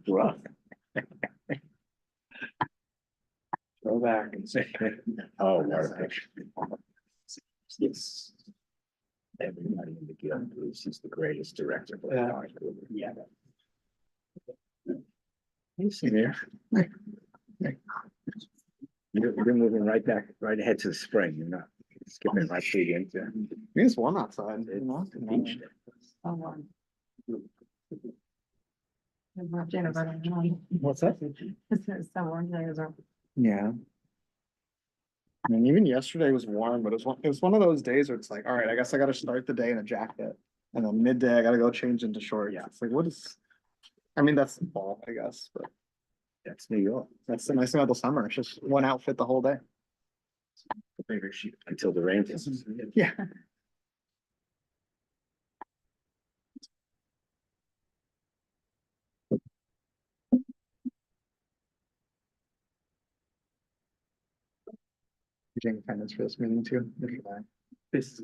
Rough. Go back and say, oh, what a picture. Yes. Everybody in the guild believes he's the greatest director. Yeah. You see there. You're moving right back, right ahead to the spring. You're not skipping right through into. It's warm outside. It's the beach. What's that? Yeah. I mean, even yesterday was warm, but it was one of those days where it's like, all right, I guess I gotta start the day in a jacket. And then midday, I gotta go change into shorts. Yeah. It's like, what is, I mean, that's the fall, I guess, but That's New York. that's the nice thing about the summer. It's just one outfit the whole day. Until the rain hits. Yeah. Jane attendance for this meeting too. This is.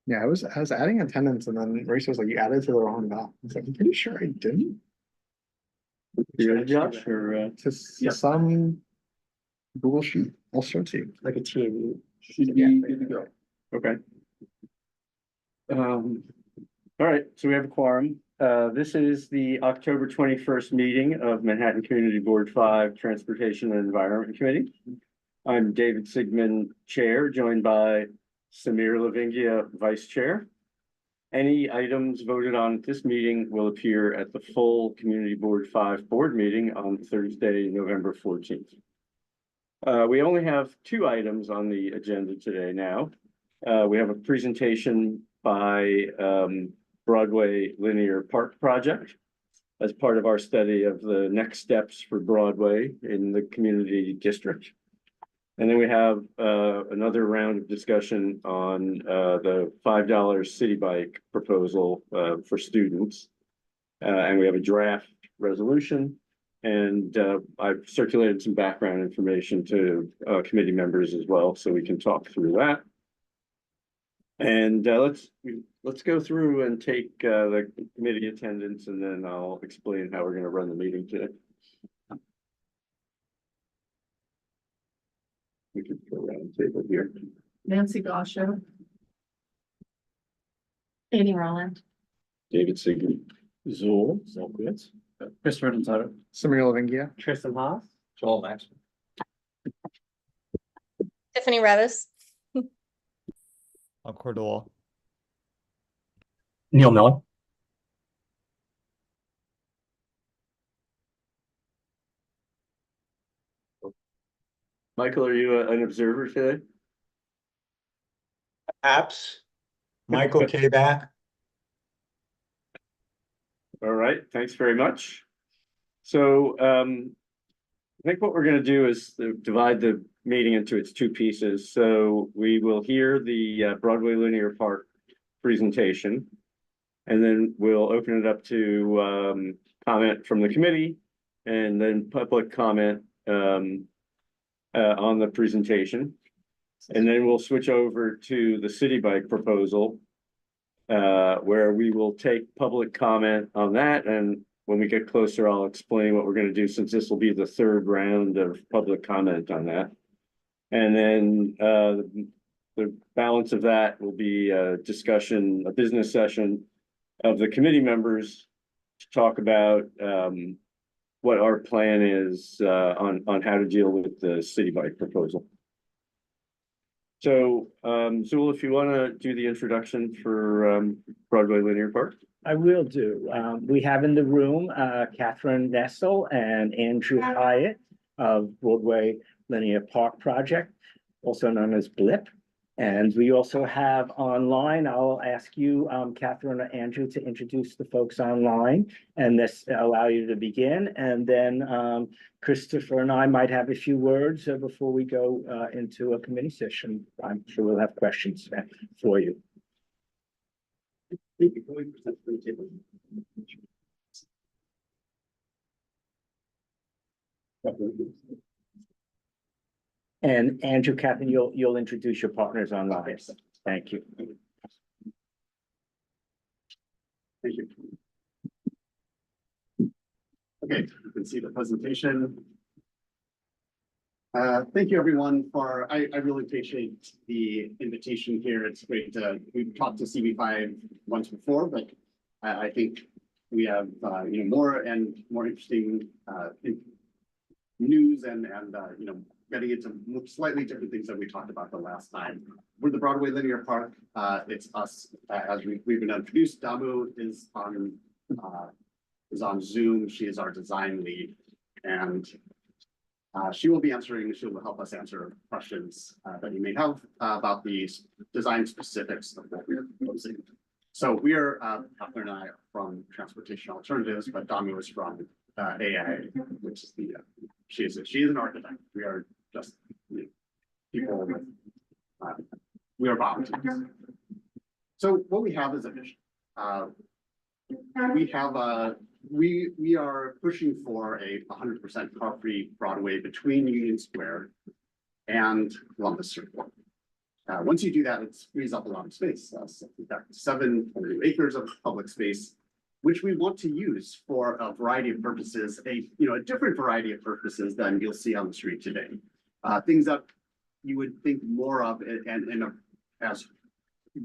Yeah, I was adding attendance and then Race was like, you added to the wrong doc. I was like, I'm pretty sure I didn't. Josh, or, To some Google Sheet, I'll show it to you. like a team. Yeah. Good to go. Okay. All right, so we have a quorum. This is the October 21st meeting of Manhattan Community Board 5 Transportation and Environment Committee. I'm David Sigmund, Chair, joined by Samir Lavingia, Vice Chair. Any items voted on at this meeting will appear at the full Community Board 5 board meeting on Thursday, November 14th. We only have 2 items on the agenda today now. We have a presentation by Broadway Linear Park Project as part of our study of the next steps for Broadway in the community district. And then we have another round of discussion on the $5 city bike proposal for students. And we have a draft resolution. And I've circulated some background information to committee members as well, so we can talk through that. And let's go through and take the committee attendance, and then I'll explain how we're going to run the meeting today. We could go around the table here. Nancy Gosho. Amy Rowland. David Sigmund. Zool. Zolkowitz. Christopher Dentaro. Samir Lavingia. Tristan Haas. Joel Maxwell. Tiffany Revis. Cordova. Neil Miller. Michael, are you an observer today? Apps, Michael K. back. All right, thanks very much. So I think what we're going to do is divide the meeting into its 2 pieces. So we will hear the Broadway Linear Park presentation, and then we'll open it up to comment from the committee, and then public comment on the presentation. And then we'll switch over to the city bike proposal, where we will take public comment on that. And when we get closer, I'll explain what we're going to do, since this will be the 3rd round of public comment on that. And then the balance of that will be a discussion, a business session of the committee members to talk about what our plan is on how to deal with the city bike proposal. So, Zool, if you want to do the introduction for Broadway Linear Park. I will do. We have in the room Catherine Nessel and Andrew Hyatt of Broadway Linear Park Project, also known as BLIP. And we also have online, I'll ask you, Catherine or Andrew, to introduce the folks online, and this allow you to begin. And then Christopher and I might have a few words before we go into a committee session. I'm sure we'll have questions for you. Thank you. Can we present to the table? And Andrew, Catherine, you'll introduce your partners online. Thank you. Thank you. Okay, you can see the presentation. Thank you, everyone, I really appreciate the invitation here. It's great we've talked to CB5 once before, but I think we have, more and more interesting, news and, getting into slightly different things that we talked about the last time. We're the Broadway Linear Park. It's us, as we've been introduced. Damu is on Zoom. She is our design lead, and she will help us answer questions that you may have about the design specifics of what we're proposing. So we're, Catherine and I are from Transportation Alternatives, but Damu is from AI, which is she is an architect. We are just people with, we are volunteers. So what we have is a vision. We are pushing for a 100% car-free Broadway between Union Square and Columbus Circle. Once you do that, it frees up a lot of space. We've got 7 acres of public space, which we want to use for a variety of purposes, a different variety of purposes than you'll see on the street today. Things that you would think more of as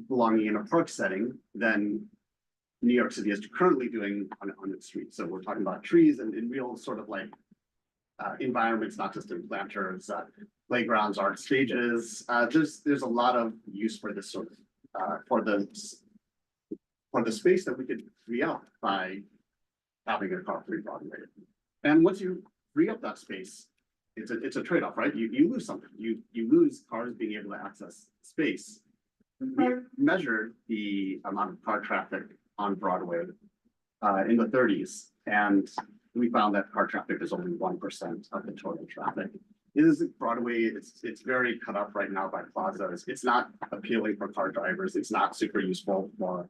belonging in a park setting than New York City is currently doing on its streets. So we're talking about trees and in real sort of like environments, not just in planters, playgrounds, art stages. There's a lot of use for this sort of for the space that we could free up by having a car-free Broadway. And once you free up that space, it's a trade-off, right? You lose something. You lose cars being able to access space. We measured the amount of car traffic on Broadway in the 30s, and we found that car traffic is only 1% of the total traffic. Broadway, it's very cut up right now by plazas. It's not appealing for car drivers. It's not super useful for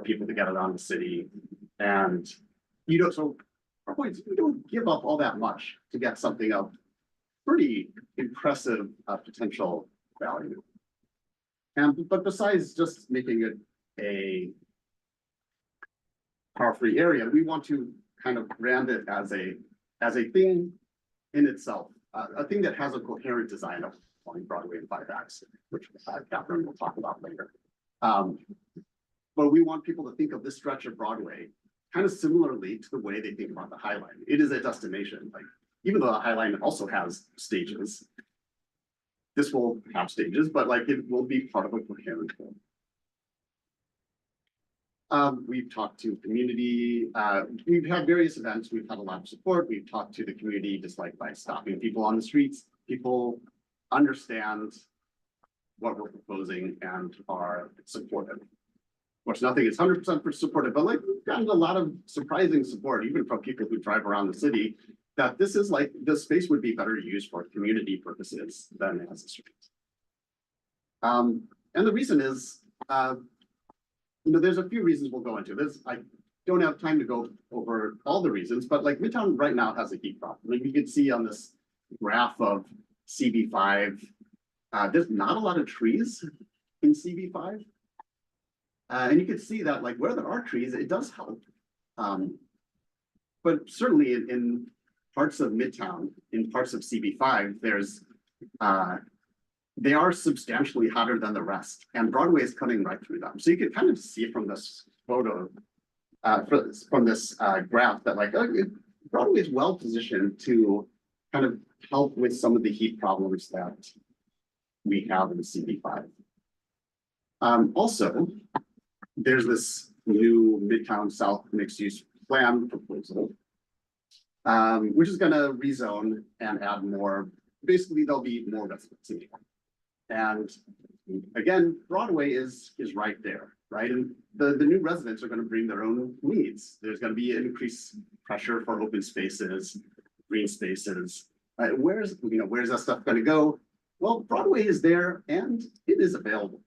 people to get around the city. And so our point is we don't give up all that much to get something of pretty impressive potential value. But besides just making it a car-free area, we want to kind of brand it as a thing in itself, a thing that has a coherent design of Broadway in 5 acts, which Catherine will talk about later. But we want people to think of this stretch of Broadway kind of similarly to the way they think about the High Line. It is a destination, like even though the High Line also has stages, this will have stages, but like it will be part of a coherent whole. We've talked to community, we've had various events, we've had a lot of support, we've talked to the community just like by stopping people on the streets. People understand what we're proposing and are supportive. Of course, nothing is 100% supportive, but like we've gotten a lot of surprising support, even from people who drive around the city, that this is like, this space would be better used for community purposes than as a street. And the reason is, there's a few reasons we'll go into this. I don't have time to go over all the reasons, but like Midtown right now has a heat problem. Like you can see on this graph of CB5, there's not a lot of trees in CB5. And you can see that like where there are trees, it does help. But certainly in parts of Midtown, in parts of CB5, they are substantially hotter than the rest, and Broadway is cutting right through them. So you can kind of see from this photo, from this graph that like Broadway is well positioned to kind of help with some of the heat problems that we have in CB5. Also, there's this new Midtown South mixed-use plan proposal, which is going to rezone and add more. Basically, there'll be more residency. And again, Broadway is right there, right? And the new residents are going to bring their own needs. There's going to be increased pressure for open spaces, green spaces. Where's that stuff going to go? Well, Broadway is there and it is available.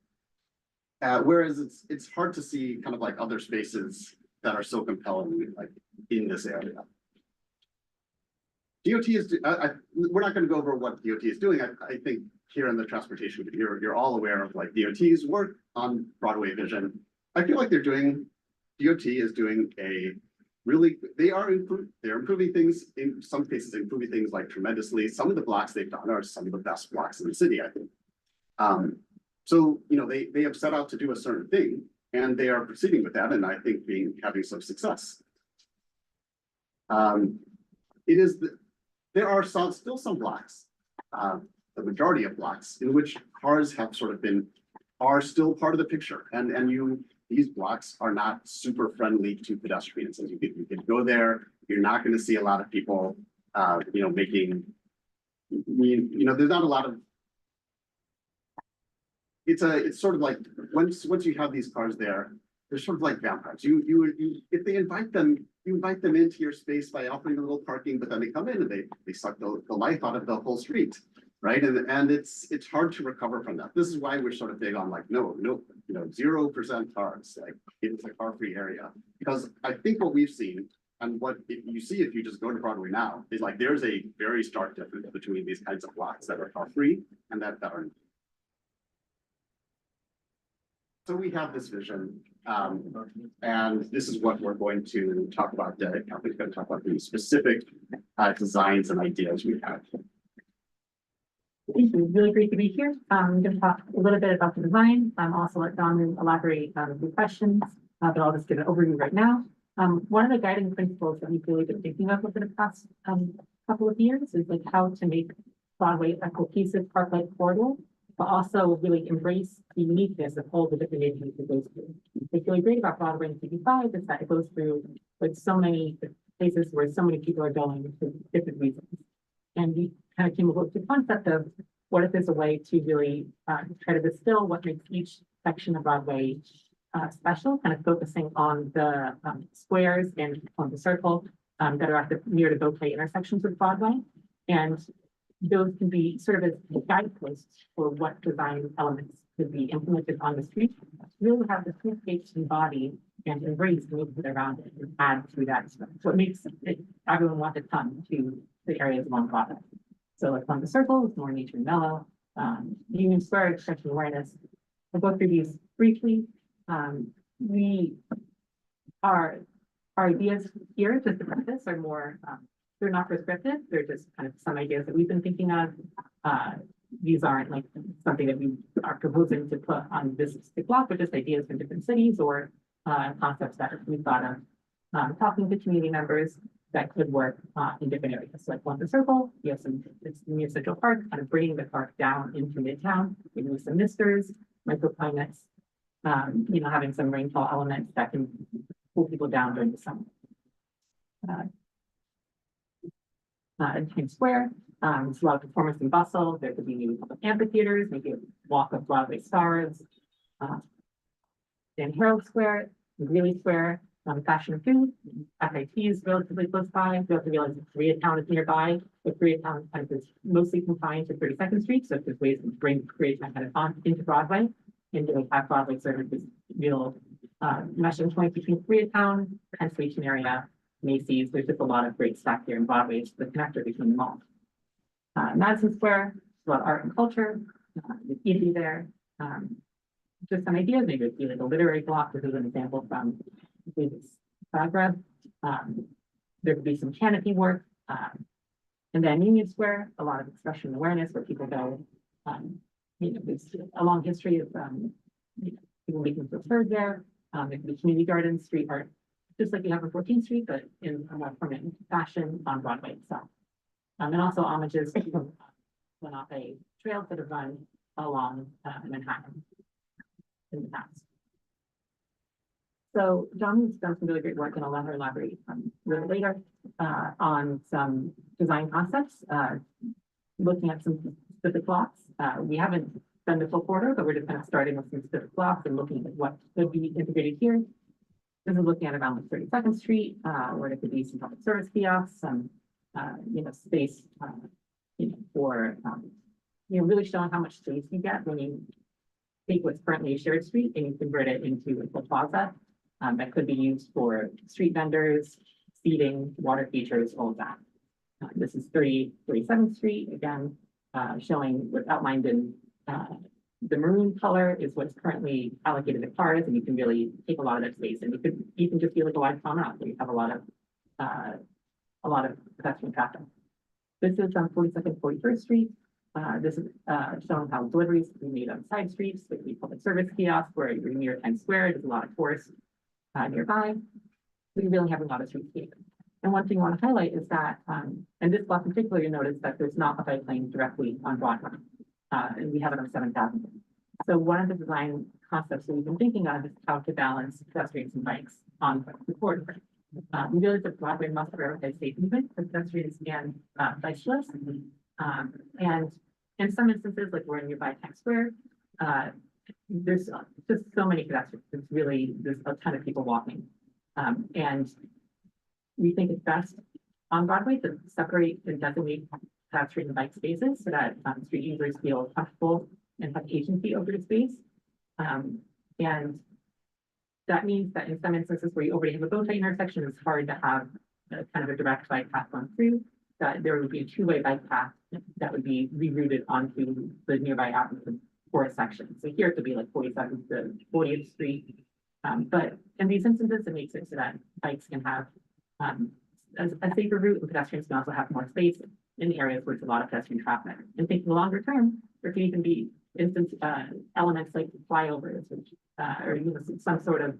Whereas it's hard to see kind of like other spaces that are so compelling, like in this area. DOT is, we're not gonna go over what DOT is doing. I think here in the transportation, you're all aware of like DOT's work on Broadway Vision. I feel like DOT is doing a really, they're improving things, in some cases, improving things like tremendously. Some of the blocks they've done are some of the best blocks in the city, I think. So, you know, they have set out to do a certain thing and they are proceeding with that, and I think having some success. There are still some blocks, the majority of blocks in which cars have sort of are still part of the picture, and these blocks are not super friendly to pedestrians. As you can go there, you're not going to see a lot of people, you know, there's not a lot of. It's sort of like once you have these cars there, they're sort of like vampires. If they invite them, you invite them into your space by offering a little parking, but then they come in and they suck the life out of the whole street, right? And it's hard to recover from that. This is why we're sort of big on like no, you know, 0% cars, like it's a car-free area. Because I think what we've seen and what you see if you just go to Broadway now is like there's a very stark difference between these kinds of blocks that are car-free and that aren't. So we have this vision, and this is what we're going to talk about. Kathy's going to talk about the specific designs and ideas we have. Thank you. Really great to be here. I'm going to talk a little bit about the design. I'm also let Don elaborate on the questions, but I'll just give an overview right now. One of the guiding principles that we've really been thinking of over the past couple of years is like how to make Broadway a cohesive park-like corridor, but also really embrace the uniqueness of all the different neighborhoods it goes through. What's really great about Broadway and CB5 is that it goes through with so many places where so many people are going for different reasons. And we kind of came up with the concept of what if there's a way to really try to distill what makes each section of Broadway special, kind of focusing on the squares and on the circle that are at the near to Beauclerk intersections with Broadway. And those can be sort of as guideposts for what design elements could be implemented on the street. Really have the streetscape embody and embrace the movement around it and add to that. So it makes everyone want to come to the areas along Broadway. So like on the circle, it's more nature and mellow. Union Square, expression awareness. We'll go through these briefly. Our ideas here, just to preface, are more they're not prescriptive. They're just kind of some ideas that we've been thinking of. These aren't like something that we are proposing to put on this specific block, but just ideas from different cities or concepts that we thought of talking to community members that could work in different areas. So like one the circle, we have it's near Central Park, kind of bringing the park down into Midtown. We have some misters, microclimates, you know, having some rainfall elements that can pull people down during the summer. In Times Square, it's a lot of performance and bustle. There could be new public amphitheaters, maybe a walk of Broadway stars. In Herald Square, Greeley Square, fashion and food. FIT is relatively close by. You have to realize that Koreatown is nearby, but Koreatown kind of is mostly confined to 32nd Street. So if there's ways to bring Koreatown kind of into Broadway and really have Broadway serve as this real meshing point between Koreatown, Penn Station area, Macy's. There's just a lot of great stuff here in Broadway. It's the connector between them all. Madison Square, a lot of art and culture. It's easy there. Just some ideas, maybe it'd be like a literary block. This is an example from Zagreb. There could be some canopy work. And then Union Square, a lot of expression and awareness where people go. You know, there's a long history of you know, people making preferred there. There could be community gardens, street art, just like you have on 14th Street, but in a more permanent fashion on Broadway itself. And also homages to Lenape trails that have run along Manhattan in the past. So John's done some really great work, and I'll let her elaborate a little later on some design concepts, looking at some specific blocks. We haven't done the full quarter, but we're just kind of starting with some specific blocks and looking at what could be integrated here. This is looking at around like 32nd Street, where there could be some public service kiosks, some you know, space, you know, for you know, really showing how much space you get when you take what's currently a shared street and you convert it into a plaza. That could be used for street vendors, seating, water features, all of that. This is 37th Street, again, showing what's outlined in, the maroon color is what's currently allocated to cars, and you can really take a lot of that space, and you could even just be like a wide promenade, where you have a lot of pedestrian traffic. This is on 42nd, 41st Street. This is showing how deliveries can be made on side streets, like the public service kiosk, where you're near Times Square, there's a lot of tourists nearby. We really have a lot of streetscape. And one thing I want to highlight is that, and this block in particular, you notice that there's not a bike lane directly on Broadway. And we have it on 7,000. So one of the design concepts that we've been thinking of is how to balance pedestrians and bikes on the corridor. We realize that Broadway must prioritize safe movement for pedestrians and bicyclists. And in some instances, like we're nearby Times Square, there's just so many pedestrians. It's really, there's a ton of people walking. And we think it's best on Broadway to separate and designate pedestrian and bike spaces so that street users feel comfortable and have agency over the space. And that means that in some instances where you already have a bow tie intersection, it's hard to have kind of a direct bike path going through, that there would be a two-way bike path that would be rerouted onto the nearby avenue for a section. So here it could be like 47th to 40th Street. But in these instances, it makes it so that bikes can have a safer route, and pedestrians can also have more space in the areas where there's a lot of pedestrian traffic. And thinking longer term, there could even be elements like flyovers, which, or some sort of,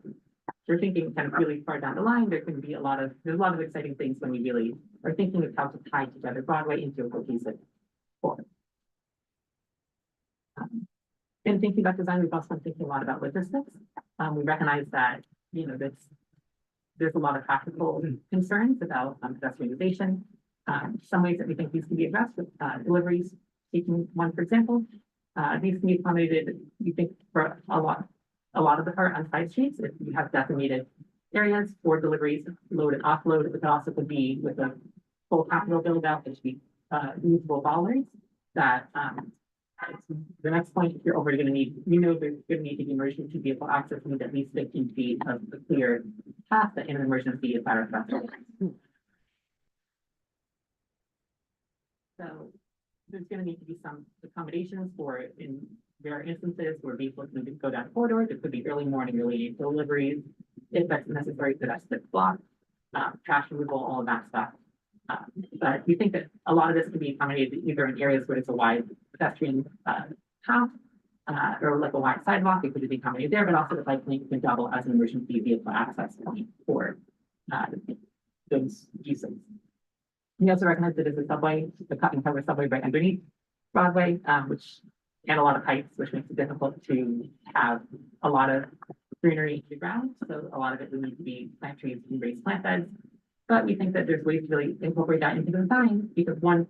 we're thinking kind of really far down the line, there's a lot of exciting things when we really are thinking of how to tie together Broadway into a cohesive form. In thinking about design, we've also been thinking a lot about logistics. We recognize that, there's a lot of practical concerns about pedestrianization. Some ways that we think these can be addressed with deliveries, taking one, for example, these can be accommodated, we think, for a lot of the part on side streets. If you have designated areas for deliveries, load and offload, it also could be with a full capital build out, there should be usable bollards that the next point, if you're already going to need, there's going to need to be emergency vehicle access, you need at least 15 feet of a clear path that in an emergency is fire truck. So there's going to need to be some accommodations for in rare instances where vehicles need to go down corridors. It could be early morning related deliveries, if that's necessary for that split block, trash removal, all of that stuff. But we think that a lot of this can be accommodated either in areas where it's a wide pedestrian path or like a wide sidewalk. It could be accommodated there, but also the bike lane can double as an emergency vehicle access point for those uses. We also recognize that there's a subway, the cut and cover subway right underneath Broadway, and a lot of heights, which makes it difficult to have a lot of greenery to the ground. So a lot of it would need to be plant trees and raised plant beds. But we think that there's ways to really incorporate that into the design, because one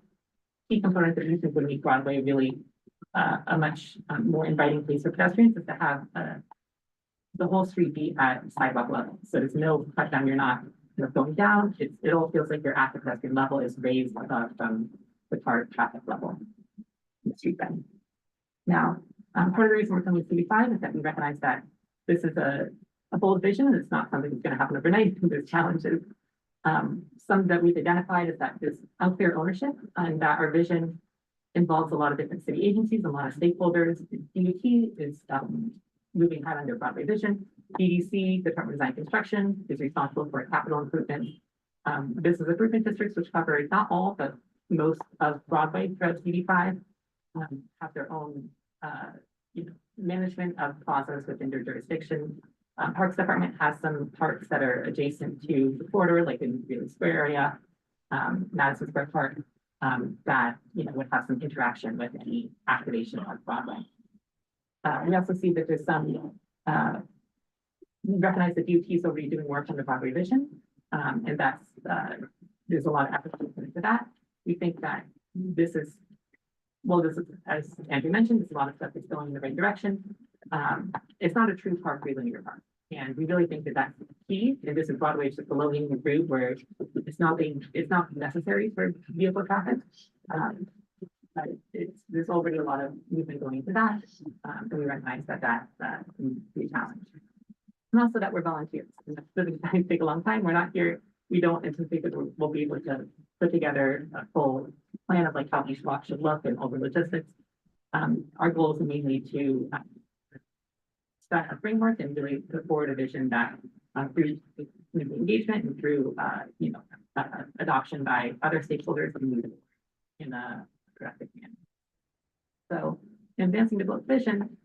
key component that we think would make Broadway really a much more inviting place for pedestrians is to have the whole street be at sidewalk level. So there's no cut down, you're not going down. It all feels like you're at the pedestrian level is raised above the car traffic level in the street bed. Now, part of the reason we're coming to CB5 is that we recognize that this is a bold vision. It's not something that's going to happen overnight. There's challenges. Some that we've identified is that there's unclear ownership and that our vision involves a lot of different city agencies, a lot of stakeholders. DOT is moving ahead under Broadway vision. DDC, Department of Design and Construction, is responsible for capital improvement. Business improvement districts, which cover not all, but most of Broadway throughout CB5, have their own management of plazas within their jurisdiction. Parks Department has some parks that are adjacent to the corridor, like in Greeley Square area, Madison Square Park, that would have some interaction with any activation of Broadway. We also see that there's some we recognize that DOT is already doing work on the Broadway vision, and that's there's a lot of effort put into that. We think that this is, as Andrew mentioned, there's a lot of stuff that's going in the right direction. It's not a true park linear park. And we really think that that's key. And this is Broadway, just the low hanging fruit where it's not necessary for vehicle traffic. But there's already a lot of movement going into that, and we recognize that can be a challenge. And also that we're volunteers, and that's really going to take a long time, we're not here, we don't anticipate that we'll be able to put together a full plan of like how each block should look and all the logistics. Our goal is mainly to set a framework and really put forward a vision that through community engagement and through adoption by other stakeholders in a productive manner. So advancing the book vision,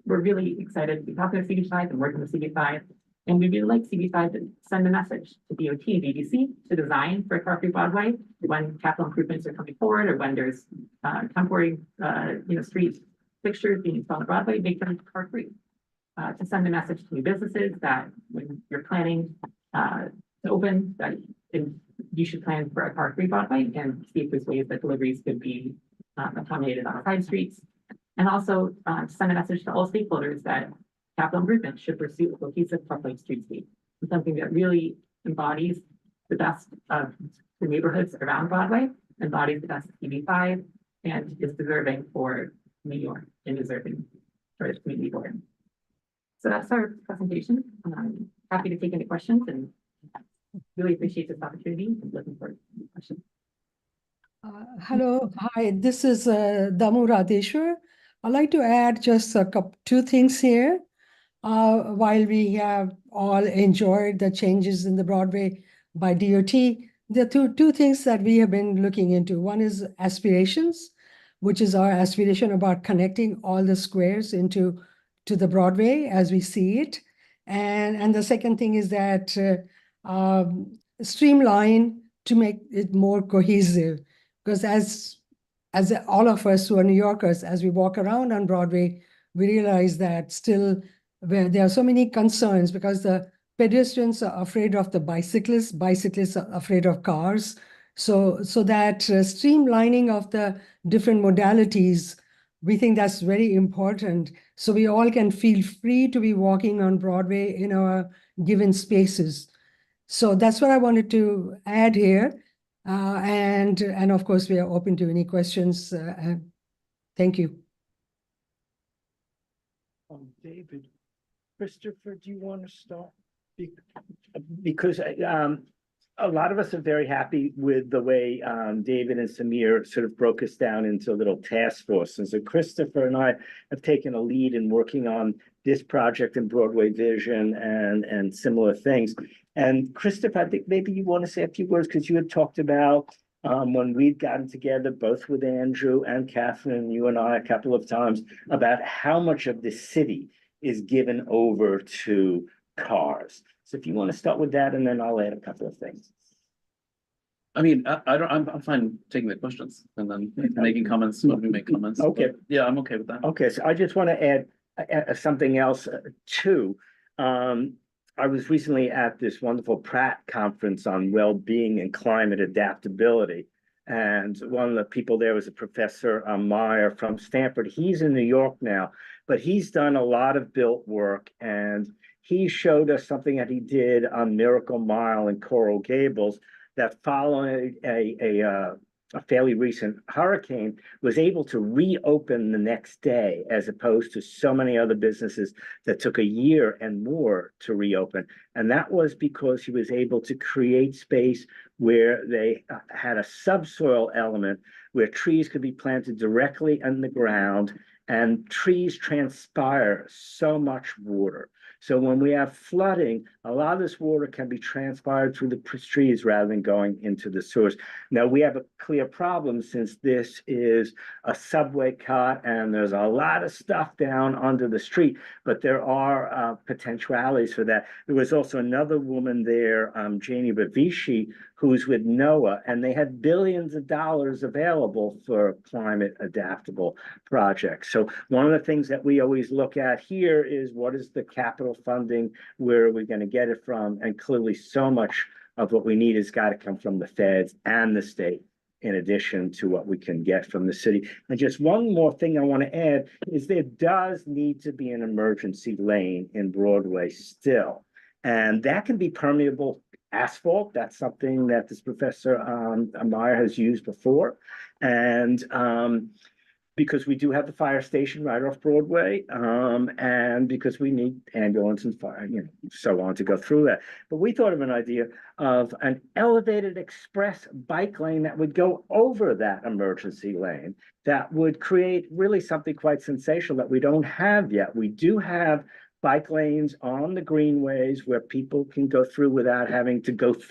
we're really excited to be talking to CB5 and working with CB5. And we'd really like CB5 to send a message to DOT and DDC to design for a car-free Broadway when capital improvements are coming forward or when there's temporary street fixtures being installed on Broadway, make them car-free. To send a message to new businesses that when you're planning to open, that you should plan for a car-free Broadway and see if there's ways that deliveries could be accommodated on side streets. And also send a message to all stakeholders that capital improvement should pursue a cohesive public streetscape, something that really embodies the best of the neighborhoods around Broadway, embodies the best of CB5, and is deserving for New York and deserving for its community board. So that's our presentation. I'm happy to take any questions and really appreciate this opportunity and looking forward to questions. Hello, hi, this is Damu Radeshwar. I'd like to add just two things here. While we have all enjoyed the changes in the Broadway by DOT, there are two things that we have been looking into. One is aspirations, which is our aspiration about connecting all the squares to the Broadway as we see it. And the second thing is that streamline to make it more cohesive. Because as all of us who are New Yorkers, as we walk around on Broadway, we realize that still there are so many concerns because the pedestrians are afraid of the bicyclists are afraid of cars. So that streamlining of the different modalities, we think that's very important. So we all can feel free to be walking on Broadway in our given spaces. So that's what I wanted to add here. And of course, we are open to any questions. Thank you. David, Christopher, do you want to start? Because a lot of us are very happy with the way David and Samir sort of broke us down into little task forces. So Christopher and I have taken a lead in working on this project in Broadway Vision and similar things. And Christopher, I think maybe you want to say a few words because you had talked about when we'd gotten together, both with Andrew and Catherine, you and I a couple of times, about how much of the city is given over to cars. So if you want to start with that, and then I'll add a couple of things. I mean, I'm fine taking the questions and then making comments when we make comments. Okay. But yeah, I'm okay with that. Okay, so I just want to add something else too. I was recently at this wonderful Pratt conference on well-being and climate adaptability. And one of the people there was a Professor Meyer from Stanford. He's in New York now, but he's done a lot of built work. And he showed us something that he did on Miracle Mile in Coral Gables that following a fairly recent hurricane was able to reopen the next day, as opposed to so many other businesses that took a year and more to reopen. And that was because he was able to create space where they had a subsoil element where trees could be planted directly in the ground, and trees transpire so much water. So when we have flooding, a lot of this water can be transpired through the trees rather than going into the sewers. Now, we have a clear problem since this is a subway cut and there's a lot of stuff down under the street, but there are potentialities for that. There was also another woman there, Janie Bavishi, who's with NOAA, and they had billions of dollars available for climate adaptable projects. So one of the things that we always look at here is what is the capital funding, where are we going to get it from? And clearly so much of what we need has got to come from the feds and the state, in addition to what we can get from the city. And just one more thing I want to add is there does need to be an emergency lane in Broadway still. And that can be permeable asphalt. That's something that this Professor Meyer has used before. And because we do have the fire station right off Broadway, and because we need ambulance and fire, so on to go through that. But we thought of an idea of an elevated express bike lane that would go over that emergency lane, that would create really something quite sensational that we don't have yet. We do have bike lanes on the greenways where people can go through without having to cut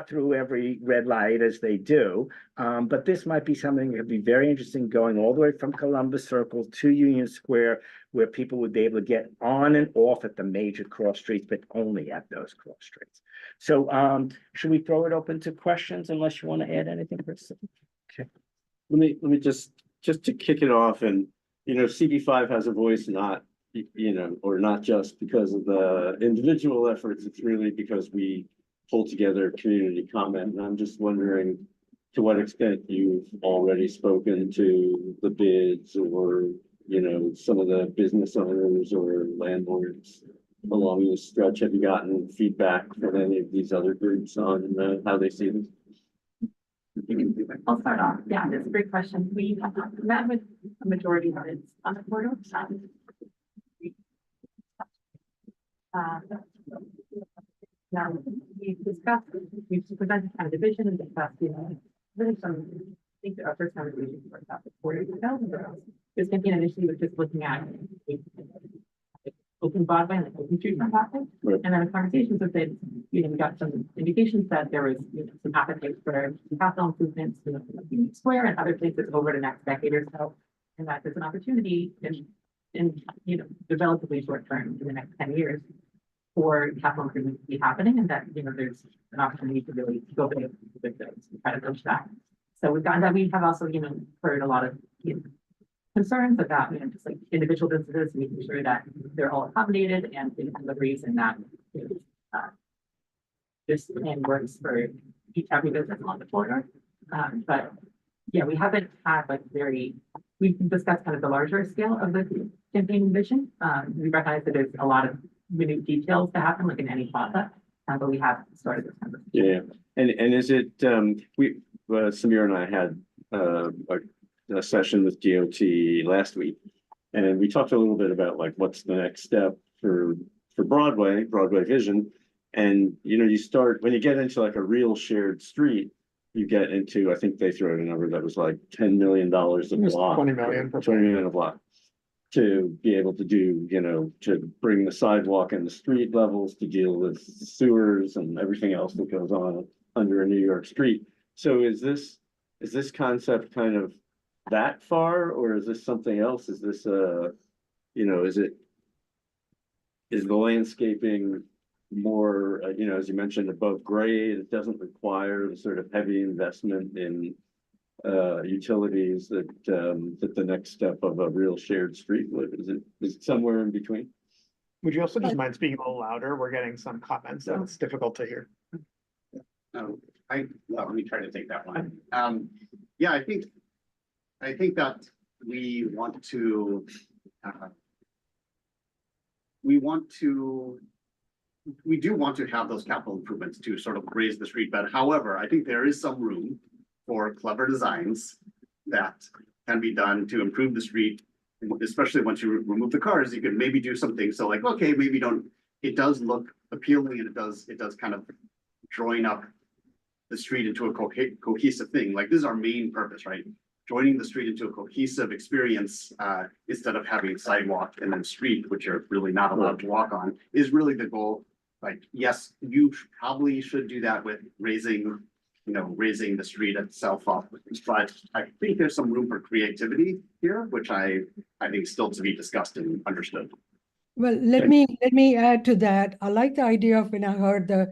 through every red light as they do. But this might be something that would be very interesting, going all the way from Columbus Circle to Union Square, where people would be able to get on and off at the major cross streets, but only at those cross streets. So should we throw it open to questions unless you want to add anything, Chris? Okay. Let me just to kick it off, and CB5 has a voice, not or not just because of the individual efforts. It's really because we pull together community comment. And I'm just wondering to what extent you've already spoken to the bids or, some of the business owners or landlords along this stretch. Have you gotten feedback from any of these other groups on how they see this? I'll start off. Yeah, that's a great question. We have met with a majority of bids on the portal. Now, we've presented kind of the vision and discussed, really some, I think our first conversation was about the 40 ago. Just thinking initially, we're just looking at open Broadway and open street front office. Right. And then the conversations with it, we got some indications that there was some appetite for some capital improvements, Union Square and other places over the next decade or so. And that there's an opportunity in the relatively short term, in the next 10 years, for capital improvements to be happening, and that there's an opportunity to really go big with those and try to push that. So we've gotten that. We have also heard a lot of concerns about just like individual businesses, making sure that they're all accommodated and deliveries, and that this plan works for every business on the corridor. But yeah, we haven't had we've discussed kind of the larger scale of the campaign vision. We recognize that there's a lot of minute details to happen, like in any process, but we have started this conversation. Yeah, and is it Samir and I had a session with DOT last week, and we talked a little bit about like what's the next step for Broadway vision, and you start when you get into like a real shared street, you get into, I think they threw out a number that was like $10 million a block, 20 million. 20 million a block, to be able to do, to bring the sidewalk and the street levels to deal with sewers and everything else that goes on under a New York street. So is this concept kind of that far, or is this something else? Is this is the landscaping more, as you mentioned, above grade? It doesn't require the sort of heavy investment in utilities that the next step of a real shared street would. Is it somewhere in between? Would you also just mind speaking a little louder? We're getting some comments that it's difficult to hear. Let me try to take that one. Yeah, I think that we do want to have those capital improvements to sort of raise the street bed. However, I think there is some room for clever designs that can be done to improve the street, especially once you remove the cars. You can maybe do something. So like, okay, maybe it does look appealing, and it does kind of join up the street into a cohesive thing. Like, this is our main purpose, right? Joining the street into a cohesive experience, instead of having sidewalk and then street, which you're really not allowed to walk on, is really the goal. Like, yes, you probably should do that with raising the street itself up. But I think there's some room for creativity here, which I think still to be discussed and understood. Well, let me add to that. I like the idea of when I heard the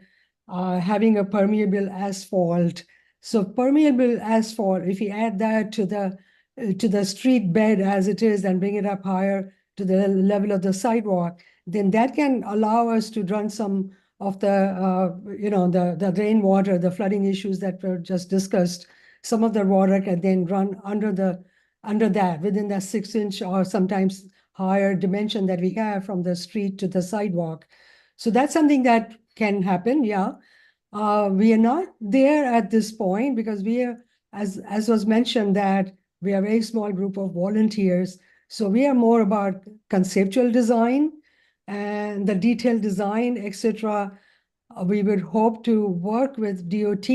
having a permeable asphalt. So permeable asphalt, if you add that to the street bed as it is and bring it up higher to the level of the sidewalk, then that can allow us to run some of the rainwater, the flooding issues that were just discussed. Some of the water can then run under that, within that 6-inch or sometimes higher dimension that we have from the street to the sidewalk. So that's something that can happen, yeah. We are not there at this point because we are, as was mentioned, that We are a very small group of volunteers. So we are more about conceptual design and the detailed design, etc. We would hope to work with DOT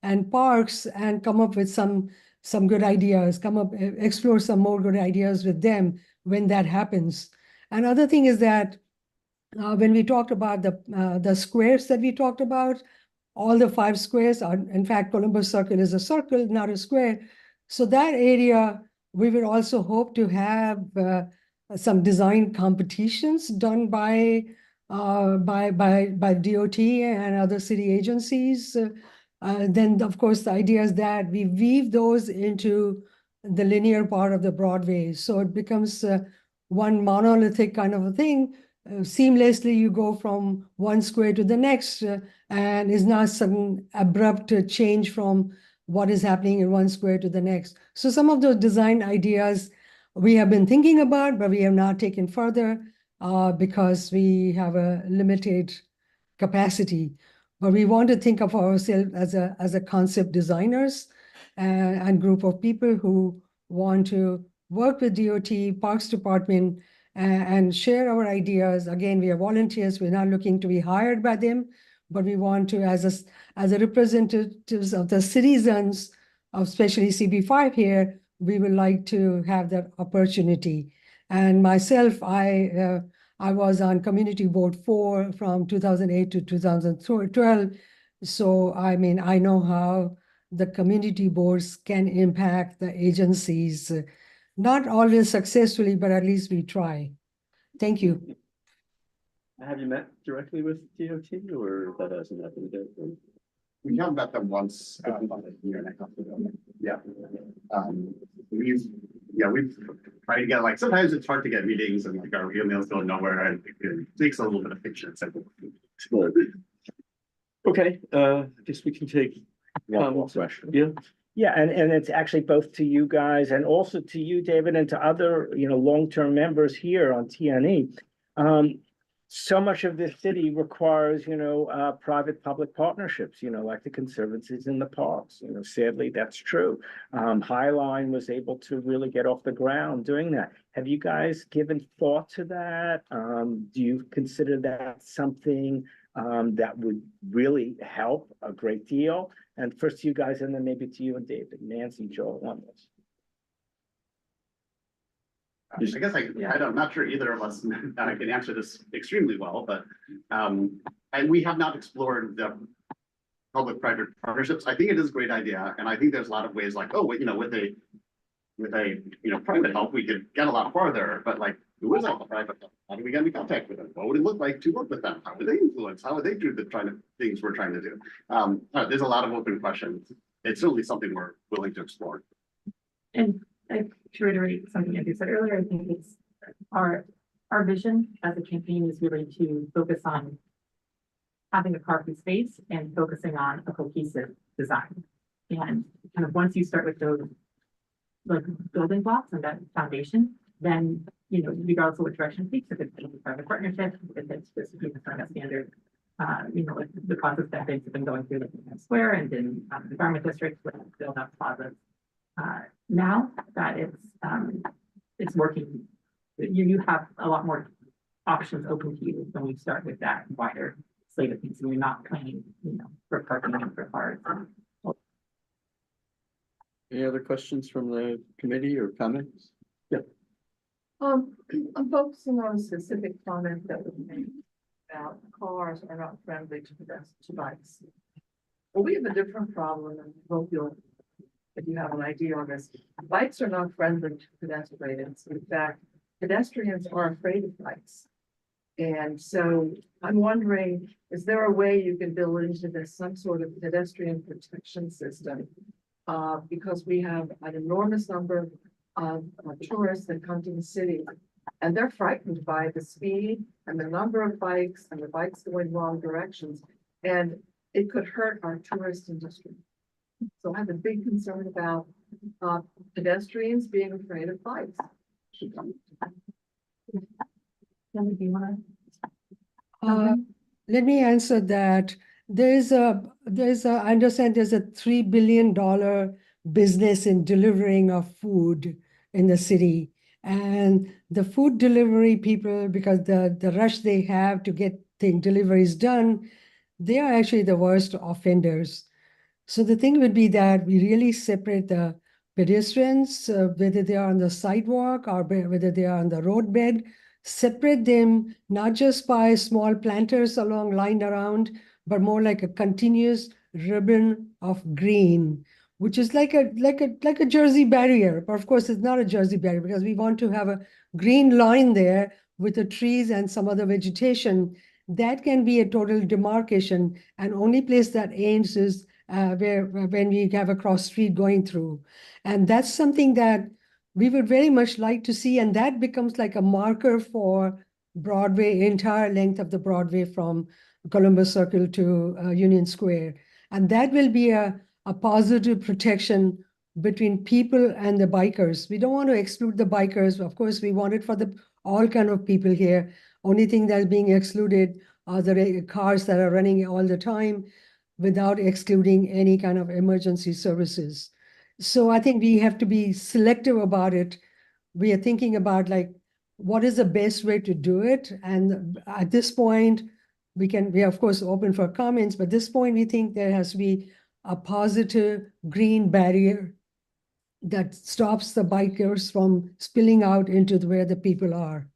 and parks and come up with some good ideas, explore some more good ideas with them when that happens. Another thing is that when we talked about the squares that we talked about, all the 5 squares are, in fact, Columbus Circle is a circle, not a square. So that area, we would also hope to have some design competitions done by DOT and other city agencies. Then, of course, the idea is that we weave those into the linear part of the Broadway. So it becomes one monolithic kind of a thing. Seamlessly, you go from one square to the next, and is not some abrupt change from what is happening in one square to the next. So some of those design ideas we have been thinking about, but we have not taken further because we have a limited capacity. But we want to think of ourselves as a concept designers and group of people who want to work with DOT, Parks Department, and share our ideas. Again, we are volunteers. We're not looking to be hired by them, but we want to, as a representatives of the citizens, especially CB5 here, we would like to have that opportunity. And myself, I was on Community Board 4 from 2008 to 2012. So, I mean, I know how the community boards can impact the agencies, not always successfully, but at least we try. Thank you. Have you met directly with DOT or that hasn't happened yet? We have met them once, about a year and a half ago. Yeah. We've tried to get, like, sometimes it's hard to get meetings and like our emails go nowhere and it takes a little bit of patience. Okay, I guess we can take One more question. Yeah. Yeah, and it's actually both to you guys and also to you, David, and to other, long-term members here on TNE. So much of this city requires, private-public partnerships, like the Conservancies in the parks. Sadly, that's true. Highline was able to really get off the ground doing that. Have you guys given thought to that? Do you consider that something that would really help a great deal? And first to you guys, and then maybe to you and David, Nancy, Joel, on this. I guess I'm not sure either of us can answer this extremely well, but and we have not explored the public-private partnerships. I think it is a great idea, and I think there's a lot of ways like, with a private help, we could get a lot farther. But like, who is that private help? How do we get in contact with them? What would it look like to work with them? How would they influence? How would they do the things we're trying to do? There's a lot of open questions. It's certainly something we're willing to explore. And to reiterate something Andrew said earlier, I think it's our vision as a campaign is really to focus on having a car-free space and focusing on a cohesive design. And kind of once you start with those like building blocks and that foundation, then regardless of what direction it takes, if it's a private partnership, if it's just a standard, like the process that they've been going through like in Square and in the environment districts with build up plazas. Now that it's working, you have a lot more options open to you when we start with that wider slate of things. So we're not planning, for parking and for cars. Any other questions from the committee or comments? Yeah. I'm focusing on a specific comment that was made about cars are not friendly to bikes. Well, we have a different problem, and hope if you have an idea on this. Bikes are not friendly to pedestrians. In fact, pedestrians are afraid of bikes. And so I'm wondering, is there a way you can build into this some sort of pedestrian protection system? Because we have an enormous number of tourists that come to the city, and they're frightened by the speed and the number of bikes and the bikes going wrong directions. And it could hurt our tourist industry. So I have a big concern about pedestrians being afraid of bikes. Let me answer that. I understand there's a $3 billion business in delivering of food in the city. And the food delivery people, because the rush they have to get deliveries done, they are actually the worst offenders. So the thing would be that we really separate the pedestrians, whether they are on the sidewalk or whether they are on the roadbed, separate them not just by small planters along lined around, but more like a continuous ribbon of green, which is like a Jersey barrier. But of course, it's not a Jersey barrier because we want to have a green line there with the trees and some other vegetation. That can be a total demarcation, and only place that ends is when we have a cross street going through. And that's something that we would very much like to see, and that becomes like a marker for Broadway, entire length of the Broadway from Columbus Circle to Union Square. And that will be a positive protection between people and the bikers. We don't want to exclude the bikers. Of course, we want it for all kind of people here. Only thing that's being excluded are the cars that are running all the time, without excluding any kind of emergency services. So I think we have to be selective about it. We are thinking about like, what is the best way to do it? And at this point, we are of course open for comments, but at this point, we think there has to be a positive green barrier that stops the bikers from spilling out into where the people are.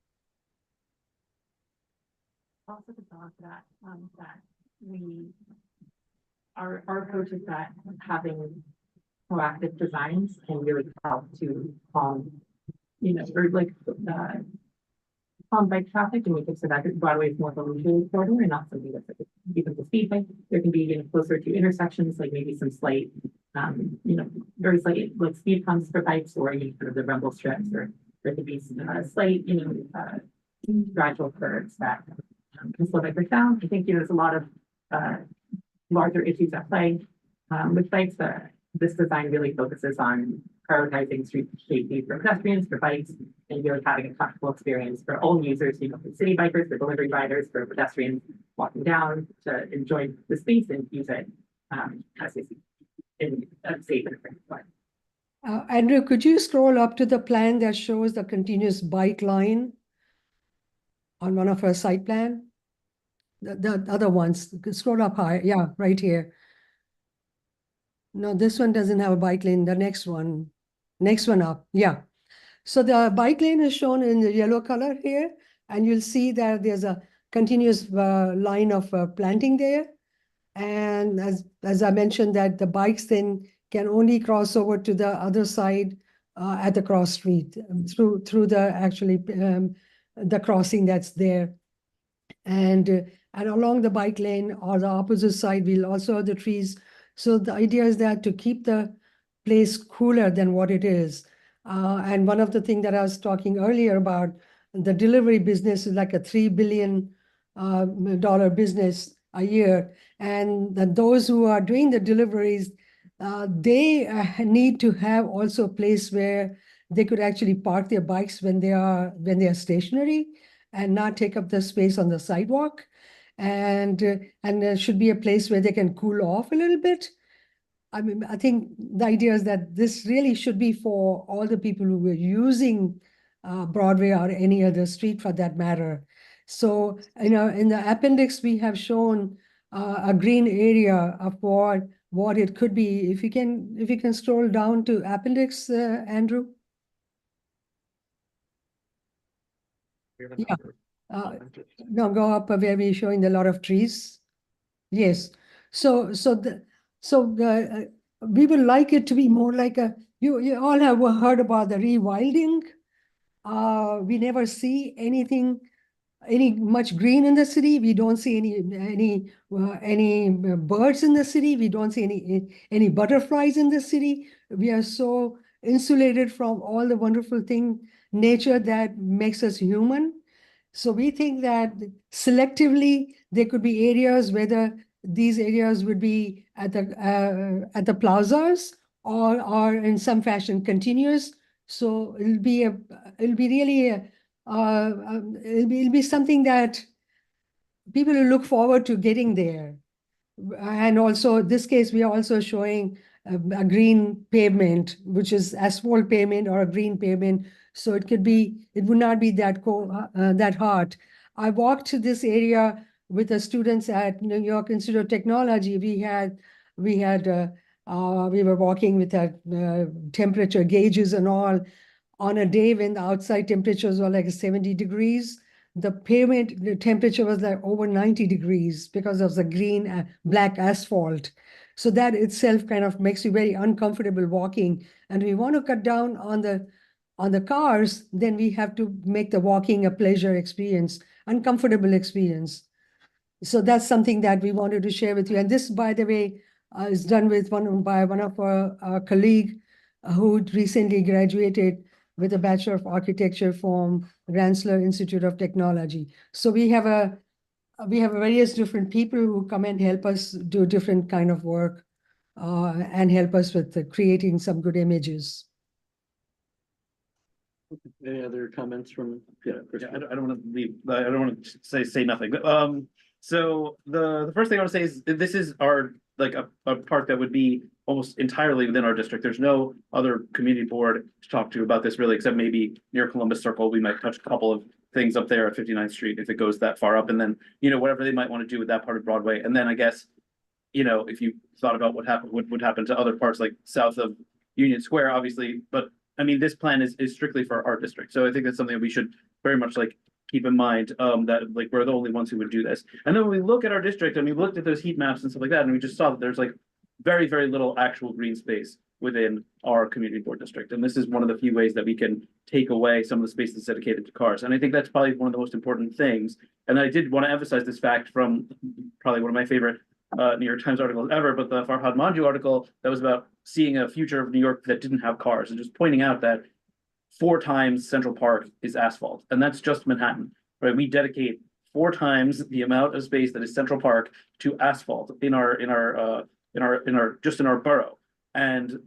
Also to balance that, our approach is that having proactive designs can really help to or like calm bike traffic and make it so that Broadway is more of a leisurely corridor and not something that's like even the speed bike. There can be closer to intersections, like maybe some slight, very slight like speed bumps for bikes, or sort of the rumble strips, or there could be slight, gradual curves that can slow bikers down. I think there's a lot of larger issues at play with bikes. This design really focuses on prioritizing street safety for pedestrians, for bikes, and really having a comfortable experience for all users, for city bikers, for delivery riders, for pedestrians walking down to enjoy the space and use it as in a safe and effective way. Andrew, could you scroll up to the plan that shows the continuous bike line on one of our site plan? The other ones, scroll up high. Yeah, right here. No, this one doesn't have a bike lane. The next one up. Yeah. So the bike lane is shown in the yellow color here, and you'll see that there's a continuous line of planting there. And as I mentioned, that the bikes then can only cross over to the other side at the cross street through the the crossing that's there. And along the bike lane or the opposite side, we'll also have the trees. So the idea is that to keep the place cooler than what it is. And one of the things that I was talking earlier about, the delivery business is like a $3 billion business a year. And those who are doing the deliveries, they need to have also a place where they could actually park their bikes when they are stationary and not take up the space on the sidewalk. And there should be a place where they can cool off a little bit. I mean, I think the idea is that this really should be for all the people who were using Broadway or any other street for that matter. So, in the appendix, we have shown a green area of what it could be. If you can scroll down to appendix, Andrew. Yeah. No, go up where we're showing a lot of trees. Yes. So we would like it to be more like you all have heard about the rewilding. We never see any much green in the city. We don't see any birds in the city. We don't see any butterflies in the city. We are so insulated from all the wonderful nature that makes us human. So we think that selectively there could be areas, whether these areas would be at the plazas or in some fashion continuous. So it'll be something that people will look forward to getting there. And also in this case, we are also showing a green pavement, which is asphalt pavement or a green pavement. So it would not be that hard. I walked to this area with the students at New York Institute of Technology. We were walking with our temperature gauges and all on a day when the outside temperatures were like 70 degrees. The pavement, the temperature was like over 90 degrees because of the green, black asphalt. So that itself kind of makes you very uncomfortable walking. And we want to cut down on the cars, then we have to make the walking a pleasure experience, uncomfortable experience. So that's something that we wanted to share with you. And this, by the way, is done by one of our colleague who recently graduated with a Bachelor of Architecture from Rensselaer Institute of Technology. So we have various different people who come and help us do different kind of work and help us with creating some good images. Any other comments from? Yeah, Yeah, I don't want to leave, I don't want to say nothing, but, so the first thing I want to say is this is our, like a park that would be almost entirely within our district. There's no other community board to talk to about this really, except maybe near Columbus Circle. We might touch a couple of things up there at 59th Street if it goes that far up, and then, whatever they might want to do with that part of Broadway. And then I guess, if you thought about what would happen to other parts like south of Union Square, obviously, but I mean, this plan is strictly for our district. So I think that's something that we should very much like keep in mind, that like we're the only ones who would do this. And then when we look at our district and we looked at those heat maps and stuff like that, and we just saw that there's like very, very little actual green space within our community board district. And this is one of the few ways that we can take away some of the space that's dedicated to cars. And I think that's probably one of the most important things. And I did want to emphasize this fact from probably one of my favorite New York Times articles ever, but the Farhad Manjoo article that was about seeing a future of New York that didn't have cars, and just pointing out that 4 times Central Park is asphalt, and that's just Manhattan, right? We dedicate 4 times the amount of space that is Central Park to asphalt in our borough, and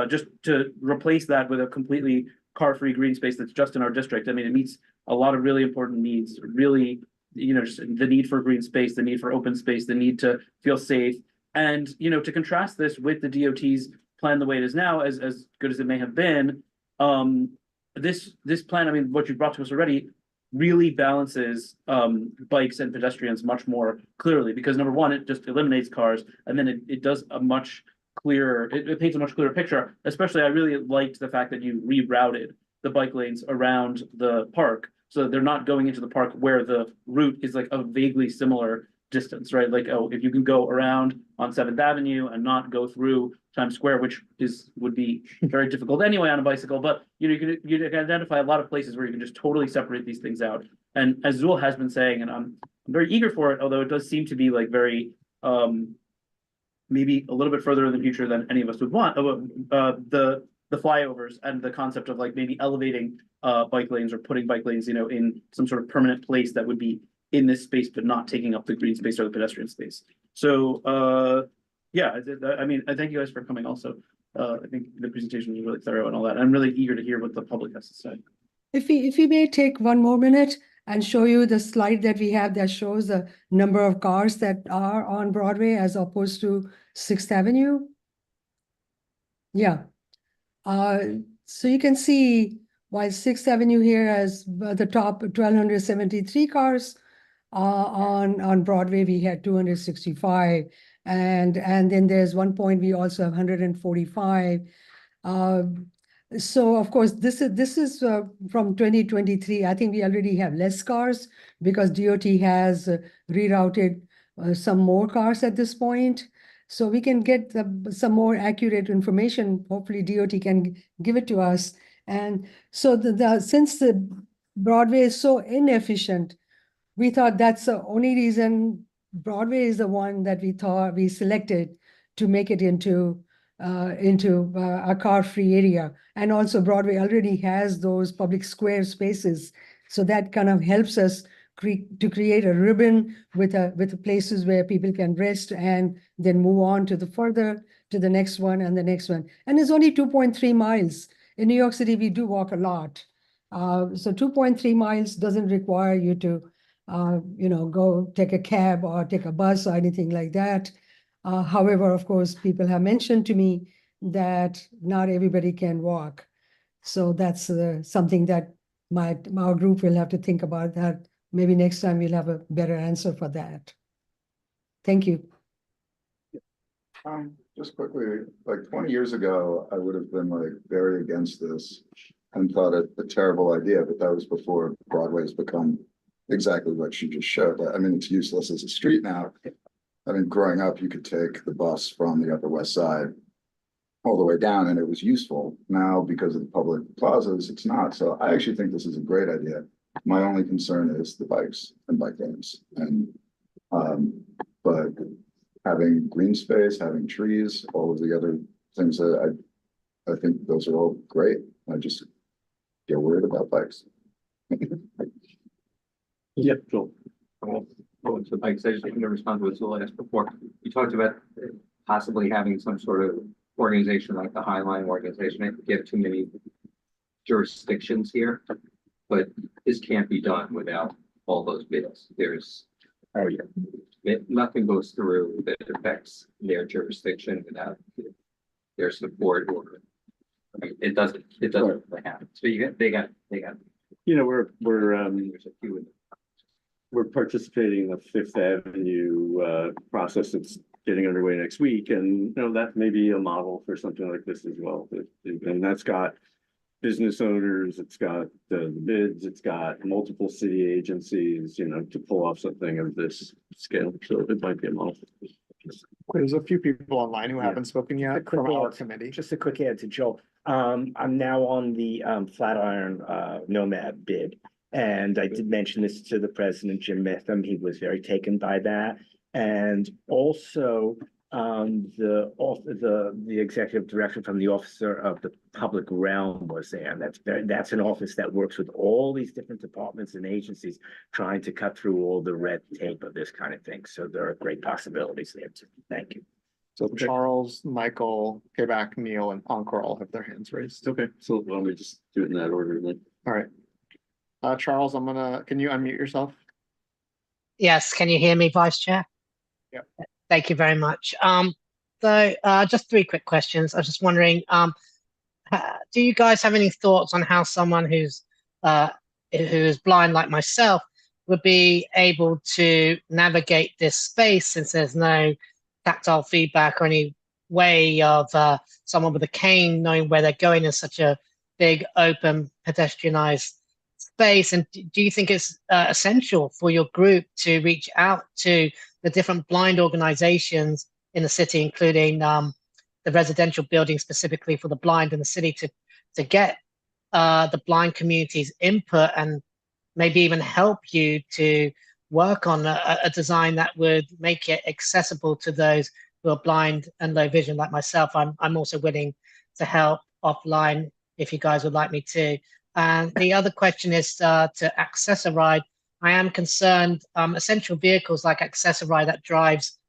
just to replace that with a completely car-free green space that's just in our district. I mean, it meets a lot of really important needs, really, just the need for green space, the need for open space, the need to feel safe. And, to contrast this with the DOT's plan the way it is now, as good as it may have been, this plan, I mean, what you brought to us already, really balances bikes and pedestrians much more clearly, because number one, it just eliminates cars, and then it does a much clearer, it paints a much clearer picture. Especially, I really liked the fact that you rerouted the bike lanes around the park, so that they're not going into the park where the route is like a vaguely similar distance, right? Like, oh, if you can go around on 7th Avenue and not go through Times Square, which would be very difficult anyway on a bicycle, but you can identify a lot of places where you can just totally separate these things out. And as Zul has been saying, and I'm very eager for it, although it does seem to be like very maybe a little bit further in the future than any of us would want, the flyovers and the concept of like maybe elevating bike lanes or putting bike lanes, in some sort of permanent place that would be in this space, but not taking up the green space or the pedestrian space. So, yeah, I mean, I thank you guys for coming also. I think the presentation was really thorough and all that. I'm really eager to hear what the public has to say. If we may take one more minute and show you the slide that we have that shows the number of cars that are on Broadway as opposed to 6th Avenue. Yeah. So you can see while 6th Avenue here has the top 1,273 cars, on Broadway we had 265, and then there's one point we also have 145. So of course this is from 2023. I think we already have less cars because DOT has rerouted some more cars at this point. So we can get some more accurate information. Hopefully DOT can give it to us. And so since the Broadway is so inefficient, we thought that's the only reason Broadway is the one that we selected to make it into a car-free area. And also Broadway already has those public square spaces. So that kind of helps us to create a ribbon with the places where people can rest and then move on to the next one and the next one. And it's only 2.3 miles. In New York City, we do walk a lot. So 2.3 miles doesn't require you to go take a cab or take a bus or anything like that. However, of course, people have mentioned to me that not everybody can walk. So that's something that our group will have to think about that. Maybe next time we'll have a better answer for that. Thank you. Just quickly, like 20 years ago, I would have been like very against this and thought it a terrible idea, but that was before Broadway's become exactly what she just showed. I mean, it's useless as a street now. I mean, growing up, you could take the bus from the Upper West Side all the way down and it was useful. Now, because of the public plazas, it's not. So I actually think this is a great idea. My only concern is the bikes and bike lanes. And, but having green space, having trees, all of the other things that I think those are all great. I just get worried about bikes. Yeah, Joel. Well, the bikes, I just want to respond to what Zula asked before. You talked about possibly having some sort of organization like the Highline organization. I think you have too many jurisdictions here, but this can't be done without all those bills. Nothing goes through that affects their jurisdiction without their support or, I mean, it doesn't really happen. So they got. You know, we're There's a few. we're participating in the Fifth Avenue process that's getting underway next week, and you know that may be a model for something like this as well. And that's got business owners, it's got the bids, it's got multiple city agencies, you know, to pull off something of this scale. So it might be a model. There's a few people online who haven't spoken yet quick from our add. committee. Just a quick add to Joel. I'm now on the Flatiron Nomad bid. And I did mention this to the president, Jim Mitham. He was very taken by that. And also the executive director from the Officer of the Public Realm was there. And that's an office that works with all these different departments and agencies trying to cut through all the red tape of this kind of thing. So there are great possibilities there too. Thank you. So Charles, Michael, Kayback, Neil, and Encore all have their hands raised. Okay, so why don't we just do it in that order then? All right. Charles, can you unmute yourself? Yes, can you hear me, Vice Chair? Yeah. Thank you very much. Just three quick questions. I was just wondering, do you guys have any thoughts on how someone who is blind like myself would be able to navigate this space, since there's no tactile feedback or any way of someone with a cane knowing where they're going in such a big, open, pedestrianized space? And do you think it's essential for your group to reach out to the different blind organizations in the city, including the residential building specifically for the blind in the city, to get the blind community's input and maybe even help you to work on a design that would make it accessible to those who are blind and low vision like myself? I'm also willing to help offline if you guys would like me to. And the other question is to Access-a-Ride. I am concerned, essential vehicles like Access-a-Ride that drives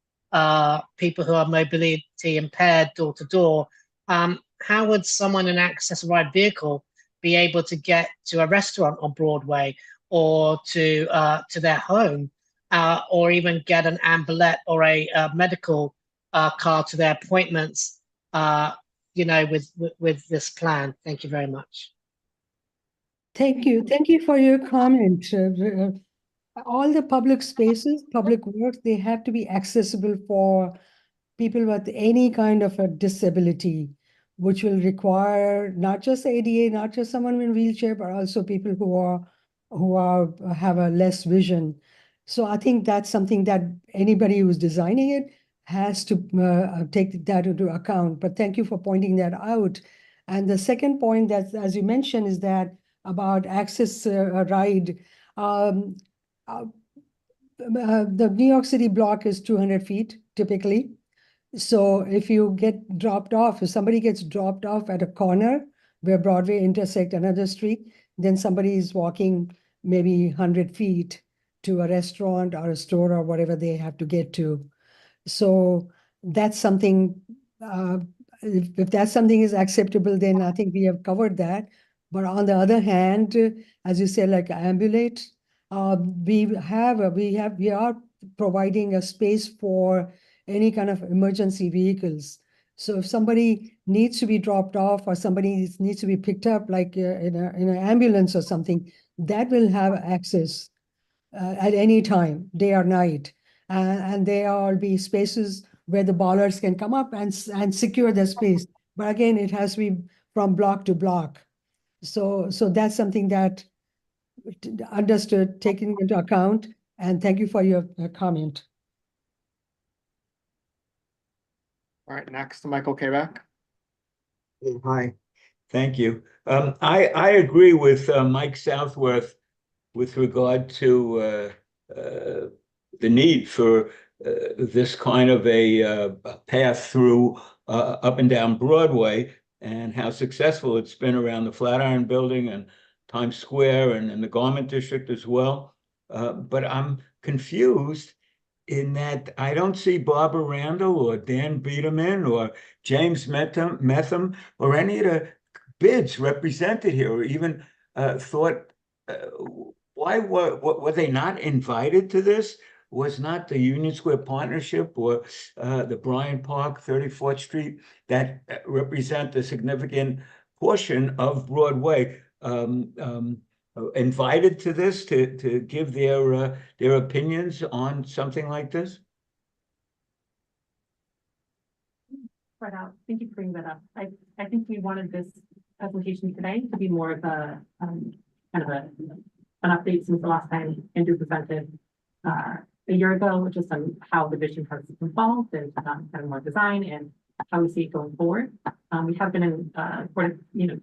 people who are mobility impaired door to door. How would someone in an Access-a-Ride vehicle be able to get to a restaurant on Broadway or to their home, or even get an ambulette or a medical car to their appointments, with this plan? Thank you very much. Thank you. Thank you for your comment. All the public spaces, public works, they have to be accessible for people with any kind of a disability, which will require not just ADA, not just someone in a wheelchair, but also people who have a less vision. So I think that's something that anybody who's designing it has to take that into account. But thank you for pointing that out. And the second point that, as you mentioned, is that about Access-a-Ride. The New York City block is 200 feet typically. So if you get dropped off, if somebody gets dropped off at a corner where Broadway intersect another street, then somebody is walking maybe 100 feet to a restaurant or a store or whatever they have to get to. So that's something, if that something is acceptable, then I think we have covered that. But on the other hand, as you said, like ambulate, we are providing a space for any kind of emergency vehicles. So if somebody needs to be dropped off or somebody needs to be picked up, like in an ambulance or something, that will have access at any time, day or night. And there will be spaces where the bollards can come up and secure the space. But again, it has to be from block to block. So that's something that understood, taken into account, and thank you for your comment. All right, next, Michael Kabak. Hi, thank you. I agree with Mike Southworth with regard to the need for this kind of a path through up and down Broadway, and how successful it's been around the Flatiron Building and Times Square and in the Garment District as well. But I'm confused in that I don't see Barbara Randall or Dan Biederman or James Metham or any of the bids represented here, or even thought, why were they not invited to this? Was not the Union Square Partnership or the Bryant Park, 34th Street, that represent a significant portion of Broadway, invited to this to give their opinions on something like this? Right out. Thank you for bringing that up. I think we wanted this presentation today to be more of a kind of an update since the last time Andrew presented a year ago, just on how the vision has evolved and kind of more design and how we see it going forward. We have been in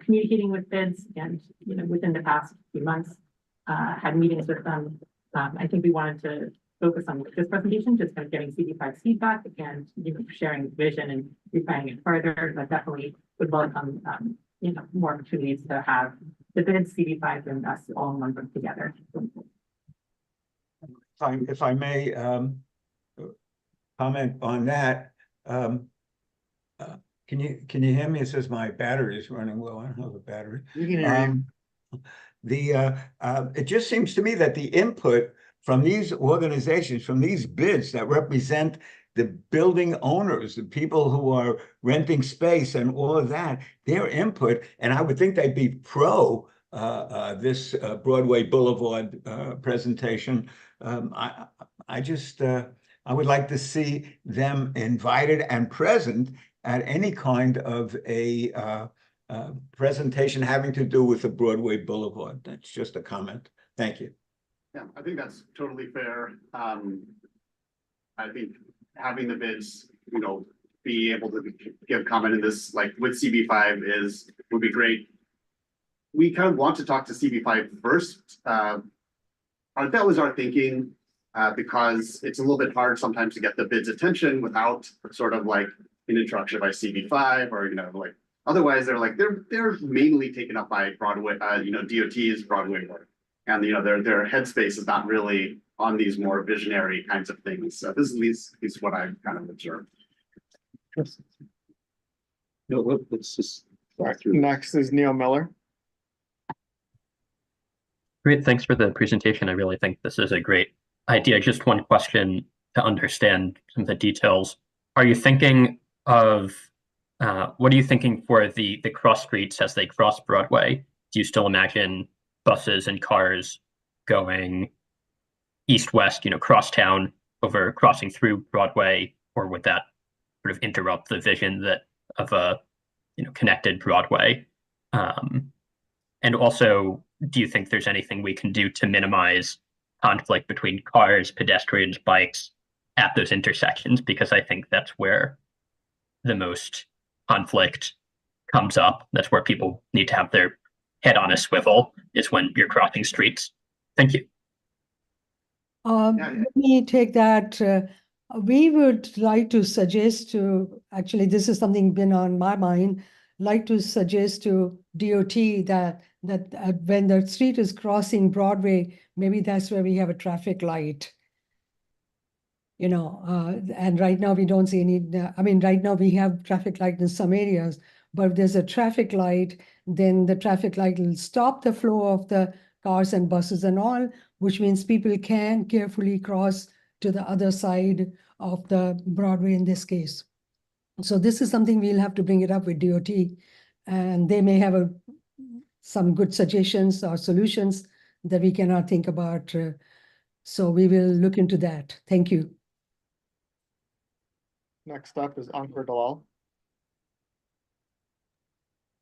communicating with bids, and within the past few months had meetings with them. I think we wanted to focus on this presentation, just kind of getting CV5's feedback and sharing vision and refining it further. But definitely would welcome more opportunities to have the bids, CV5, and us all in one room together. If I may comment on that, can you hear me? It says my battery is running low. I don't have a battery. You can hear you. It just seems to me that the input from these organizations, from these bids that represent the building owners, the people who are renting space and all of that, their input, and I would think they'd be pro this Broadway Boulevard presentation. I would like to see them invited and present at any kind of a presentation having to do with the Broadway Boulevard. That's just a comment. Thank you. Yeah, I think that's totally fair. I think having the bids, be able to give comment in this, like with CB5 would be great. We kind of want to talk to CB5 first. That was our thinking, because it's a little bit hard sometimes to get the bids' attention without sort of like an introduction by CB5 or otherwise they're mainly taken up by Broadway, DOT's Broadway work, and their headspace is not really on these more visionary kinds of things. So this is what I've kind of observed. No, let's just. Next is Neil Miller. Great, thanks for the presentation. I really think this is a great idea. Just one question to understand some of the details. Are you thinking of, what are you thinking for the cross streets as they cross Broadway? Do you still imagine buses and cars going east-west, cross town over crossing through Broadway, or would that sort of interrupt the vision of a connected Broadway? And also, do you think there's anything we can do to minimize conflict between cars, pedestrians, bikes at those intersections? Because I think that's where the most conflict comes up. That's where people need to have their head on a swivel, is when you're crossing streets. Thank you. Let me take that. We would like to suggest actually, this is something been on my mind, like to suggest to DOT that when the street is crossing Broadway, maybe that's where we have a traffic light. And right now we don't see any, right now we have traffic light in some areas, but if there's a traffic light, then the traffic light will stop the flow of the cars and buses and all, which means people can carefully cross to the other side of the Broadway in this case. So this is something we'll have to bring it up with DOT, and they may have some good suggestions or solutions that we cannot think about. So we will look into that. Thank you. Next up is Ankur Dalal.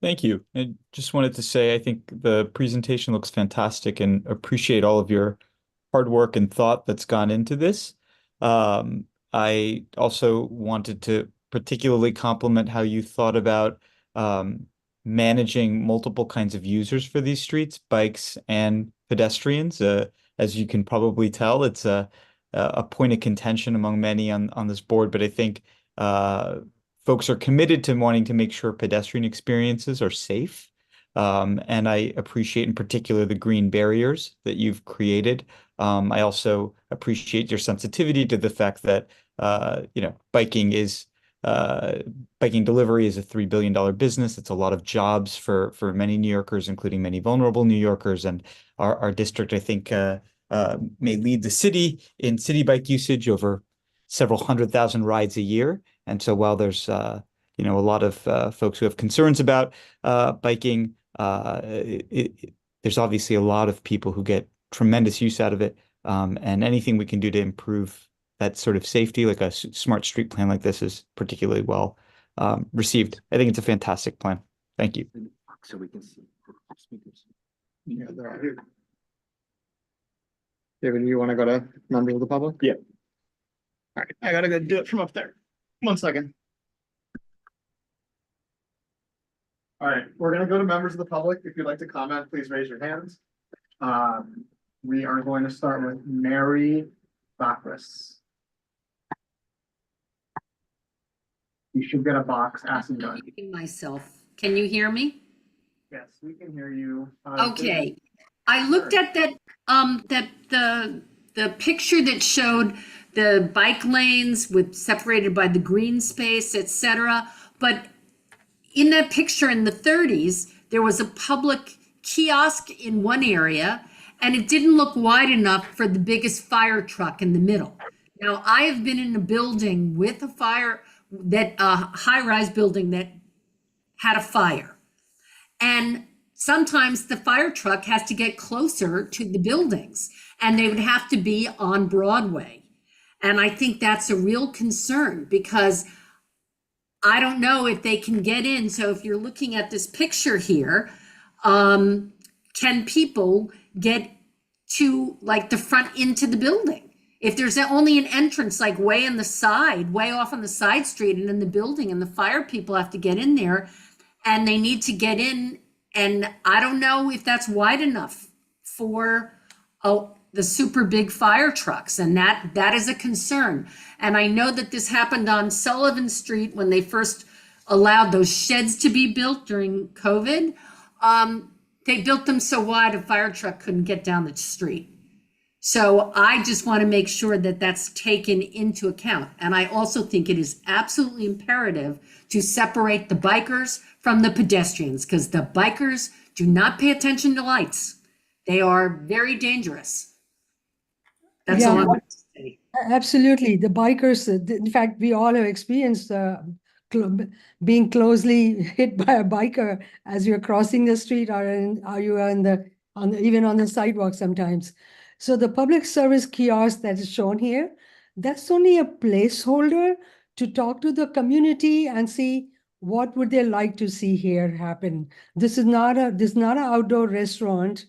Thank you. I just wanted to say, I think the presentation looks fantastic and appreciate all of your hard work and thought that's gone into this. I also wanted to particularly compliment how you thought about managing multiple kinds of users for these streets, bikes and pedestrians. As you can probably tell, it's a point of contention among many on this board, but I think folks are committed to wanting to make sure pedestrian experiences are safe. And I appreciate in particular the green barriers that you've created. I also appreciate your sensitivity to the fact that biking delivery is a $3 billion business. It's a lot of jobs for many New Yorkers, including many vulnerable New Yorkers. And our district, I think, may lead the city in city bike usage over several 100,000 rides a year. And so while there's a lot of folks who have concerns about biking, there's obviously a lot of people who get tremendous use out of it. And anything we can do to improve that sort of safety, like a smart street plan like this, is particularly well received. I think it's a fantastic plan. Thank you. So we can see speakers. Yeah, there are. David, you want to go to members of the public? Yeah. All right, I gotta go do it from up there. 1 second. All right, we're gonna go to members of the public. If you'd like to comment, please raise your hands. We are going to start with Mary Bacchus. You should get a box asking done. Myself. Can you hear me? Yes, we can hear you. Okay. I looked at that, the picture that showed the bike lanes separated by the green space, etc. But in that picture in the 30s, there was a public kiosk in one area, and it didn't look wide enough for the biggest fire truck in the middle. Now, I have been in a building with a high-rise building that had a fire. And sometimes the fire truck has to get closer to the buildings, and they would have to be on Broadway. And I think that's a real concern, because I don't know if they can get in. So if you're looking at this picture here, can people get to like the front into the building? If there's only an entrance like way on the side, way off on the side street and in the building, and the fire people have to get in there and they need to get in, and I don't know if that's wide enough for the super big fire trucks, and that is a concern. And I know that this happened on Sullivan Street when they first allowed those sheds to be built during COVID. They built them so wide a fire truck couldn't get down the street. So I just want to make sure that that's taken into account. And I also think it is absolutely imperative to separate the bikers from the pedestrians, because the bikers do not pay attention to lights. They are very dangerous. That's all I'm going to say. Absolutely. The bikers, in fact, we all have experienced being closely hit by a biker as you're crossing the street, or you are even on the sidewalk sometimes. So the public service kiosk that is shown here, that's only a placeholder to talk to the community and see what would they like to see here happen. This is not an outdoor restaurant,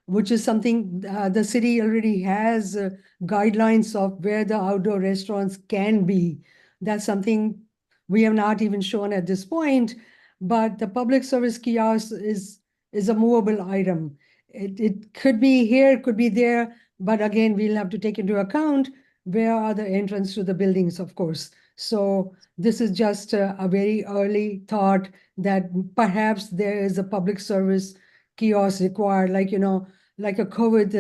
which is something the city already has guidelines of where the outdoor restaurants can be. That's something we have not even shown at this point, but the public service kiosk is a movable item. It could be here, it could be there, but again, we'll have to take into account where are the entrance to the buildings, of course. So this is just a very early thought that perhaps there is a public service kiosk required, like a COVID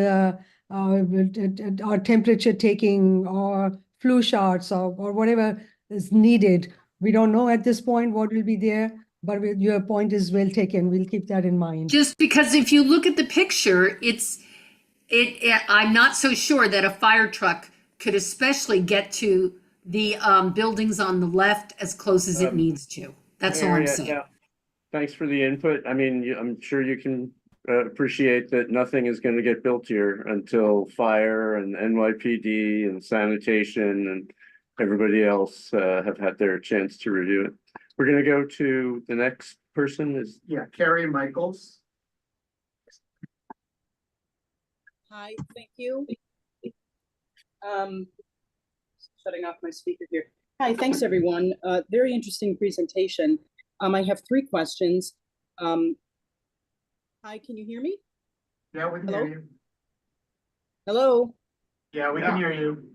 or temperature taking or flu shots or whatever is needed. We don't know at this point what will be there, but your point is well taken. We'll keep that in mind. Just because if you look at the picture, I'm not so sure that a fire truck could especially get to the buildings on the left as close as it needs to. That's all I'm Mary, saying. yeah. Thanks for the input. I mean, I'm sure you can appreciate that nothing is going to get built here until fire and NYPD and sanitation and everybody else have had their chance to review it. We're going to go to the next person is. Yeah, Carrie Michaels. Hi, thank you. Shutting off my speaker here. Hi, thanks everyone. Very interesting presentation. I have 3 questions. Hi, can you hear me? Yeah, we can Hello? hear you. Hello? Yeah, we can hear you.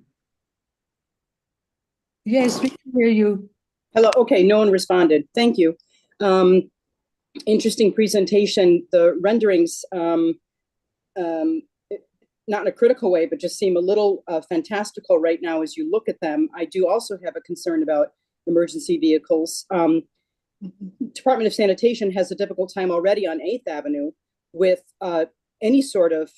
Yes, we can hear you. Hello, okay, no one responded. Thank you. Interesting presentation. The renderings, not in a critical way, but just seem a little fantastical right now as you look at them. I do also have a concern about emergency vehicles. Department of Sanitation has a difficult time already on 8th Avenue with any sort of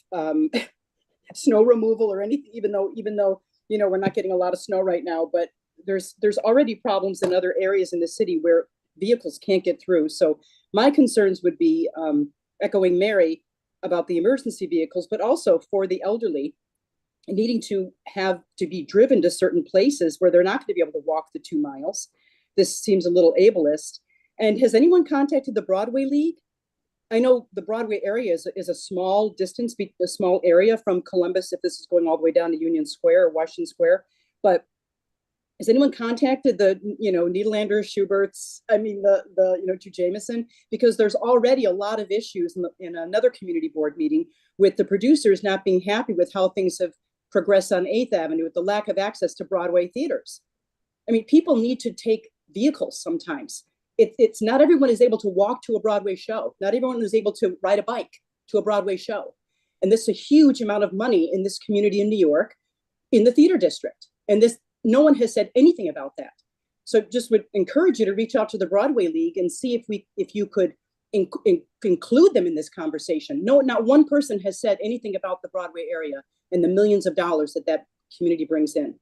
snow removal or anything, even though, you know, we're not getting a lot of snow right now, but there's already problems in other areas in the city where vehicles can't get through. So my concerns would be echoing Mary about the emergency vehicles, but also for the elderly needing to have to be driven to certain places where they're not going to be able to walk the 2 miles. This seems a little ableist. And has anyone contacted the Broadway League? I know the Broadway area is a small distance, a small area from Columbus, if this is going all the way down to Union Square or Washington Square, but has anyone contacted the, you know, Nederlander, Schubert's, I mean, you know, to Jameson? Because there's already a lot of issues in another community board meeting with the producers not being happy with how things have progressed on 8th Avenue with the lack of access to Broadway theaters. I mean, people need to take vehicles sometimes. It's not everyone is able to walk to a Broadway show. Not everyone is able to ride a bike to a Broadway show. And this is a huge amount of money in this community in New York, in the theater district. And this, no one has said anything about that. So just would encourage you to reach out to the Broadway League and see if you could include them in this conversation. No, not one person has said anything about the Broadway area and the millions of dollars that community brings in.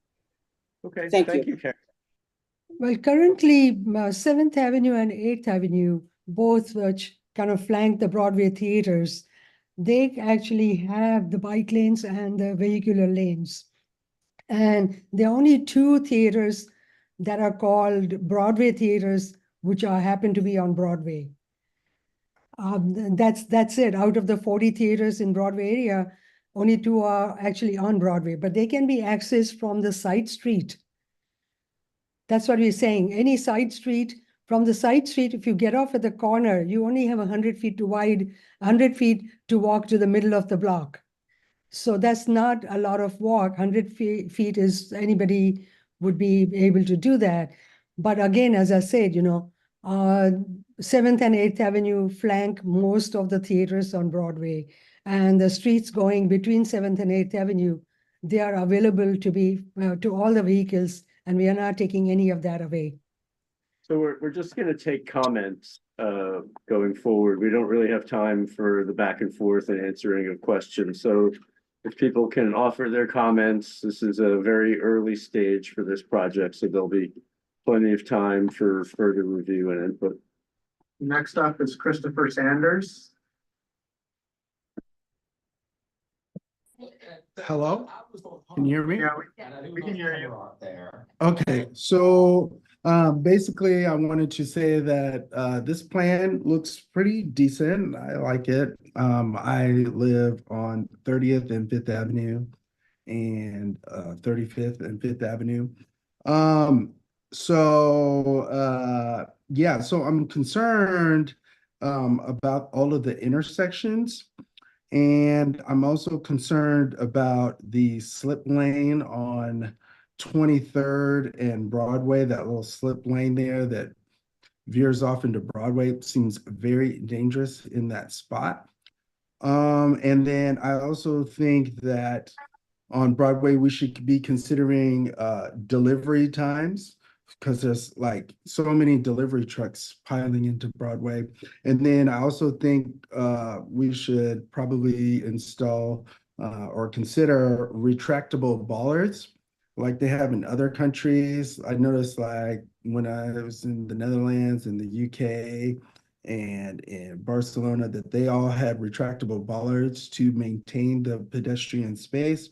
Okay, Thank you. Karen. Well, currently, 7th Avenue and 8th Avenue, both which kind of flank the Broadway theaters, they actually have the bike lanes and the vehicular lanes. And there are only 2 theaters that are called Broadway theaters, which happen to be on Broadway. That's it. Out of the 40 theaters in Broadway area, only 2 are actually on Broadway, but they can be accessed from the side street. That's what we're saying. Any side street, from the side street, if you get off at the corner, you only have 100 feet to wide, 100 feet to walk to the middle of the block. So that's not a lot of walk. 100 feet is, anybody would be able to do that. But again, as I said, you know, 7th and 8th Avenue flank most of the theaters on Broadway. And the streets going between 7th and 8th Avenue, they are available to be to all the vehicles, and we are not taking any of that away. So we're just going to take comments going forward. We don't really have time for the back and forth and answering of questions. So if people can offer their comments, this is a very early stage for this project, so there'll be plenty of time for further review and input. Next up is Christopher Sanders. Hello? Can you hear me? Yeah, we can hear you. Okay, so basically I wanted to say that this plan looks pretty decent. I like it. I live on 30th and 5th Avenue and 35th and 5th Avenue. Yeah, so I'm concerned about all of the intersections. And I'm also concerned about the slip lane on 23rd and Broadway, that little slip lane there that veers off into Broadway. It seems very dangerous in that spot. And then I also think that on Broadway, we should be considering delivery times, because there's like so many delivery trucks piling into Broadway. And then I also think we should probably install or consider retractable bollards like they have in other countries. I noticed like when I was in the Netherlands and the UK and in Barcelona that they all had retractable bollards to maintain the pedestrian space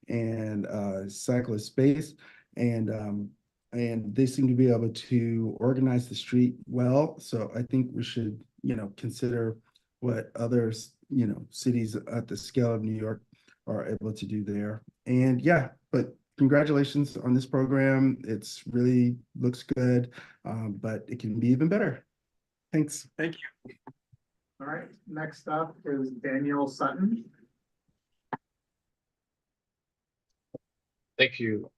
and cyclist space. And they seem to be able to organize the street well. So I think we should, consider what others, cities at the scale of New York are able to do there. And yeah, but congratulations on this program. It's really looks good, but it can be even better. Thanks. Thank you. All right, next up is Daniel Sutton. Thank you.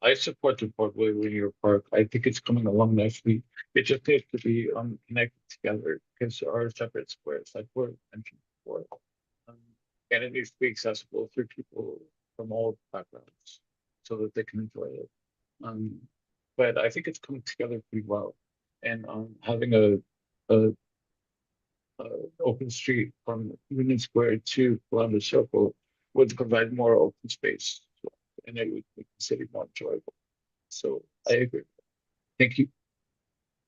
I support the Broadway Linear Park. I think it's coming along nicely. It just needs to be connected together because there are separate squares, like we mentioned before. And it needs to be accessible through people from all backgrounds so that they can enjoy it. But I think it's coming together pretty well. And having a open street from Union Square to Columbus Circle would provide more open space. And it would make the city more enjoyable. So I agree. Thank you.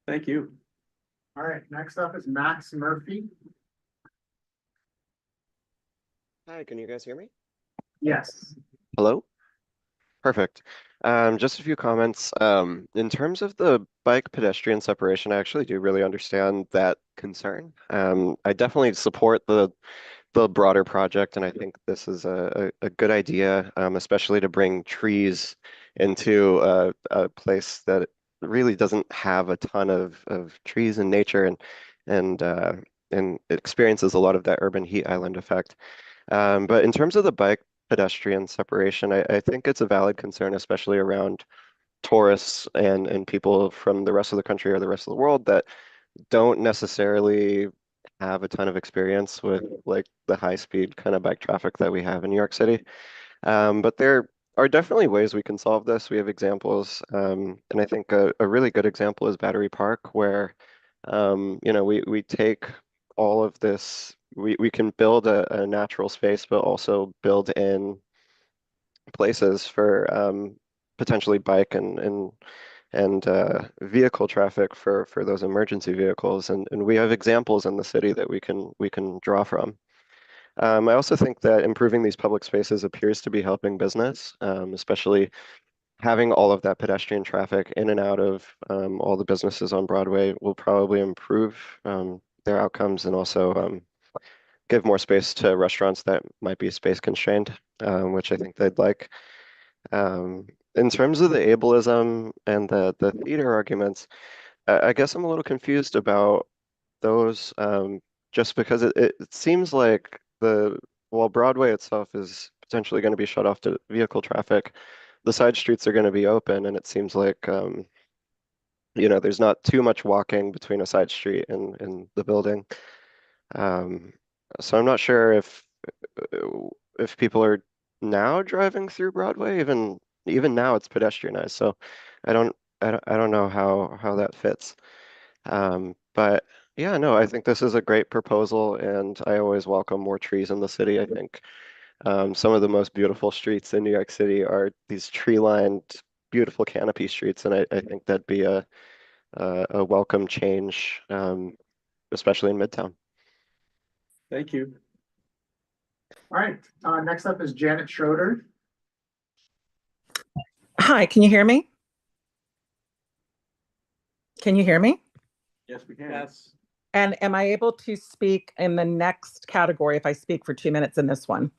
Thank you. All right, next up is Max Murphy. Hi, can you guys hear me? Yes. Hello? Perfect. Just a few comments. In terms of the bike pedestrian separation, I actually do really understand that concern. I definitely support the broader project, and I think this is a good idea, especially to bring trees into a place that really doesn't have a ton of trees in nature and experiences a lot of that urban heat island effect. But in terms of the bike pedestrian separation, I think it's a valid concern, especially around tourists and people from the rest of the country or the rest of the world that don't necessarily have a ton of experience with like the high speed kind of bike traffic that we have in New York City. But there are definitely ways we can solve this. We have examples, and I think a really good example is Battery Park, where we take all of this, we can build a natural space, but also build in places for potentially bike and vehicle traffic for those emergency vehicles, and we have examples in the city that we can draw from. I also think that improving these public spaces appears to be helping business, especially having all of that pedestrian traffic in and out of all the businesses on Broadway will probably improve their outcomes and also give more space to restaurants that might be space constrained, which I think they'd like. In terms of the ableism and the theater arguments, I guess I'm a little confused about those, just because it seems like while Broadway itself is potentially going to be shut off to vehicle traffic, the side streets are going to be open, and it seems like there's not too much walking between a side street and the building. So I'm not sure if people are now driving through Broadway, even now it's pedestrianized. So I don't know how that fits. But yeah, no, I think this is a great proposal, and I always welcome more trees in the city. I think some of the most beautiful streets in New York City are these tree-lined, beautiful canopy streets, and I think that'd be a welcome change, especially in Midtown. Thank you. All right, next up is Janet Schroeder. Hi, can you hear me? Can you hear me? Yes, we can. Yes. And am I able to speak in the next category if I speak for 2 minutes in this one?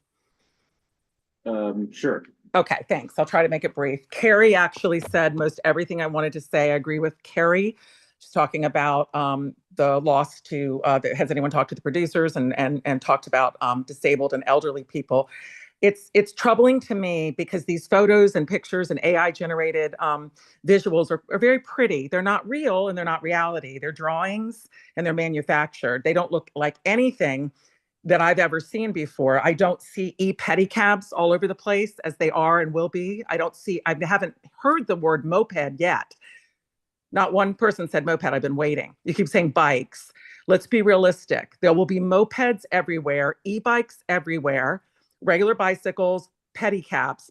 Sure. Okay, thanks. I'll try to make it brief. Carrie actually said most everything I wanted to say. I agree with Carrie. She's talking about the loss to, has anyone talked to the producers and talked about disabled and elderly people. It's troubling to me because these photos and pictures and AI generated visuals are very pretty. They're not real and they're not reality. They're drawings and they're manufactured. They don't look like anything that I've ever seen before. I don't see e-pedicabs all over the place as they are and will be. I haven't heard the word moped yet. Not one person said moped. I've been waiting. You keep saying bikes. Let's be realistic. There will be mopeds everywhere, e-bikes everywhere, regular bicycles, pedicabs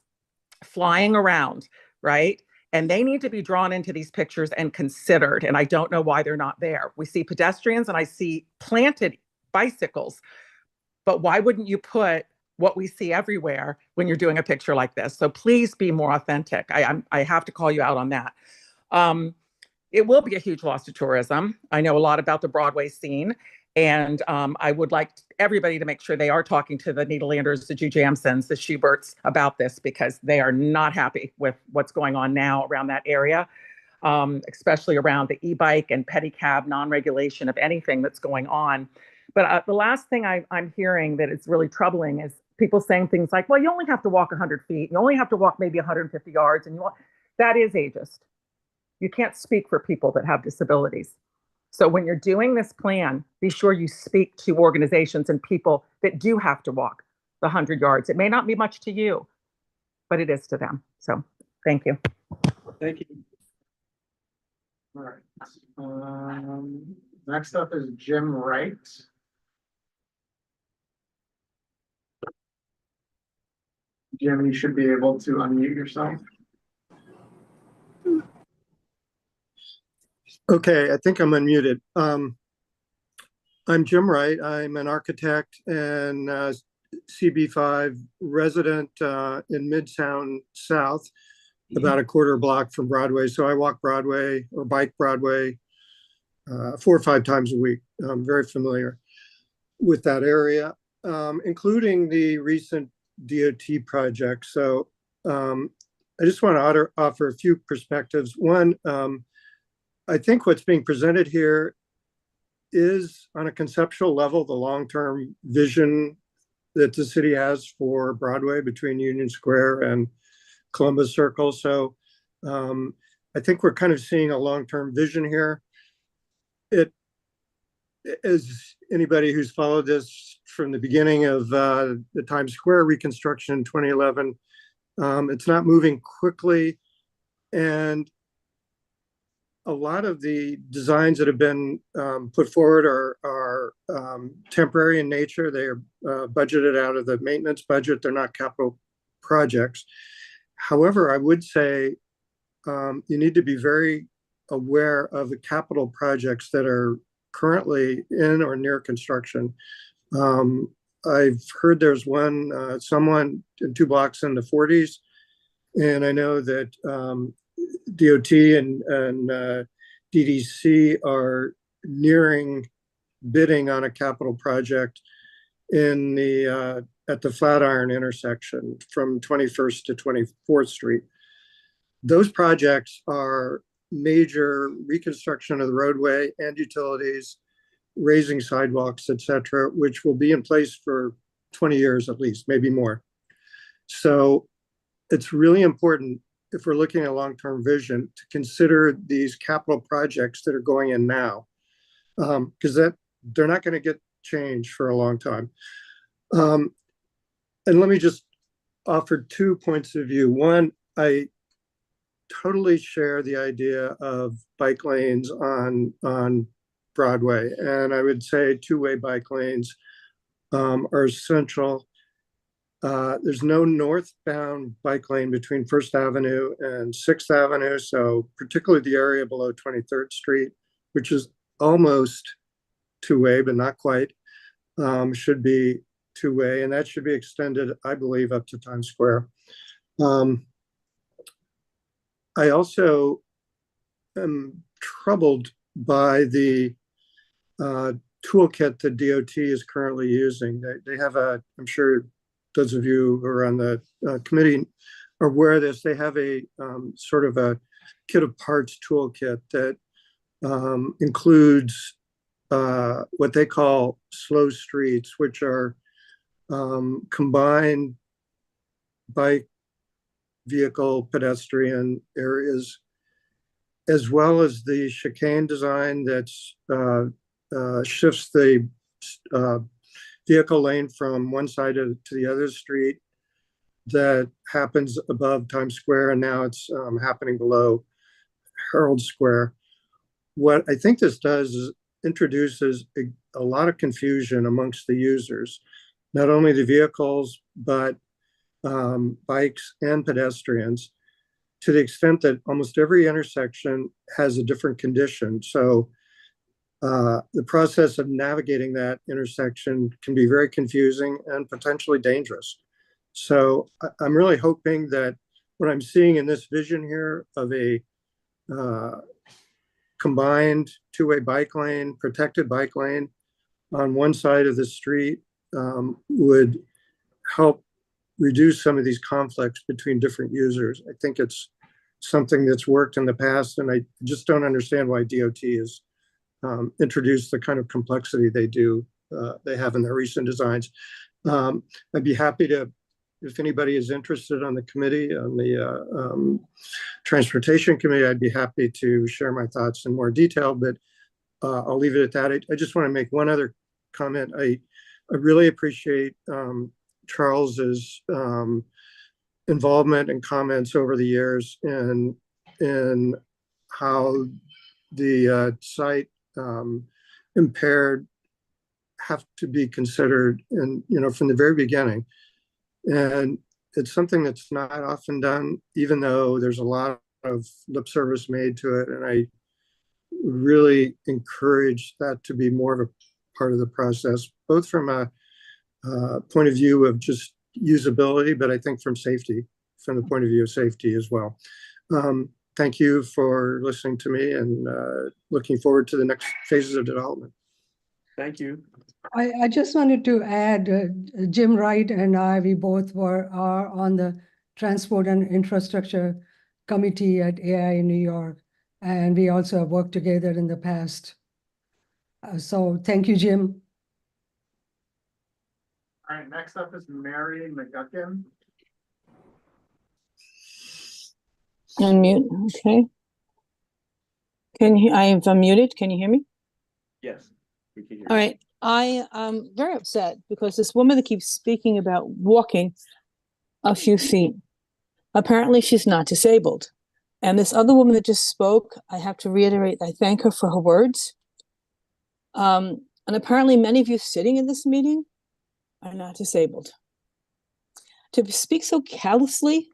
flying around. right? And they need to be drawn into these pictures and considered. And I don't know why they're not there. We see pedestrians and I see planted bicycles, but why wouldn't you put what we see everywhere when you're doing a picture like this? So please be more authentic. I have to call you out on that. It will be a huge loss to tourism. I know a lot about the Broadway scene, and I would like everybody to make sure they are talking to the Nederlanders, the Ju Jamsons, the Schuberts about this, because they are not happy with what's going on now around that area, especially around the e-bike and pedicab non-regulation of anything that's going on. But the last thing I'm hearing that is really troubling is people saying things like, well, you only have to walk 100 feet. You only have to walk maybe 150 yards. And that is ageist. You can't speak for people that have disabilities. So when you're doing this plan, be sure you speak to organizations and people that do have to walk the 100 yards. It may not be much to you, but it is to them. So thank you. Thank you. All right. Next up is Jim Wright. Jim, you should be able to unmute yourself. Okay, I think I'm unmuted. I'm Jim Wright. I'm an architect and CB5 resident in Midtown South, about a quarter block from Broadway. So I walk Broadway or bike Broadway 4 or 5 times a week. I'm very familiar with that area, including the recent DOT project. So I just want to offer a few perspectives. One, I think what's being presented here is, on a conceptual level, the long-term vision that the city has for Broadway between Union Square and Columbus Circle. So I think we're kind of seeing a long-term vision here. It is, anybody who's followed this from the beginning of the Times Square reconstruction in 2011, it's not moving quickly. And a lot of the designs that have been put forward are temporary in nature. They are budgeted out of the maintenance budget. They're not capital projects. However, I would say you need to be very aware of the capital projects that are currently in or near construction. I've heard there's someone 2 blocks in the 40s, and I know that DOT and DDC are nearing bidding on a capital project in the at the Flatiron intersection from 21st to 24th Street. Those projects are major reconstruction of the roadway and utilities, raising sidewalks, etc., which will be in place for 20 years at least, maybe more. So it's really important, if we're looking at long-term vision, to consider these capital projects that are going in now, because they're not going to get changed for a long time. And let me just offer 2 points of view. One, I totally share the idea of bike lanes on Broadway, and I would say 2-way bike lanes are essential. There's no northbound bike lane between First Avenue and 6th Avenue, so particularly the area below 23rd Street, which is almost 2-way, but not quite, should be 2-way, and that should be extended, I believe, up to Times Square. I also am troubled by the toolkit that DOT is currently using. They have I'm sure those of you who are on the committee are aware of this. They have a sort of a kit of parts toolkit that includes what they call slow streets, which are combined bike, vehicle, pedestrian areas, as well as the chicane design that's shifts the vehicle lane from one side to the other street, that happens above Times Square, and now it's happening below Herald Square. What I think this does is introduces a lot of confusion amongst the users, not only the vehicles, but bikes and pedestrians. to the extent that almost every intersection has a different condition. So the process of navigating that intersection can be very confusing and potentially dangerous. So I'm really hoping that what I'm seeing in this vision here of a combined two-way bike lane, protected bike lane on one side of the street would help reduce some of these conflicts between different users. I think it's something that's worked in the past, and I just don't understand why DOT has introduced the kind of complexity they have in their recent designs. I'd be happy to, if anybody is interested on the committee, on the transportation committee, I'd be happy to share my thoughts in more detail, but I'll leave it at that. I just want to make one other comment. I really appreciate Charles's involvement and comments over the years in how the site impaired have to be considered, and from the very beginning. And it's something that's not often done, even though there's a lot of lip service made to it. And I really encourage that to be more of a part of the process, both from a point of view of just usability, but I think from the point of view of safety as well. Thank you for listening to me, and looking forward to the next phases of development. Thank you. I just wanted to add, Jim Wright and I, we both are on the Transport and Infrastructure Committee at AI in New York, and we also have worked together in the past. So thank you, Jim. All right, next up is Mary McGuckin. Unmute, okay. I have unmuted, can you hear me? Yes, we can hear All you. right, I am very upset because this woman that keeps speaking about walking a few feet, apparently she's not disabled. And this other woman that just spoke, I have to reiterate, I thank her for her words. And apparently many of you sitting in this meeting are not disabled. To speak so callously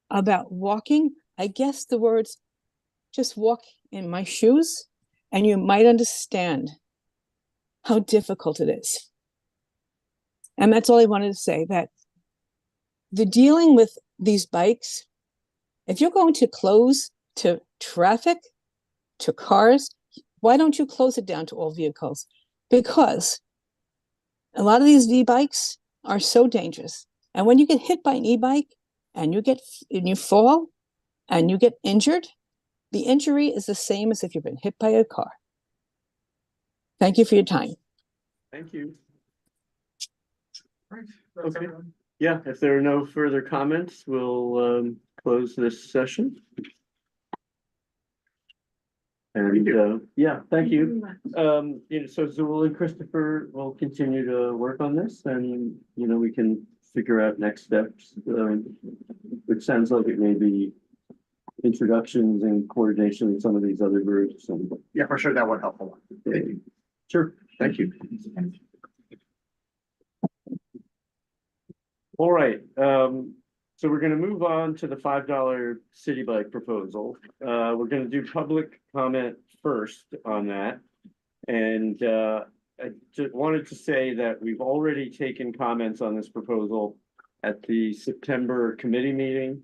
about walking, I guess the words, just walk in my shoes, and you might understand how difficult it is. And that's all I wanted to say, that the dealing with these bikes, if you're going to close to traffic, to cars, why don't you close it down to all vehicles? Because a lot of these e-bikes are so dangerous. And when you get hit by an e-bike and you fall and you get injured, the injury is the same as if you've been hit by a car. Thank you for your time. Thank you. Right, Okay. Yeah, if there are no further comments, we'll close this session. And yeah, thank you. So Zool and Christopher will continue to work on this, and we can figure out next steps. Which sounds like it may be introductions and coordination with some of these other groups. And Yeah, for sure, that would help a lot. sure, thank you. All right, so we're gonna move on to the $5 city bike proposal. We're gonna do public comment first on that. And I just wanted to say that we've already taken comments on this proposal at the September committee meeting,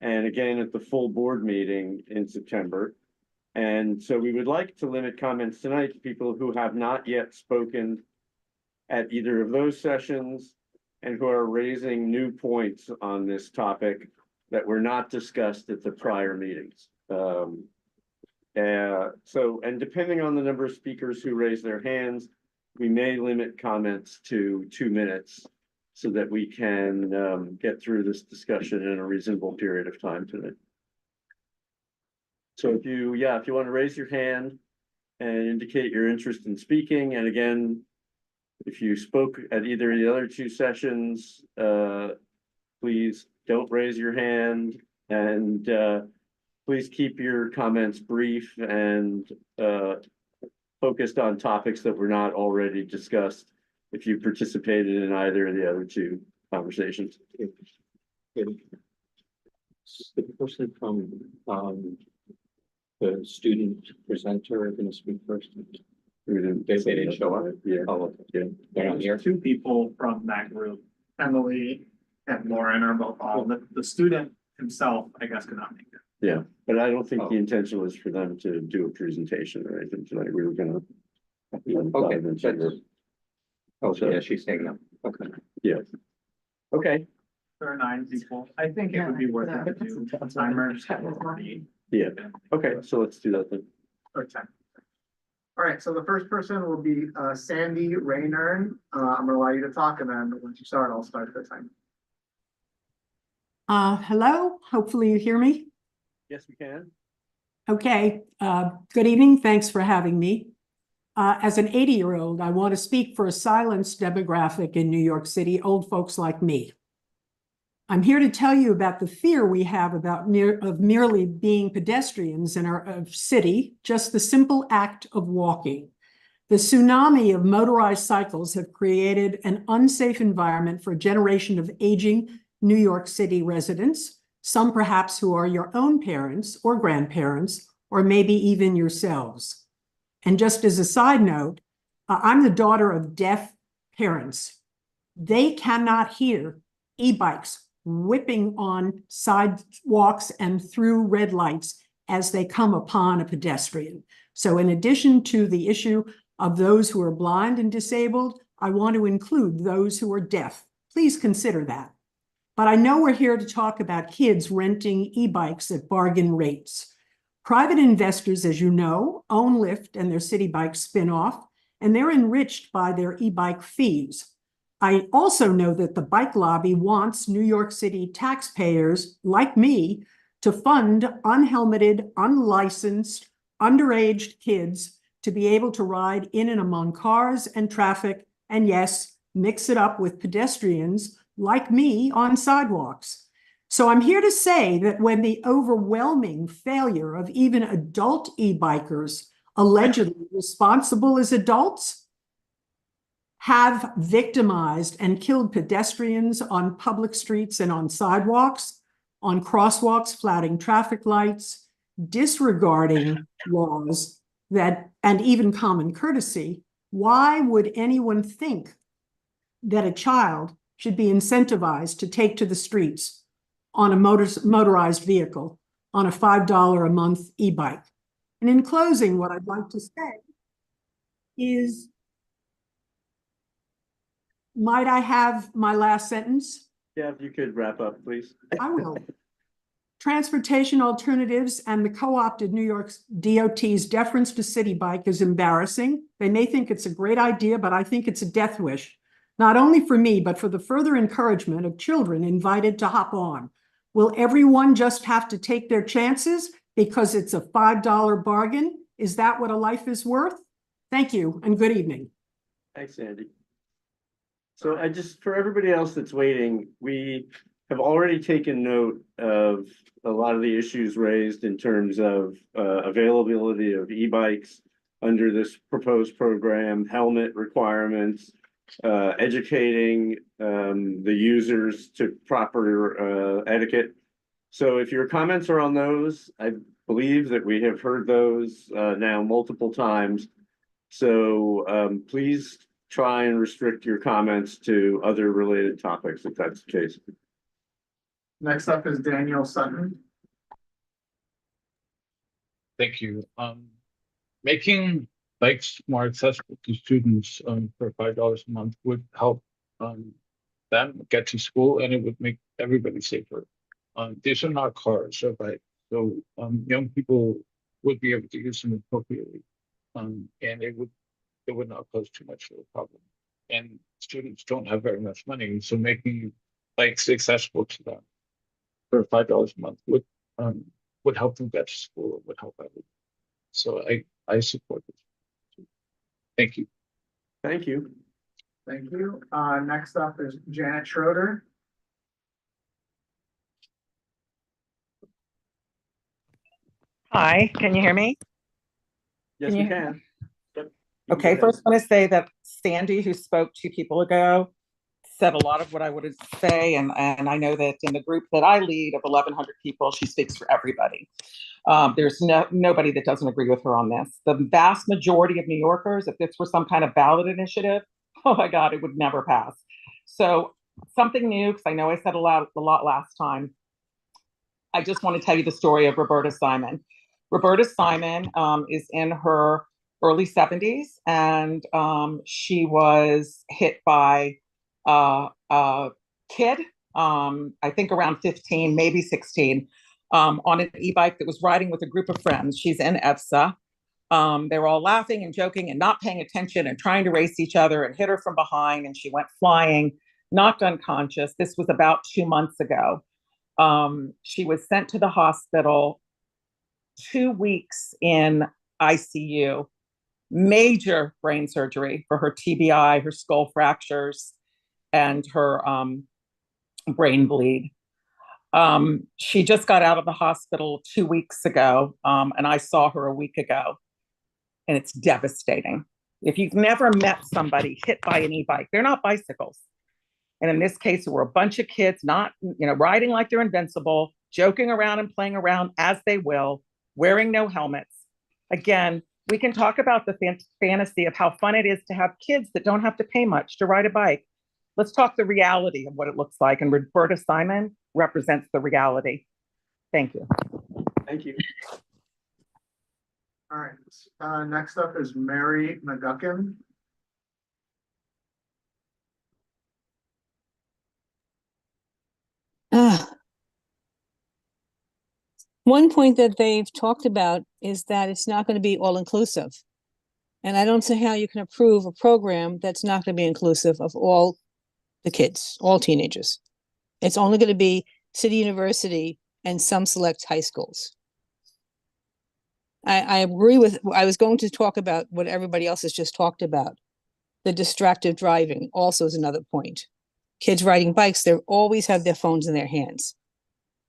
and again at the full board meeting in September. And so we would like to limit comments tonight to people who have not yet spoken at either of those sessions, and who are raising new points on this topic that were not discussed at the prior meetings. And depending on the number of speakers who raise their hands, we may limit comments to 2 minutes so that we can get through this discussion in a reasonable period of time today. So if you want to raise your hand and indicate your interest in speaking, and again, if you spoke at either of the other 2 sessions, please don't raise your hand, and please keep your comments brief and focused on topics that were not already discussed if you participated in either of the other 2 conversations. The person from the student presenter going to speak first? They didn't show up? Yeah. Oh, okay. Yeah. They're not here? Two people from that group, Emily and Lauren are both on. The student himself, I guess, could not make it. Yeah, but I don't think the intention was for them to do a presentation or anything tonight. We were gonna. Okay, that's. Oh, yeah, she's saying no. Okay. Yeah. Okay, There are 9 people. I think it would be worth it to do timers yeah, okay, so let's do that then. or 10. All right, so the first person will be Sandy Raynern. I'm gonna allow you to talk, and then once you start, I'll start the time. Hello, hopefully you hear me. Yes, we can. Okay, good evening. Thanks for having me. As an 80-year-old, I want to speak for a silenced demographic in New York City, old folks like me. I'm here to tell you about the fear we have about merely being pedestrians in our city, just the simple act of walking. The tsunami of motorized cycles have created an unsafe environment for a generation of aging New York City residents, some perhaps who are your own parents or grandparents, or maybe even yourselves. And just as a side note, I'm the daughter of deaf parents. They cannot hear e-bikes whipping on sidewalks and through red lights as they come upon a pedestrian. So in addition to the issue of those who are blind and disabled, I want to include those who are deaf. Please consider that. But I know we're here to talk about kids renting e-bikes at bargain rates. Private investors, as you know, own Lyft and their City Bike spinoff, and they're enriched by their e-bike fees. I also know that the bike lobby wants New York City taxpayers like me to fund unhelmeted, unlicensed, underage kids to be able to ride in and among cars and traffic, and yes, mix it up with pedestrians like me on sidewalks. So I'm here to say that when the overwhelming failure of even adult e-bikers, allegedly responsible as adults, have victimized and killed pedestrians on public streets and on sidewalks, on crosswalks, flouting traffic lights, disregarding laws that, and even common courtesy, why would anyone think that a child should be incentivized to take to the streets on a motorized vehicle on a $5 a month e-bike? And in closing, what I'd like to say is, might I have my last sentence? Yeah, if you could wrap up, please. I will. Transportation alternatives and the co-opted New York DOT's deference to City Bike is embarrassing. They may think it's a great idea, but I think it's a death wish, not only for me, but for the further encouragement of children invited to hop on. Will everyone just have to take their chances because it's a $5 bargain? Is that what a life is worth? Thank you and good evening. Thanks, Andy. So for everybody else that's waiting, we have already taken note of a lot of the issues raised in terms of availability of e-bikes under this proposed program, helmet requirements, educating the users to proper etiquette. So if your comments are on those, I believe that we have heard those now multiple times. So please try and restrict your comments to other related topics if that's the case. Next up is Daniel Sutton. Thank you. Making bikes more accessible to students for $5 a month would help them get to school, and it would make everybody safer. These are not cars or bikes, so young people would be able to use them appropriately, and it would not pose too much of a problem. And students don't have very much money, so making bikes accessible to them for $5 a month would help them get to school. Would help everyone. So I support this. Thank you. Thank you. Thank you. Next up is Janet Schroeder. Hi, can you hear me? Yes, we can. Okay, first I want to say that Sandy, who spoke 2 people ago, said a lot of what I would say, and I know that in the group that I lead of 1,100 people, she speaks for everybody. There's nobody that doesn't agree with her on this. The vast majority of New Yorkers, if this were some kind of ballot initiative, oh my God, it would never pass. So something new, because I know I said a lot last time. I just want to tell you the story of Roberta Simon. Roberta Simon is in her early 70s, and she was hit by a kid, I think around 15, maybe 16, on an e-bike that was riding with a group of friends. She's in EFSA. They were all laughing and joking and not paying attention and trying to race each other, and hit her from behind, and she went flying, knocked unconscious. This was about 2 months ago. She was sent to the hospital, 2 weeks in ICU, major brain surgery for her TBI, her skull fractures, and her brain bleed. She just got out of the hospital 2 weeks ago, and I saw her a week ago, and it's devastating. If you've never met somebody hit by an e-bike, they're not bicycles. And in this case, there were a bunch of kids not, riding like they're invincible, joking around and playing around as they will, wearing no helmets. Again, we can talk about the fantasy of how fun it is to have kids that don't have to pay much to ride a bike. Let's talk the reality of what it looks like. And Roberta Simon represents the reality. Thank you. Thank you. All right, next up is Mary McGuckin. One point that they've talked about is that it's not going to be all inclusive. And I don't see how you can approve a program that's not going to be inclusive of all the kids, all teenagers. It's only going to be City University and some select high schools. I agree with, I was going to talk about what everybody else has just talked about. The distracted driving also is another point. Kids riding bikes, they always have their phones in their hands.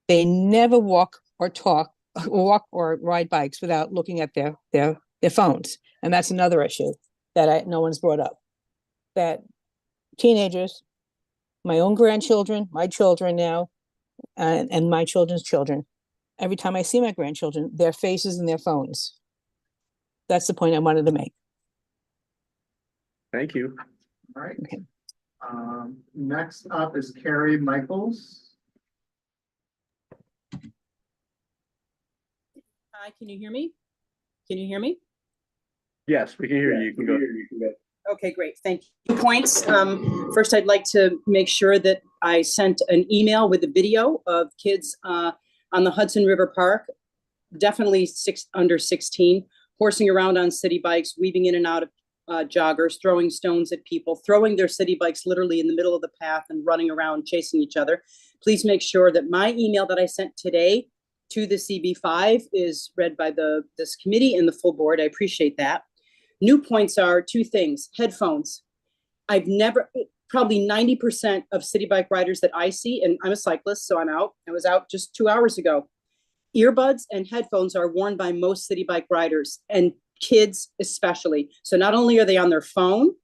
They never walk or ride bikes without looking at their phones. And that's another issue that no one's brought up. That teenagers, my own grandchildren, my children now, and my children's children, every time I see my grandchildren, their faces in their phones. That's the point I wanted to make. Thank you. All right. Okay. Next up is Carrie Michaels. Hi, can you hear me? Can you hear me? Yes, we can hear you. You can go. Okay, great. Thank you. Points. First, I'd like to make sure that I sent an email with a video of kids on the Hudson River Park, definitely under 16, horsing around on city bikes, weaving in and out of joggers, throwing stones at people, throwing their city bikes literally in the middle of the path and running around chasing each other. Please make sure that my email that I sent today to the CB5 is read by this committee and the full board. I appreciate that. New points are 2 things. Headphones. I've never, probably 90% of city bike riders that I see, and I'm a cyclist, so I'm out. I was out just 2 hours ago. Earbuds and headphones are worn by most city bike riders, and kids especially. So not only are they on their phone,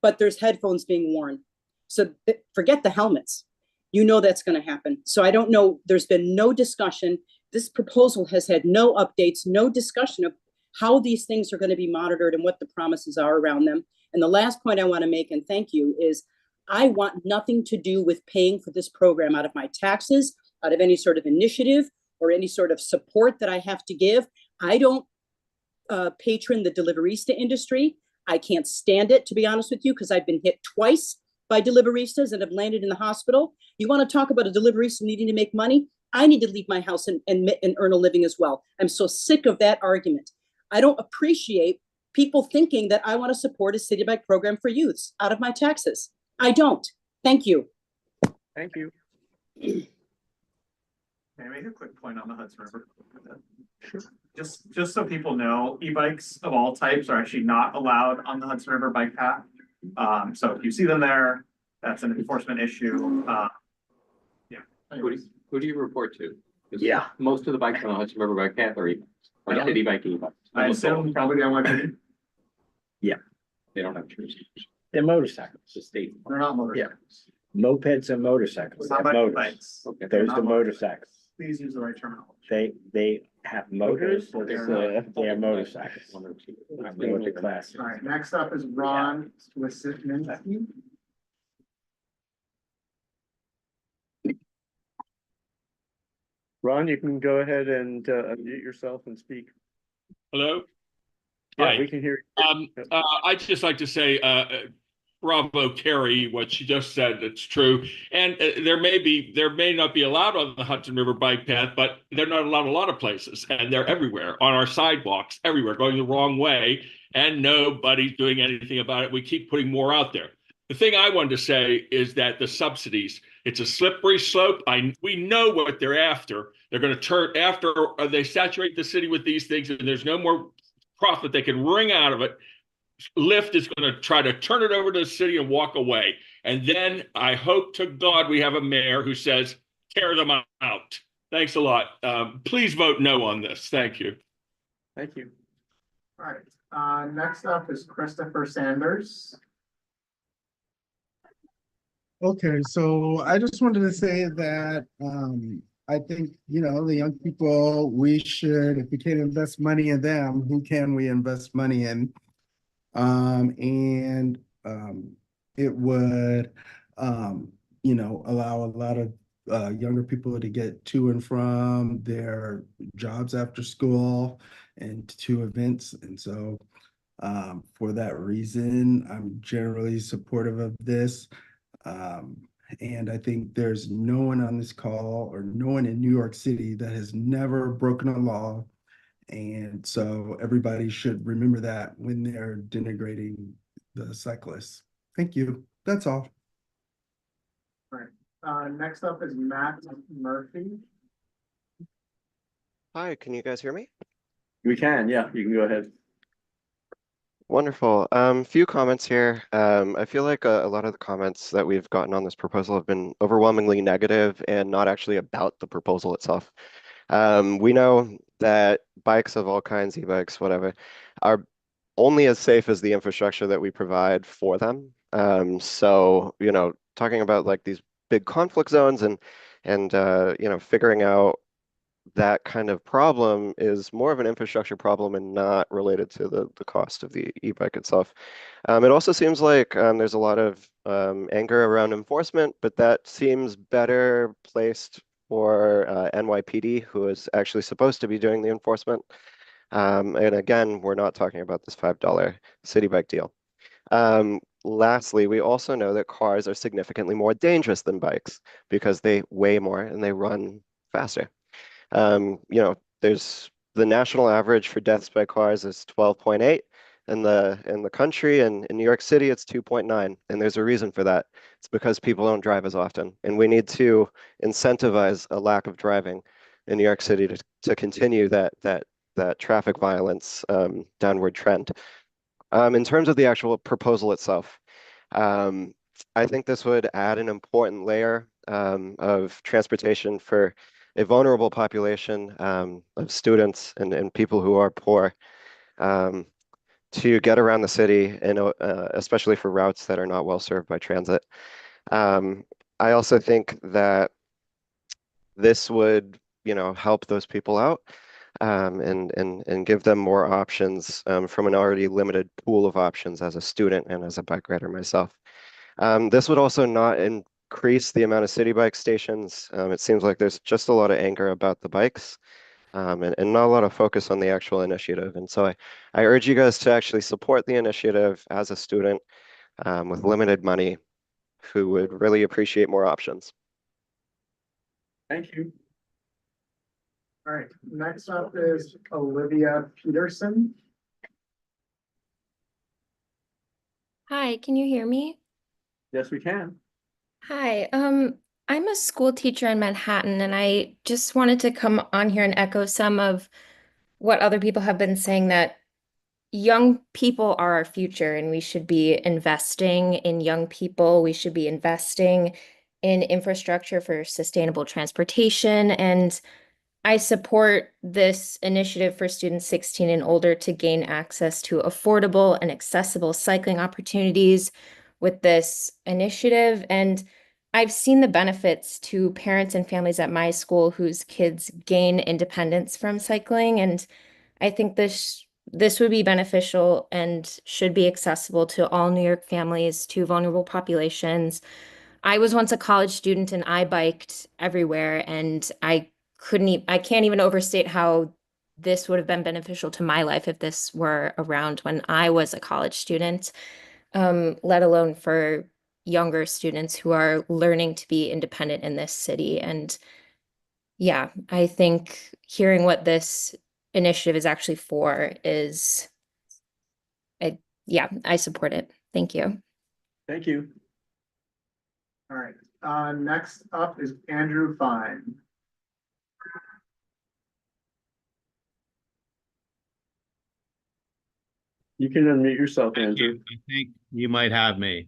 but there's headphones being worn. So forget the helmets. You know that's going to happen. So I don't know. There's been no discussion. This proposal has had no updates, no discussion of how these things are going to be monitored and what the promises are around them. And the last point I want to make, and thank you, is I want nothing to do with paying for this program out of my taxes, out of any sort of initiative or any sort of support that I have to give. I don't patron the deliverista industry. I can't stand it, to be honest with you, because I've been hit twice by deliveristas and have landed in the hospital. You want to talk about a deliverista needing to make money? I need to leave my house and earn a living as well. I'm so sick of that argument. I don't appreciate people thinking that I want to support a city bike program for youths out of my taxes. I don't. Thank you. Thank you. Can I make a quick point on the Hudson River? Sure. Just so people know, e-bikes of all types are actually not allowed on the Hudson River bike path. So if you see them there, that's an enforcement issue. Yeah. Who do you report to? 'Cause Yeah. most of the bikes on the Hudson River bike path are Yeah. city bike e-bikes. I assume probably the NYPD. Yeah. They don't have jurisdiction. They're motorcycles, the state. They're not motorcycles. Mopeds and motorcycles. Not They have motors. bikes. Okay, They're those not are motorcycles. Please use the right terminology. They have motors, or They're they are motorcycles. I don't know what the class is. All right, next up is Ron Wisniewski. Ron, you can go ahead and unmute yourself and speak. Hello? Yeah, Hi. we can hear you. I'd just like to say, bravo, Carrie, what she just said, it's true. And there may not be allowed on the Hudson River bike path, but they're not allowed a lot of places, and they're everywhere, on our sidewalks, everywhere, going the wrong way, and nobody's doing anything about it. We keep putting more out there. The thing I wanted to say is that the subsidies, it's a slippery slope. We know what they're after. They're going to turn after they saturate the city with these things, and there's no more profit they can wring out of it. Lyft is going to try to turn it over to the city and walk away. And then I hope to God we have a mayor who says, tear them out. Thanks a lot. Please vote no on this. Thank you. Thank you. All right, next up is Christopher Sanders. Okay, so I just wanted to say that I think, you know, the young people, we should, if we can't invest money in them, who can we invest money in? It would, you know, allow a lot of younger people to get to and from their jobs after school and to events. And so for that reason, I'm generally supportive of this. And I think there's no one on this call or no one in New York City that has never broken a law. And so everybody should remember that when they're denigrating the cyclists. Thank you. That's all. All right, next up is Matt Murphy. Hi, can you guys hear me? We can, yeah, you can go ahead. Wonderful. Few comments here. I feel like a lot of the comments that we've gotten on this proposal have been overwhelmingly negative and not actually about the proposal itself. We know that bikes of all kinds, e-bikes, whatever, are only as safe as the infrastructure that we provide for them. So, you know, talking about like these big conflict zones and you know, figuring out that kind of problem is more of an infrastructure problem and not related to the cost of the e-bike itself. It also seems like there's a lot of anger around enforcement, but that seems better placed for NYPD, who is actually supposed to be doing the enforcement. And again, we're not talking about this $5 city bike deal. Lastly, we also know that cars are significantly more dangerous than bikes because they weigh more and they run faster. You know, there's the national average for deaths by cars is 12.8 in the country, and in New York City it's 2.9, and there's a reason for that. It's because people don't drive as often, and we need to incentivize a lack of driving in New York City to continue that traffic violence downward trend. In terms of the actual proposal itself, I think this would add an important layer of transportation for a vulnerable population of students and people who are poor to get around the city, and especially for routes that are not well served by transit. I also think that this would, you know, help those people out and give them more options from an already limited pool of options as a student and as a bike rider myself. This would also not increase the amount of city bike stations. It seems like there's just a lot of anger about the bikes and not a lot of focus on the actual initiative. And so I urge you guys to actually support the initiative as a student with limited money who would really appreciate more options. Thank you. All right, next up is Olivia Peterson. Hi, can you hear me? Yes, we can. Hi, I'm a school teacher in Manhattan, and I just wanted to come on here and echo some of what other people have been saying, that young people are our future, and we should be investing in young people. We should be investing in infrastructure for sustainable transportation. And I support this initiative for students 16 and older to gain access to affordable and accessible cycling opportunities with this initiative. And I've seen the benefits to parents and families at my school whose kids gain independence from cycling. And I think this would be beneficial and should be accessible to all New York families, to vulnerable populations. I was once a college student and I biked everywhere, and I can't even overstate how this would have been beneficial to my life if this were around when I was a college student, let alone for younger students who are learning to be independent in this city. And yeah, I think hearing what this initiative is actually for is, yeah, I support it. Thank you. Thank you. All right, next up is Andrew Fine. You can unmute yourself, Andrew. I think you might have me.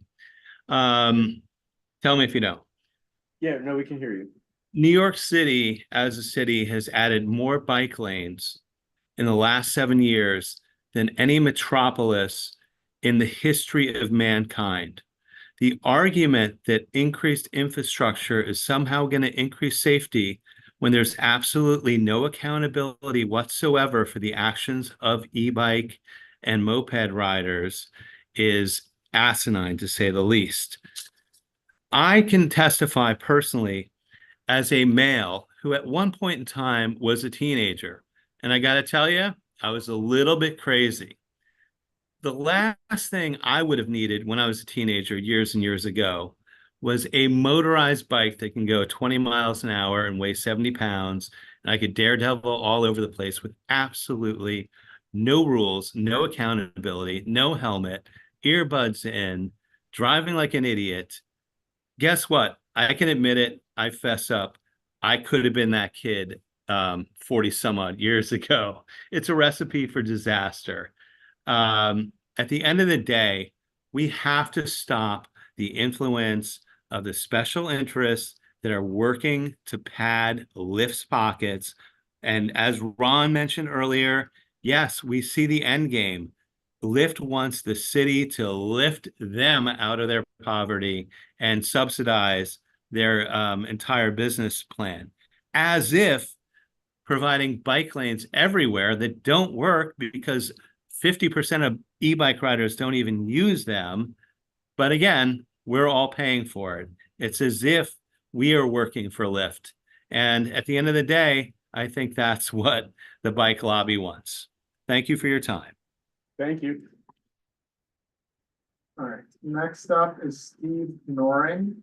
Tell me if you don't. Yeah, no, we can hear you. New York City, as a city, has added more bike lanes in the last 7 years than any metropolis in the history of mankind. The argument that increased infrastructure is somehow going to increase safety when there's absolutely no accountability whatsoever for the actions of e-bike and moped riders is asinine, to say the least. I can testify personally as a male who at one point in time was a teenager. And I got to tell you, I was a little bit crazy. The last thing I would have needed when I was a teenager years and years ago was a motorized bike that can go 20 miles an hour and weigh 70 pounds. And I could daredevil all over the place with absolutely no rules, no accountability, no helmet, earbuds in, driving like an idiot. Guess what? I can admit it. I fess up. I could have been that kid 40 some odd years ago. It's a recipe for disaster. At the end of the day, we have to stop the influence of the special interests that are working to pad Lyft's pockets. And as Ron mentioned earlier, yes, we see the end game. Lyft wants the city to lift them out of their poverty and subsidize their entire business plan, as if providing bike lanes everywhere that don't work because 50% of e-bike riders don't even use them. But again, we're all paying for it. It's as if we are working for Lyft. And at the end of the day, I think that's what the bike lobby wants. Thank you for your time. Thank you. All right, next up is Steve Noring.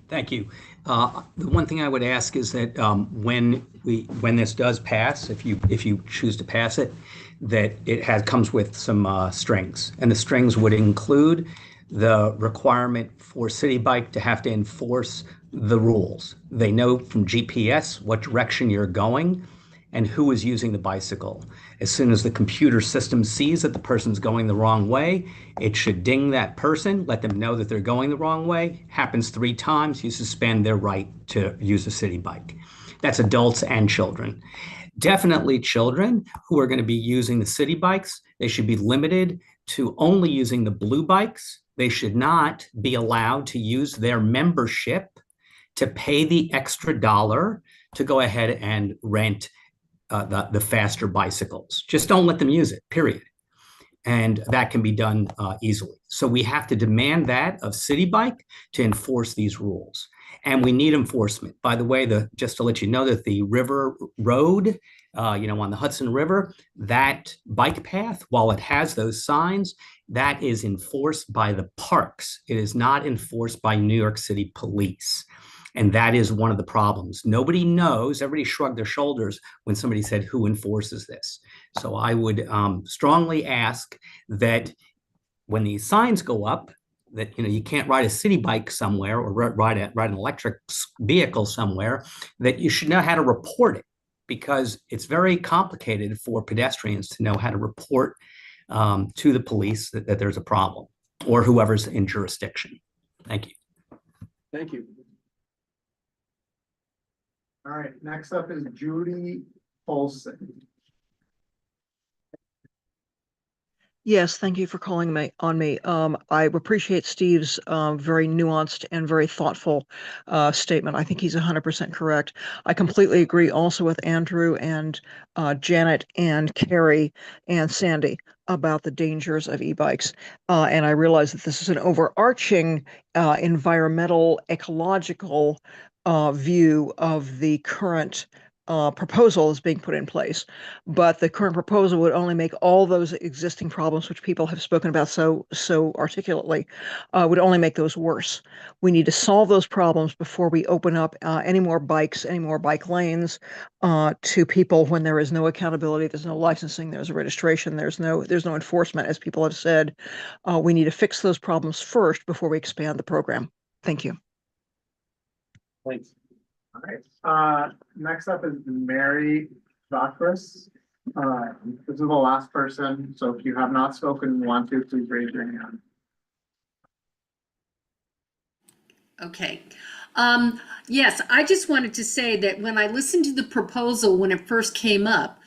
Thank you. The one thing I would ask is that when this does pass, if you choose to pass it, that it comes with some strings, and the strings would include the requirement for City Bike to have to enforce the rules. They know from GPS what direction you're going and who is using the bicycle. As soon as the computer system sees that the person's going the wrong way, it should ding that person, let them know that they're going the wrong way. Happens 3 times, you suspend their right to use a City Bike. That's adults and children. Definitely children who are going to be using the City Bikes, they should be limited to only using the blue bikes. They should not be allowed to use their membership to pay the extra $1 to go ahead and rent the faster bicycles. Just don't let them use it, period. And that can be done easily. So we have to demand that of City Bike to enforce these rules. And we need enforcement. By the way, just to let you know that the River Road, on the Hudson River, that bike path, while it has those signs, that is enforced by the parks. It is not enforced by New York City Police. And that is one of the problems. Nobody knows. Everybody shrugged their shoulders when somebody said, who enforces this? So I would strongly ask that when these signs go up, that you can't ride a City Bike somewhere or ride an electric vehicle somewhere, that you should know how to report it, because it's very complicated for pedestrians to know how to report to the police that there's a problem, or whoever's in jurisdiction. Thank you. Thank you. All right, next up is Judy Olson. Yes, thank you for calling me. I appreciate Steve's very nuanced and very thoughtful statement. I think he's 100% correct. I completely agree also with Andrew and Janet and Carrie and Sandy about the dangers of e-bikes. And I realize that this is an overarching environmental, ecological view of the current proposal is being put in place. But the current proposal would only make all those existing problems, which people have spoken about so articulately, would only make those worse. We need to solve those problems before we open up any more bike lanes to people when there is no accountability, there's no licensing, there's a registration, there's no enforcement, as people have said. We need to fix those problems first before we expand the program. Thank you. Thanks. All right, next up is Mary Vacris. This is the last person, so if you have not spoken and want to, please raise your hand. Okay. Yes, I just wanted to say that when I listened to the proposal when it first came up,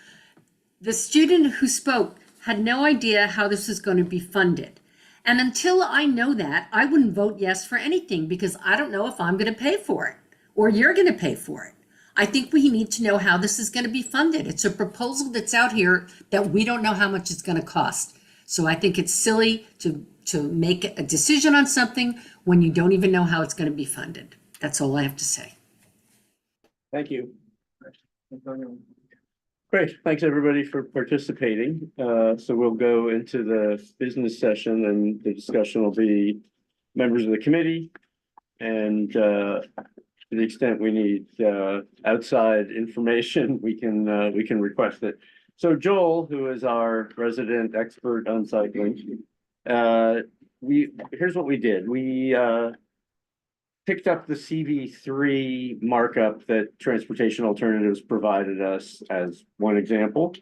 the student who spoke had no idea how this was going to be funded. And until I know that, I wouldn't vote yes for anything because I don't know if I'm going to pay for it or you're going to pay for it. I think we need to know how this is going to be funded. It's a proposal that's out here that we don't know how much it's going to cost. So I think it's silly to make a decision on something when you don't even know how it's going to be funded. That's all I have to say. Thank you. Great, thanks everybody for participating. So we'll go into the business session and the discussion will be members of the committee and to the extent we need outside information, we can request it. So Joel, who is our resident expert on cycling, here's what we did. We picked up the CV3 markup that Transportation Alternatives provided us as one example.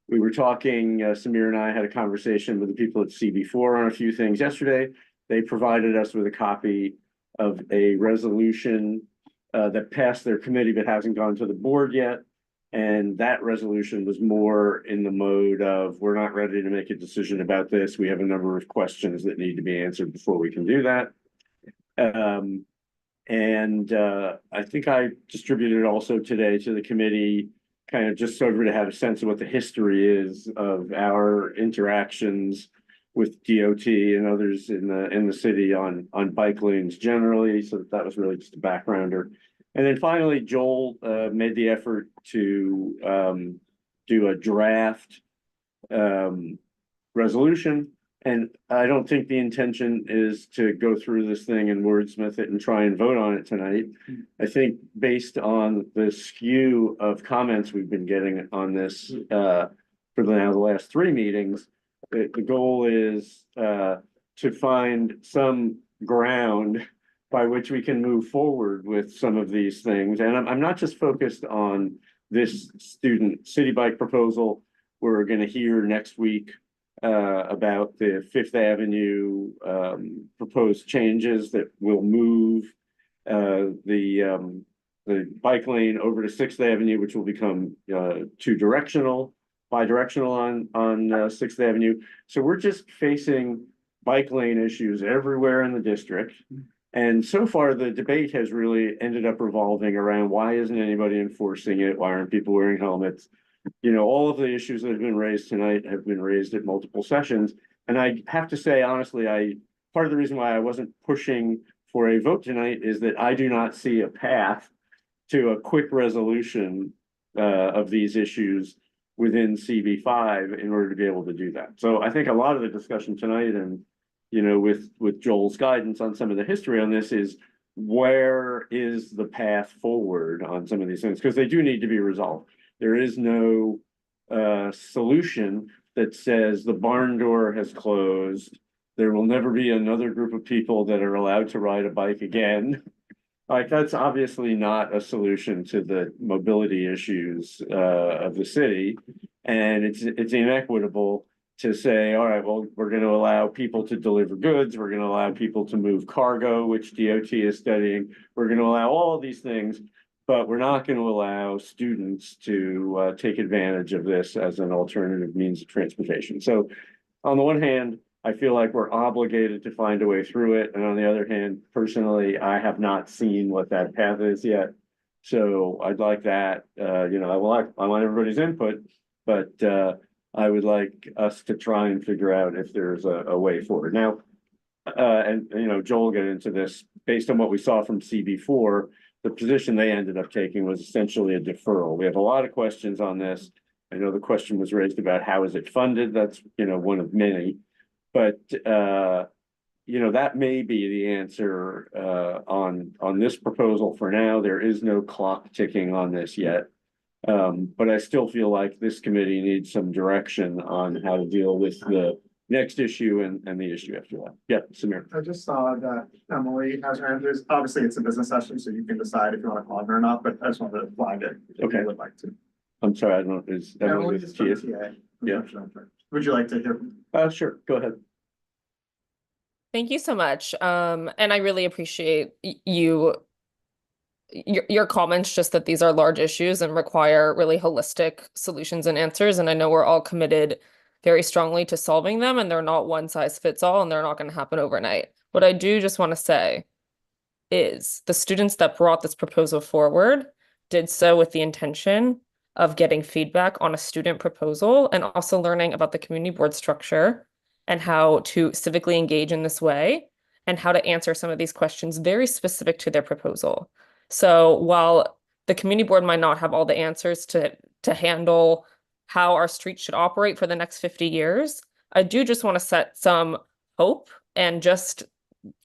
We were talking, Samir and I had a conversation with the people at CV4 on a few things yesterday. They provided us with a copy of a resolution that passed their committee but hasn't gone to the board yet. And that resolution was more in the mode of, we're not ready to make a decision about this. We have a number of questions that need to be answered before we can do that. I think I distributed also today to the committee, kind of just sort of to have a sense of what the history is of our interactions with DOT and others in the city on bike lanes generally. So that was really just a backgrounder. And then finally, Joel made the effort to do a draft resolution. And I don't think the intention is to go through this thing and wordsmith it and try and vote on it tonight. I think based on the skew of comments we've been getting on this for the last 3 meetings, the goal is to find some ground by which we can move forward with some of these things. And I'm not just focused on this student city bike proposal. We're going to hear next week about the Fifth Avenue proposed changes that will move the bike lane over to 6th Avenue, which will become bidirectional on 6th Avenue. So we're just facing bike lane issues everywhere in the district. And so far, the debate has really ended up revolving around why isn't anybody enforcing it? Why aren't people wearing helmets? You know, all of the issues that have been raised tonight have been raised at multiple sessions. And I have to say, honestly, part of the reason why I wasn't pushing for a vote tonight is that I do not see a path to a quick resolution of these issues within CV5 in order to be able to do that. So I think a lot of the discussion tonight and, you know, with Joel's guidance on some of the history on this is where is the path forward on some of these things? Because they do need to be resolved. There is no solution that says the barn door has closed. There will never be another group of people that are allowed to ride a bike again. Like, that's obviously not a solution to the mobility issues of the city. And it's inequitable to say, all right, well, we're going to allow people to deliver goods. We're going to allow people to move cargo, which DOT is studying. We're going to allow all of these things, but we're not going to allow students to take advantage of this as an alternative means of transportation. So on the one hand, I feel like we're obligated to find a way through it, and on the other hand, personally, I have not seen what that path is yet. So I'd like that, I want everybody's input, but I would like us to try and figure out if there's a way forward. Now, Joel will get into this, based on what we saw from CB4, the position they ended up taking was essentially a deferral. We have a lot of questions on this. I know the question was raised about how is it funded? That's, one of many. But, that may be the answer on this proposal for now. There is no clock ticking on this yet. But I still feel like this committee needs some direction on how to deal with the next issue and the issue after that. Yeah, Samir. I just saw that Emily has her interest. Obviously, it's a business session, so you can decide if you want to call her or not, but I just wanted to flag it. If Okay. you would like to. I'm sorry, I don't know, is Emily Emily, is she is? from TA. Yeah. Would you like to hear? Sure, go ahead. Thank you so much. And I really appreciate your comments, just that these are large issues and require really holistic solutions and answers. And I know we're all committed very strongly to solving them, and they're not one size fits all, and they're not going to happen overnight. What I do just want to say is the students that brought this proposal forward did so with the intention of getting feedback on a student proposal and also learning about the community board structure and how to civically engage in this way and how to answer some of these questions very specific to their proposal. So while the community board might not have all the answers to handle how our street should operate for the next 50 years, I do just want to set some hope and just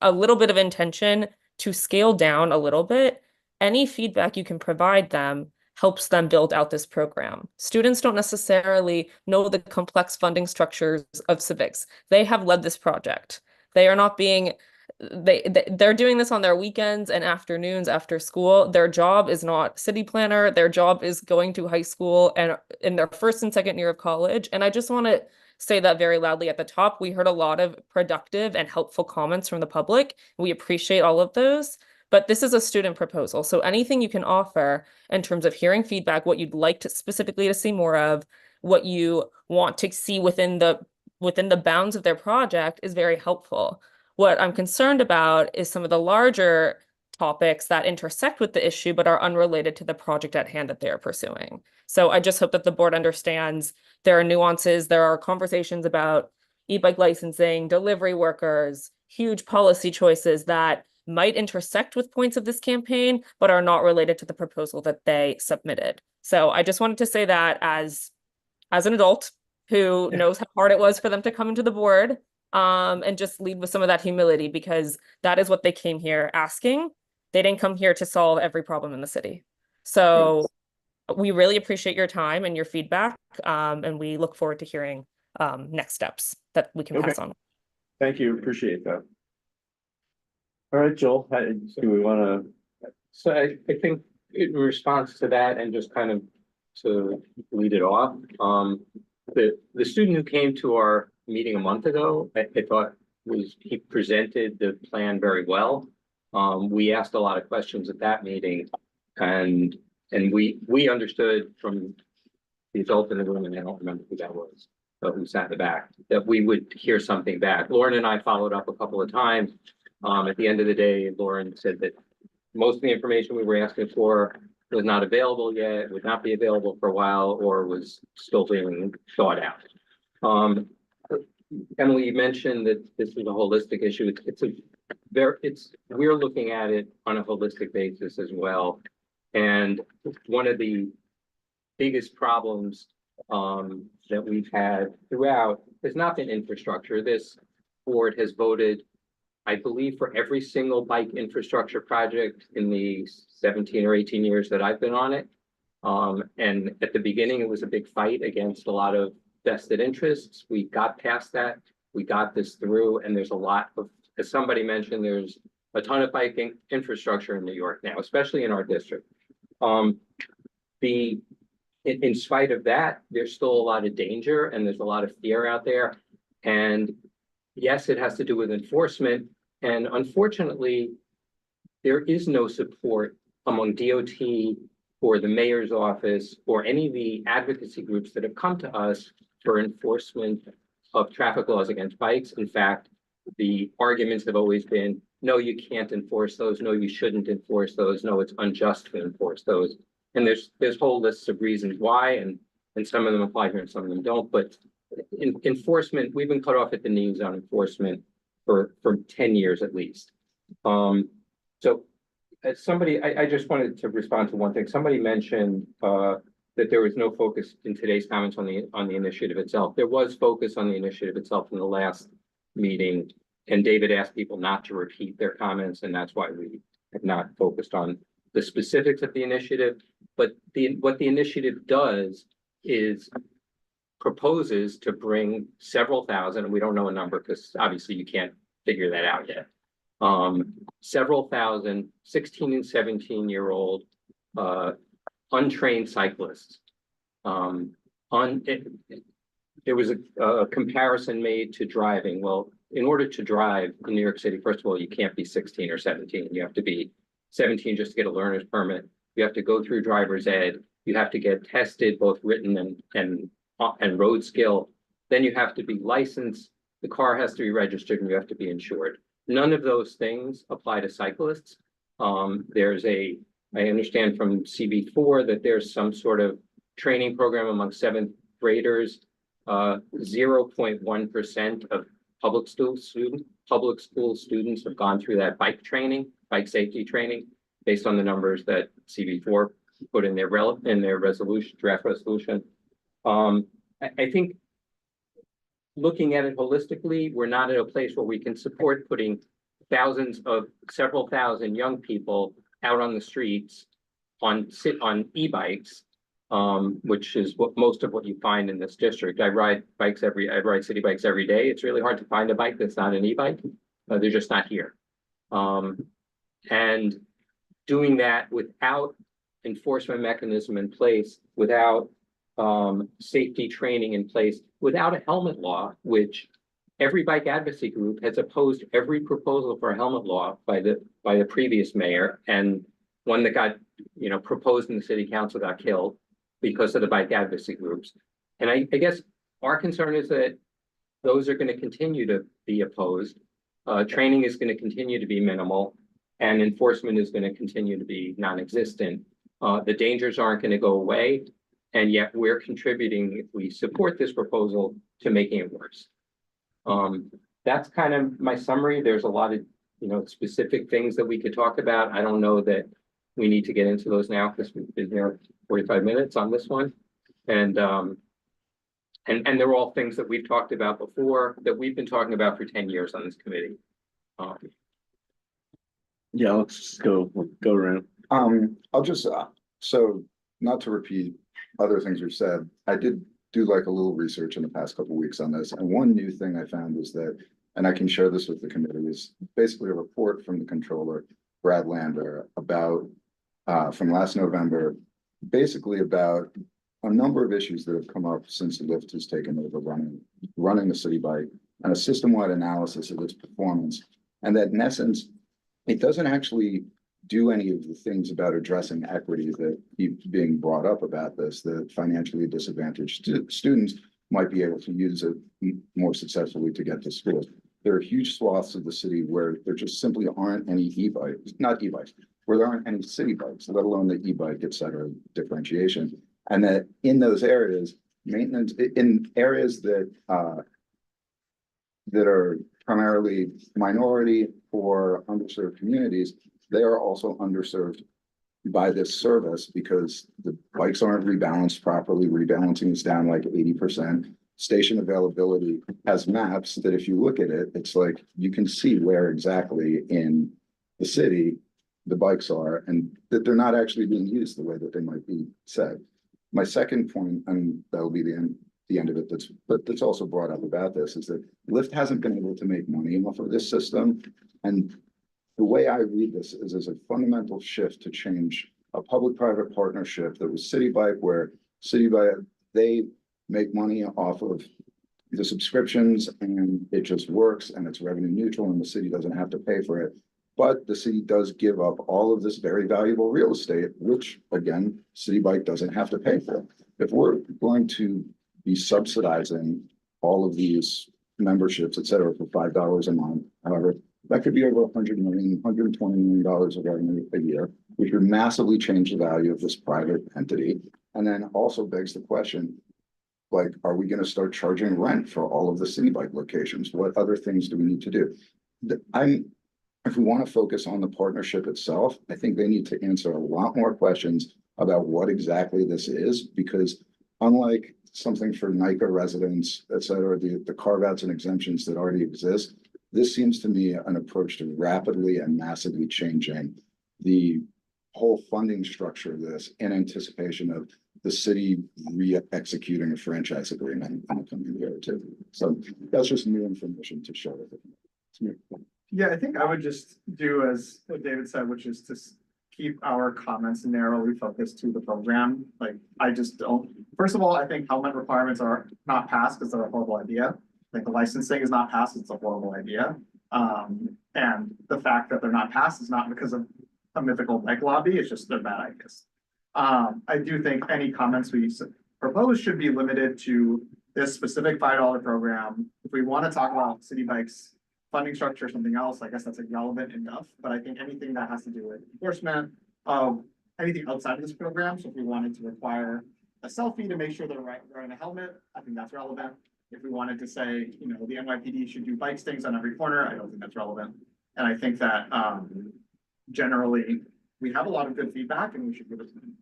a little bit of intention to scale down a little bit. Any feedback you can provide them helps them build out this program. Students don't necessarily know the complex funding structures of civics. They have led this project. They are not being, they're doing this on their weekends and afternoons after school. Their job is not city planner. Their job is going to high school and in their first and second year of college. And I just want to say that very loudly at the top. We heard a lot of productive and helpful comments from the public. We appreciate all of those. But this is a student proposal. So anything you can offer in terms of hearing feedback, what you'd like to specifically to see more of, what you want to see within the bounds of their project is very helpful. What I'm concerned about is some of the larger topics that intersect with the issue but are unrelated to the project at hand that they are pursuing. So I just hope that the board understands there are nuances, there are conversations about e-bike licensing, delivery workers, huge policy choices that might intersect with points of this campaign, but are not related to the proposal that they submitted. So I just wanted to say that as an adult who knows how hard it was for them to come into the board, and just lead with some of that humility, because that is what they came here asking. They didn't come here to solve every problem in the city. So we really appreciate your time and your feedback, and we look forward to hearing next steps that we can pass on. Thank you, appreciate that. All right, Joel, do we want to? So I think in response to that, and just kind of to lead it off, the student who came to our meeting a month ago, I thought he presented the plan very well. We asked a lot of questions at that meeting, and we understood from the adult in the room, and I don't remember who that was, but who sat in the back, that we would hear something back. Lauren and I followed up a couple of times. At the end of the day, Lauren said that most of the information we were asking for was not available yet, would not be available for a while, or was still being thought out. Emily, you mentioned that this is a holistic issue. We're looking at it on a holistic basis as well. And one of the biggest problems that we've had throughout has not been infrastructure. This board has voted, I believe, for every single bike infrastructure project in the 17 or 18 years that I've been on it. And at the beginning, it was a big fight against a lot of vested interests. We got past that. We got this through, and there's a lot of, as somebody mentioned, there's a ton of bike infrastructure in New York now, especially in our district. In spite of that, there's still a lot of danger and there's a lot of fear out there. And yes, it has to do with enforcement. And unfortunately, there is no support among DOT or the mayor's office or any of the advocacy groups that have come to us for enforcement of traffic laws against bikes. In fact, the arguments have always been, no, you can't enforce those. No, you shouldn't enforce those. No, it's unjust to enforce those. And there's whole lists of reasons why, and some of them apply here and some of them don't. But enforcement, we've been cut off at the knees on enforcement for 10 years at least. So as somebody, I just wanted to respond to one thing. Somebody mentioned that there was no focus in today's comments on the initiative itself. There was focus on the initiative itself in the last meeting, and David asked people not to repeat their comments, and that's why we have not focused on the specifics of the initiative. But what the initiative does is proposes to bring several thousand, and we don't know a number because obviously you can't figure that out yet. Several thousand 16 and 17-year-old untrained cyclists. There was a comparison made to driving. Well, in order to drive in New York City, first of all, you can't be 16 or 17. You have to be 17 just to get a learner's permit. You have to go through driver's ed. You have to get tested, both written and road skill. Then you have to be licensed. The car has to be registered, and you have to be insured. None of those things apply to cyclists. I understand from CB4 that there's some sort of training program among 7th graders. 0.1% of public school students have gone through that bike safety training, based on the numbers that CB4 put in their draft resolution. I think looking at it holistically, we're not at a place where we can support putting several thousand young people out on the streets on e-bikes, which is most of what you find in this district. I ride city bikes every day. It's really hard to find a bike that's not an e-bike. They're just not here. And doing that without enforcement mechanism in place, without safety training in place, without a helmet law, which every bike advocacy group has opposed every proposal for a helmet law by the previous mayor, and one that got proposed in the city council got killed because of the bike advocacy groups. And I guess our concern is that those are going to continue to be opposed. Training is going to continue to be minimal, and enforcement is going to continue to be non-existent. The dangers aren't going to go away, and yet we're contributing, if we support this proposal, to making it worse. That's kind of my summary. There's a lot of specific things that we could talk about. I don't know that we need to get into those now because we've been here 45 minutes on this one. And they're all things that we've talked about before, that we've been talking about for 10 years on this committee. Yeah, let's just go around. I'll just, so not to repeat other things we've said, I did do like a little research in the past couple of weeks on this. And one new thing I found was that, and I can share this with the committee, is basically a report from the controller, Brad Lander, about, from last November, basically about a number of issues that have come up since Lyft has taken over running the city bike, and a system-wide analysis of its performance. And that in essence, it doesn't actually do any of the things about addressing equity that keep being brought up about this, that financially disadvantaged students might be able to use it more successfully to get to school. There are huge swaths of the city where there just simply aren't any where there aren't any city bikes, let alone the e-bike, et cetera, differentiation. And that in those areas, maintenance, in areas that are primarily minority or underserved communities, they are also underserved by this service because the bikes aren't rebalanced properly. Rebalancing is down like 80%. Station availability has maps that if you look at it, it's like you can see where exactly in the city the bikes are, and that they're not actually being used the way that they might be said. My second point, and that'll be the end of it, that's also brought up about this, is that Lyft hasn't been able to make money off of this system. And the way I read this is as a fundamental shift to change a public-private partnership that was City Bike, where City Bike, they make money off of the subscriptions and it just works and it's revenue neutral and the city doesn't have to pay for it. But the city does give up all of this very valuable real estate, which again, City Bike doesn't have to pay for. If we're going to be subsidizing all of these memberships, et cetera, for $5 a month. However, that could be over $100 million, $120 million of revenue a year, which would massively change the value of this private entity. And then also begs the question, like, are we going to start charging rent for all of the City Bike locations? What other things do we need to do? If we want to focus on the partnership itself, I think they need to answer a lot more questions about what exactly this is, because unlike something for NICA residents, et cetera, the carve outs and exemptions that already exist, this seems to me an approach to rapidly and massively changing the whole funding structure of this in anticipation of the city re-executing a franchise agreement in the coming year or two. So that's just new information to share with you. Yeah, I think I would just do as what David said, which is to keep our comments narrowly focused to the program. Like, I just don't, first of all, I think helmet requirements are not passed because they're a horrible idea. Like, the licensing is not passed, it's a horrible idea. And the fact that they're not passed is not because of a mythical bike lobby, it's just they're bad ideas. I do think any comments we propose should be limited to this specific $5 program. If we want to talk about City Bikes funding structure or something else, I guess that's irrelevant enough, but I think anything that has to do with enforcement of anything outside of this program, so if we wanted to require a selfie to make sure they're wearing a helmet, I think that's relevant. If we wanted to say, you know, the NYPD should do bike stings on every corner, I don't think that's relevant. And I think that generally we have a lot of good feedback and we should give it to them.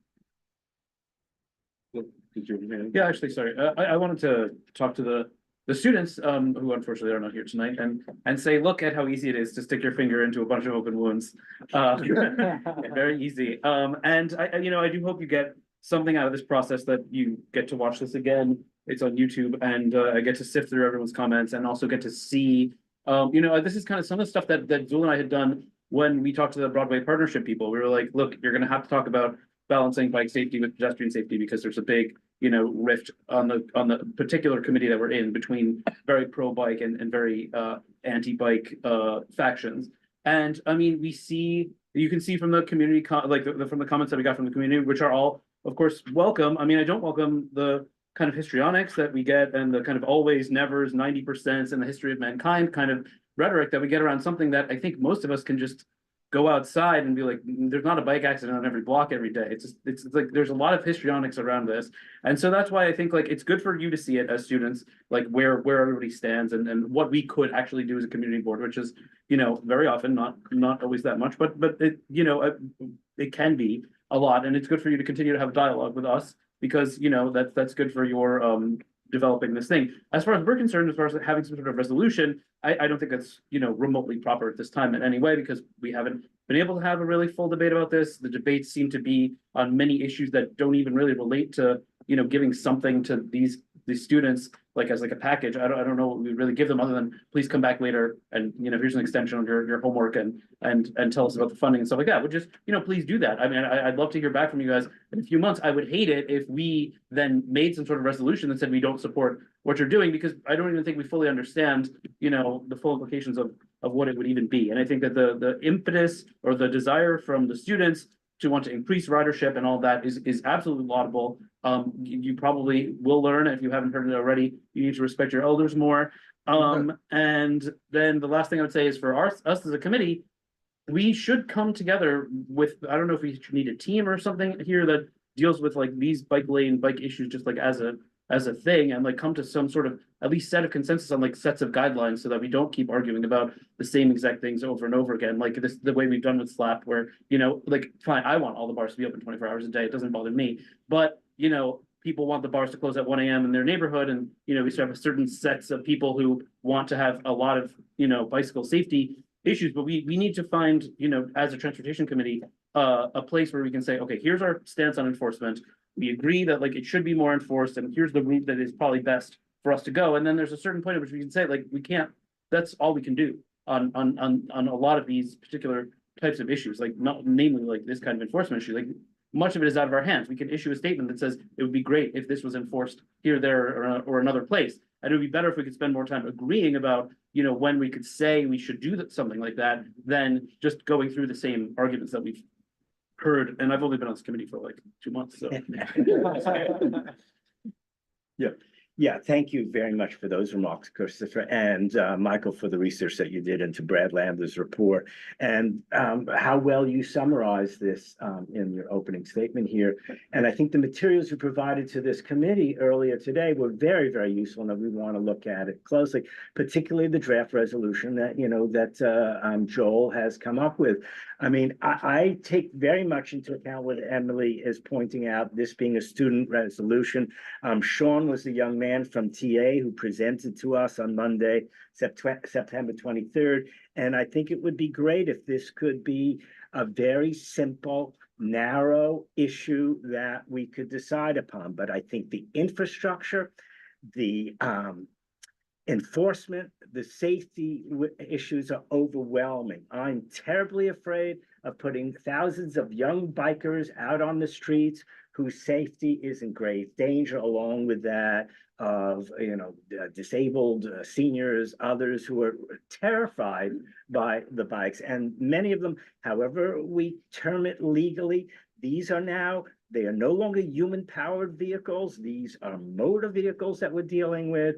Yeah, actually, sorry, I wanted to talk to the students who unfortunately are not here tonight and say, look at how easy it is to stick your finger into a bunch of open wounds. Very easy. And I do hope you get something out of this process, that you get to watch this again. It's on YouTube, and I get to sift through everyone's comments and also get to see, this is kind of some of the stuff that Zul and I had done when we talked to the Broadway partnership people. We were like, look, you're going to have to talk about balancing bike safety with pedestrian safety, because there's a big, rift on the particular committee that we're in between very pro-bike and very anti-bike factions. And I mean, you can see from the community, from the comments that we got from the community, which are all, of course, welcome. I mean, I don't welcome the kind of histrionics that we get and the kind of always, nevers, 90% in the history of mankind kind of rhetoric that we get around something that I think most of us can just go outside and be like, there's not a bike accident on every block every day. It's like there's a lot of histrionics around this. And so that's why I think like it's good for you to see it as students, like where everybody stands and what we could actually do as a community board, which is, very often not always that much, but it, it can be a lot. And it's good for you to continue to have dialogue with us, because that's good for your developing this thing. As far as we're concerned, as far as having some sort of resolution, I don't think that's remotely proper at this time in any way, because we haven't been able to have a really full debate about this. The debates seem to be on many issues that don't even really relate to giving something to these students like as like a package. I don't know what we really give them other than please come back later and here's an extension of your homework and tell us about the funding and stuff like that. But just please do that. I mean, I'd love to hear back from you guys in a few months. I would hate it if we then made some sort of resolution that said we don't support what you're doing, because I don't even think we fully understand the full implications of what it would even be. And I think that the impetus or the desire from the students to want to increase ridership and all that is absolutely laudable. You probably will learn, if you haven't heard it already, you need to respect your elders more. And then the last thing I would say is for us as a committee, we should come together with, I don't know if we should need a team or something here that deals with like these bike issues just like as a thing, and like come to some sort of at least set of consensus on like sets of guidelines, so that we don't keep arguing about the same exact things over and over again. Like this, the way we've done with SLAP, where, like fine, I want all the bars to be open 24 hours a day. It doesn't bother me. But, people want the bars to close at 1 a.m. in their neighborhood. And, we still have certain sets of people who want to have a lot of, bicycle safety issues. But we need to find, as a transportation committee, a place where we can say, okay, here's our stance on enforcement. We agree that like it should be more enforced, and here's the route that is probably best for us to go. And then there's a certain point at which we can say, like, we can't, that's all we can do on a lot of these particular types of issues, like not namely like this kind of enforcement issue. Like much of it is out of our hands. We can issue a statement that says it would be great if this was enforced here, there, or another place. And it would be better if we could spend more time agreeing about, when we could say we should do something like that, than just going through the same arguments that we've heard. And I've only been on this committee for like 2 months, so. Yeah. Yeah, thank you very much for those remarks, Christopher, and Michael, for the research that you did into Brad Landler's report, and how well you summarized this in your opening statement here. And I think the materials you provided to this committee earlier today were very, very useful, and we want to look at it closely, particularly the draft resolution that, that Joel has come up with. I mean, I take very much into account what Emily is pointing out, this being a student resolution. Sean was the young man from TA who presented to us on Monday, September 23rd. And I think it would be great if this could be a very simple, narrow issue that we could decide upon. But I think the infrastructure, the enforcement, the safety issues are overwhelming. I'm terribly afraid of putting thousands of young bikers out on the streets whose safety is in grave danger, along with that of, disabled seniors, others who are terrified by the bikes. And many of them, however we term it legally, they are no longer human-powered vehicles. These are motor vehicles that we're dealing with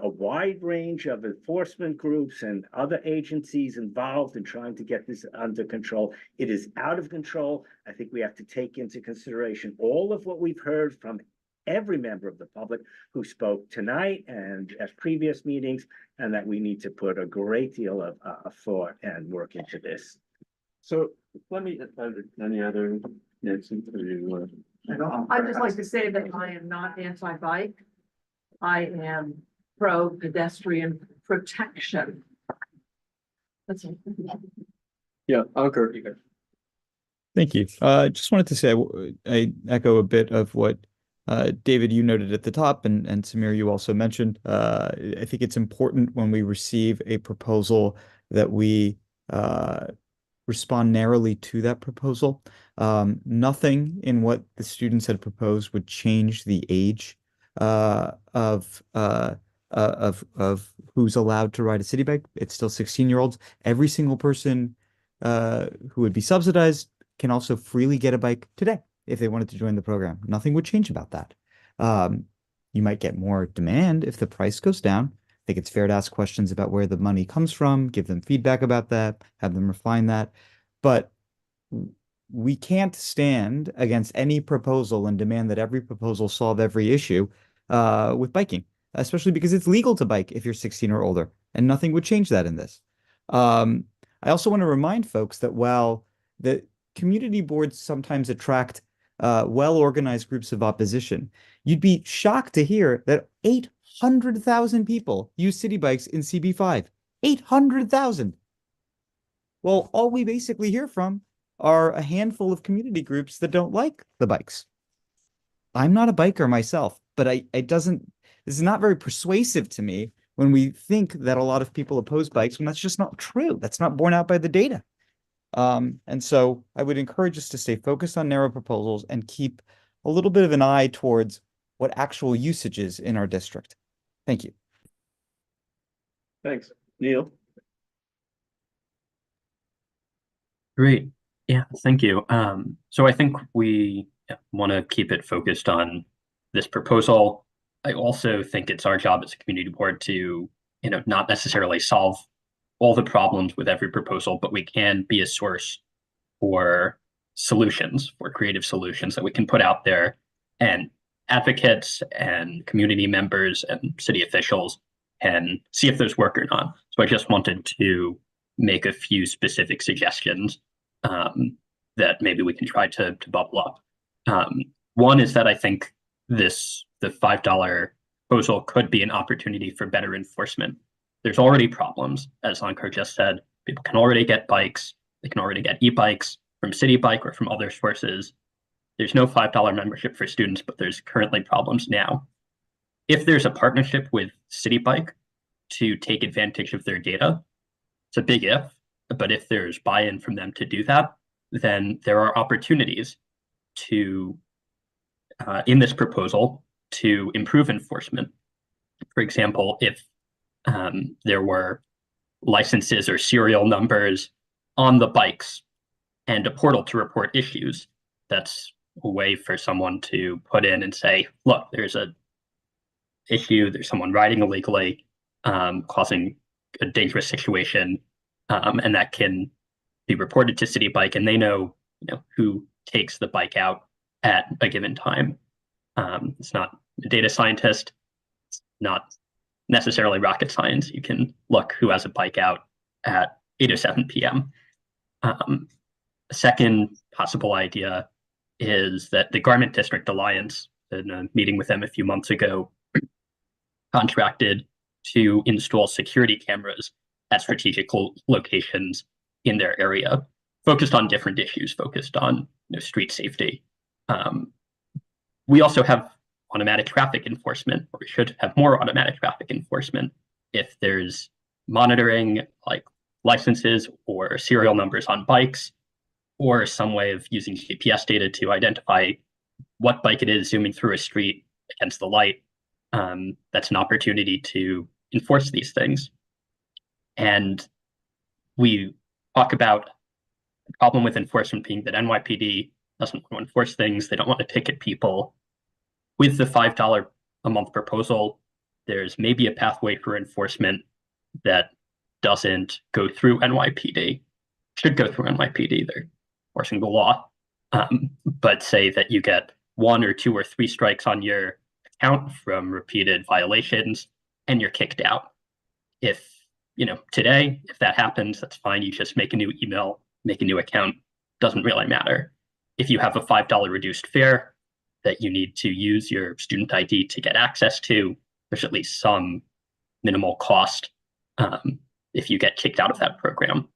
a wide range of enforcement groups and other agencies involved in trying to get this under control. It is out of control. I think we have to take into consideration all of what we've heard from every member of the public who spoke tonight and at previous meetings, and that we need to put a great deal of thought and work into this. So let me, any other, Nancy, I'd just like to say that I am not anti-bike. I am pro-pedestrian protection. That's it. Yeah, Ankur. Thank you. Just wanted to say I echo a bit of what David, you noted at the top, and Samir, you also mentioned. I think it's important when we receive a proposal that we respond narrowly to that proposal. Nothing in what the students had proposed would change the age of who's allowed to ride a city bike. It's still 16-year-olds. Every single person who would be subsidized can also freely get a bike today if they wanted to join the program. Nothing would change about that. You might get more demand if the price goes down. I think it's fair to ask questions about where the money comes from, give them feedback about that, have them refine that. But we can't stand against any proposal and demand that every proposal solve every issue with biking, especially because it's legal to bike if you're 16 or older, and nothing would change that in this. I also want to remind folks that while the community boards sometimes attract well-organized groups of opposition, you'd be shocked to hear that 800,000 people use city bikes in CB5. 800,000. Well, all we basically hear from are a handful of community groups that don't like the bikes. I'm not a biker myself, but this is not very persuasive to me when we think that a lot of people oppose bikes, when that's just not true. That's not borne out by the data. And so I would encourage us to stay focused on narrow proposals and keep a little bit of an eye towards what actual usage is in our district. Thank you. Thanks. Neil? Great. Yeah, thank you. So I think we want to keep it focused on this proposal. I also think it's our job as a community board to, not necessarily solve all the problems with every proposal, but we can be a source for solutions, for creative solutions that we can put out there, and advocates and community members and city officials can see if those work or not. So I just wanted to make a few specific suggestions that maybe we can try to bubble up. One is that I think the $5 proposal could be an opportunity for better enforcement. There's already problems, as Ankur just said. People can already get bikes. They can already get e-bikes from City Bike or from other sources. There's no $5 membership for students, but there's currently problems now. If there's a partnership with City Bike to take advantage of their data, it's a big if, but if there's buy-in from them to do that, then there are opportunities to, in this proposal, to improve enforcement. For example, if there were licenses or serial numbers on the bikes and a portal to report issues, that's a way for someone to put in and say, look, there's a issue, there's someone riding illegally, causing a dangerous situation, and that can be reported to City Bike, and they know, who takes the bike out at a given time. It's not a data scientist, it's not necessarily rocket science. You can look who has a bike out at 8:07 p.m. A second possible idea is that the Garment District Alliance, in a meeting with them a few months ago, contracted to install security cameras at strategic locations in their area, focused on different issues, focused on street safety. We also have automatic traffic enforcement, or we should have more automatic traffic enforcement if there's monitoring, like licenses or serial numbers on bikes, or some way of using GPS data to identify what bike it is zooming through a street against the light. That's an opportunity to enforce these things. And we talk about the problem with enforcement being that NYPD doesn't want to enforce things. They don't want to ticket people. With the $5 a month proposal, there's maybe a pathway for enforcement that doesn't go through NYPD. Should go through NYPD. They're enforcing the law. But say that you get 1 or 2 or 3 strikes on your account from repeated violations and you're kicked out. If, today, if that happens, that's fine. You just make a new email, make a new account. Doesn't really matter. If you have a $5 reduced fare that you need to use your student ID to get access to, there's at least some minimal cost if you get kicked out of that program.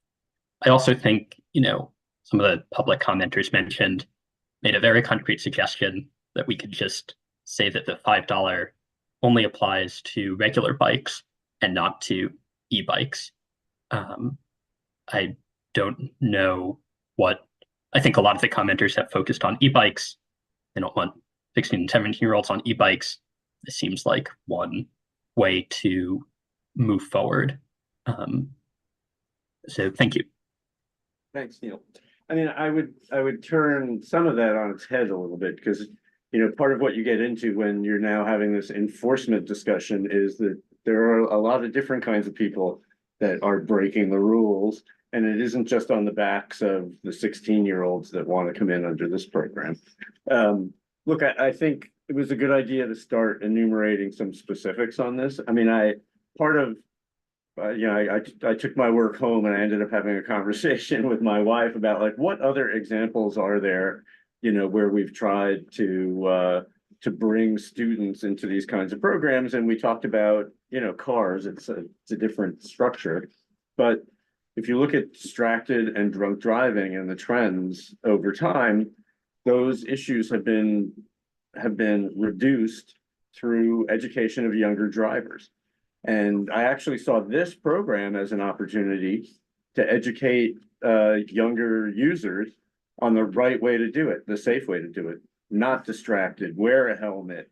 I also think, some of the public commenters made a very concrete suggestion that we could just say that the $5 only applies to regular bikes and not to e-bikes. I don't know what, I think a lot of the commenters have focused on e-bikes. They don't want 16 and 17-year-olds on e-bikes. This seems like one way to move forward. So thank you. Thanks, Neil. I mean, I would turn some of that on its head a little bit, because, part of what you get into when you're now having this enforcement discussion is that there are a lot of different kinds of people that are breaking the rules. And it isn't just on the backs of the 16-year-olds that want to come in under this program. Look, I think it was a good idea to start enumerating some specifics on this. I mean, I took my work home and I ended up having a conversation with my wife about, like, what other examples are there, where we've tried to bring students into these kinds of programs. And we talked about, cars. It's a different structure, but if you look at distracted and drunk driving and the trends over time, those issues have been reduced through education of younger drivers. And I actually saw this program as an opportunity to educate younger users on the right way to do it, the safe way to do it, not distracted, wear a helmet.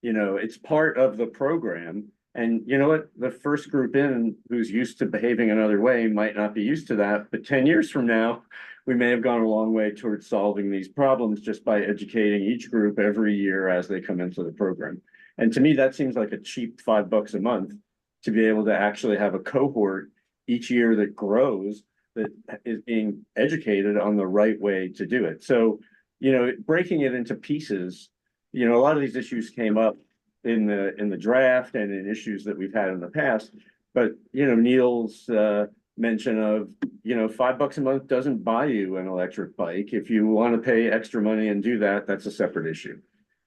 It's part of the program. And you know what? The first group in who's used to behaving another way might not be used to that. But 10 years from now, we may have gone a long way towards solving these problems just by educating each group every year as they come into the program. And to me, that seems like a cheap $5 a month to be able to actually have a cohort each year that grows, that is being educated on the right way to do it. So, breaking it into pieces, a lot of these issues came up in the draft and in issues that we've had in the past. But, Neil's mention of, $5 a month doesn't buy you an electric bike. If you want to pay extra money and do that, that's a separate issue.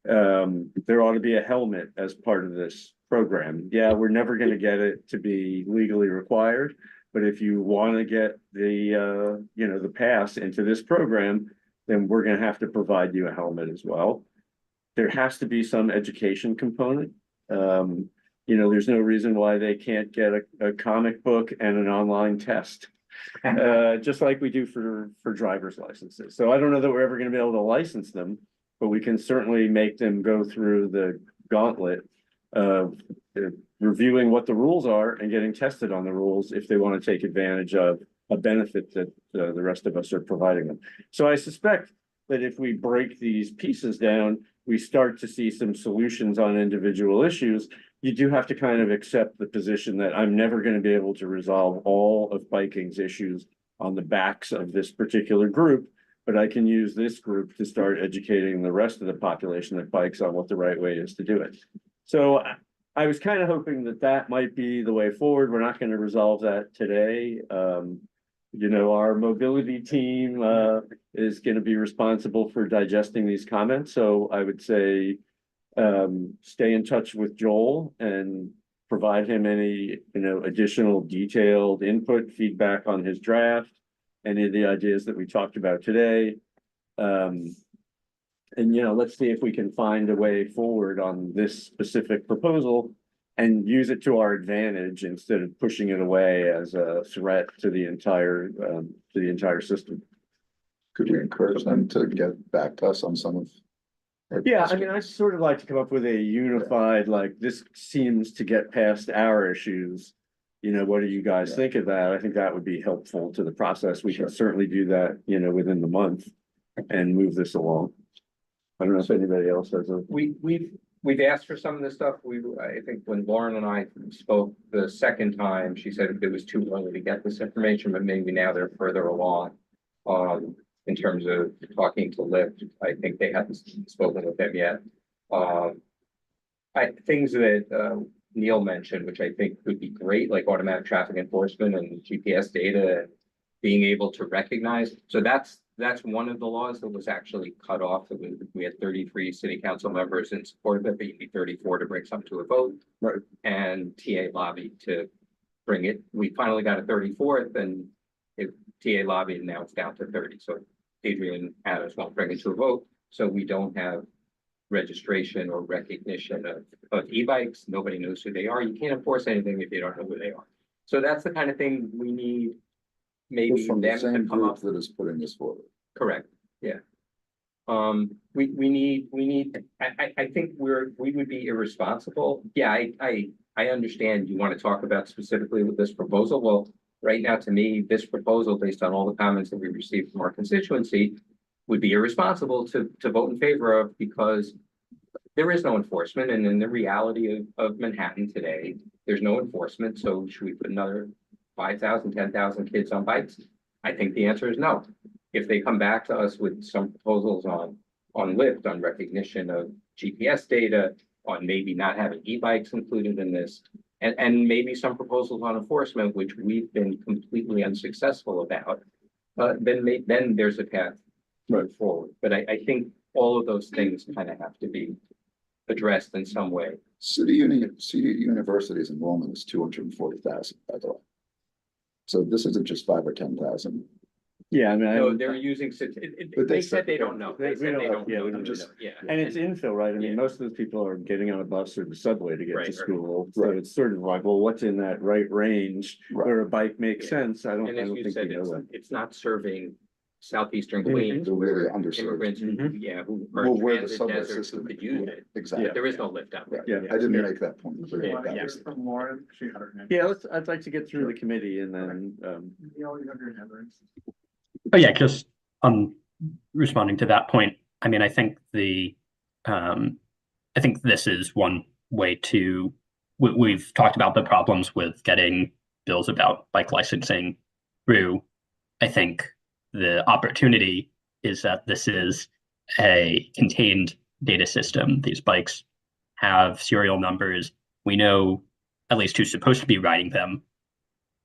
There ought to be a helmet as part of this program. Yeah, we're never going to get it to be legally required, but if you want to get the pass into this program, then we're going to have to provide you a helmet as well. There has to be some education component. There's no reason why they can't get a comic book and an online test, just like we do for driver's licenses. So I don't know that we're ever going to be able to license them, but we can certainly make them go through the gauntlet of reviewing what the rules are and getting tested on the rules if they want to take advantage of a benefit that the rest of us are providing them. So I suspect that if we break these pieces down, we start to see some solutions on individual issues. you do have to kind of accept the position that I'm never going to be able to resolve all of biking's issues on the backs of this particular group, but I can use this group to start educating the rest of the population that bikes on what the right way is to do it. So I was kind of hoping that that might be the way forward. We're not going to resolve that today. You know, our mobility team is going to be responsible for digesting these comments. So I would say stay in touch with Joel and provide him any, you know, additional detailed input, feedback on his draft, any of the ideas that we talked about today. And, you know, let's see if we can find a way forward on this specific proposal and use it to our advantage instead of pushing it away as a threat to the entire system. Could we encourage them to get back to us on some of? Yeah, I mean, I sort of like to come up with a unified, like, this seems to get past our issues. You know, what do you guys think of that? I think that would be helpful to the process. We can certainly do that, you know, within the month and move this along. I don't know if anybody else has a. We've asked for some of this stuff. I think when Lauren and I spoke the second time, she said it was too early to get this information, but maybe now they're further along. In terms of talking to Lyft, I think they haven't spoken with them yet. Things that Neil mentioned, which I think would be great, like automatic traffic enforcement and GPS data, and being able to recognize. So that's one of the laws that was actually cut off. We had 33 city council members in support of it, but you need 34 to bring something to a vote. Right. And TA lobbied to bring it. We finally got a 34th, and TA lobbied, and now it's down to 30. So Adrian Adams won't bring it to a vote. So we don't have registration or recognition of e-bikes. Nobody knows who they are. You can't enforce anything if you don't know who they are. So that's the kind of thing we need. Maybe From the them to same come group up. that is putting this forward. Correct, yeah. We need, I think we would be irresponsible. Yeah, I understand you want to talk about specifically with this proposal. Well, right now, to me, this proposal, based on all the comments that we received from our constituency, would be irresponsible to vote in favor of, because there is no enforcement. And in the reality of Manhattan today, there's no enforcement. So should we put another 5,000, 10,000 kids on bikes? I think the answer is no. If they come back to us with some proposals on Lyft, on recognition of GPS data, on maybe not having e-bikes included in this, and maybe some proposals on enforcement, which we've been completely unsuccessful about, then there's a path forward. But I think all of those things kind of have to be addressed in some way. City University's enrollment is 240,000, by the way. So this isn't just 5 or 10,000. Yeah, I mean, No, they're using, But they said they don't know. we They said don't they know. don't Yeah, know. we don't just. Yeah. And it's infill, right? I mean, most of those people are getting on a bus or the subway to get Right, to right. school. So it's sort of like, well, what's in that right range where a bike makes sense? I And don't as you think said, we know that. it's not serving southeastern Mhm. Queens. They're really where underserved. immigrants who, Mhm. yeah, who are Well, in where the transit subway deserts who system. could use it. Exactly. There is no lift out there. Yeah, I didn't make that point clear. Yeah, That yeah. was- From Lauren, she had her hand. Yeah, I'd like to get through the committee and then, Neil, you have your hand raised. Oh yeah, just responding to that point. I mean, I think I think this is one way to. We've talked about the problems with getting bills about bike licensing through. I think the opportunity is that this is a contained data system. These bikes have serial numbers. We know at least who's supposed to be riding them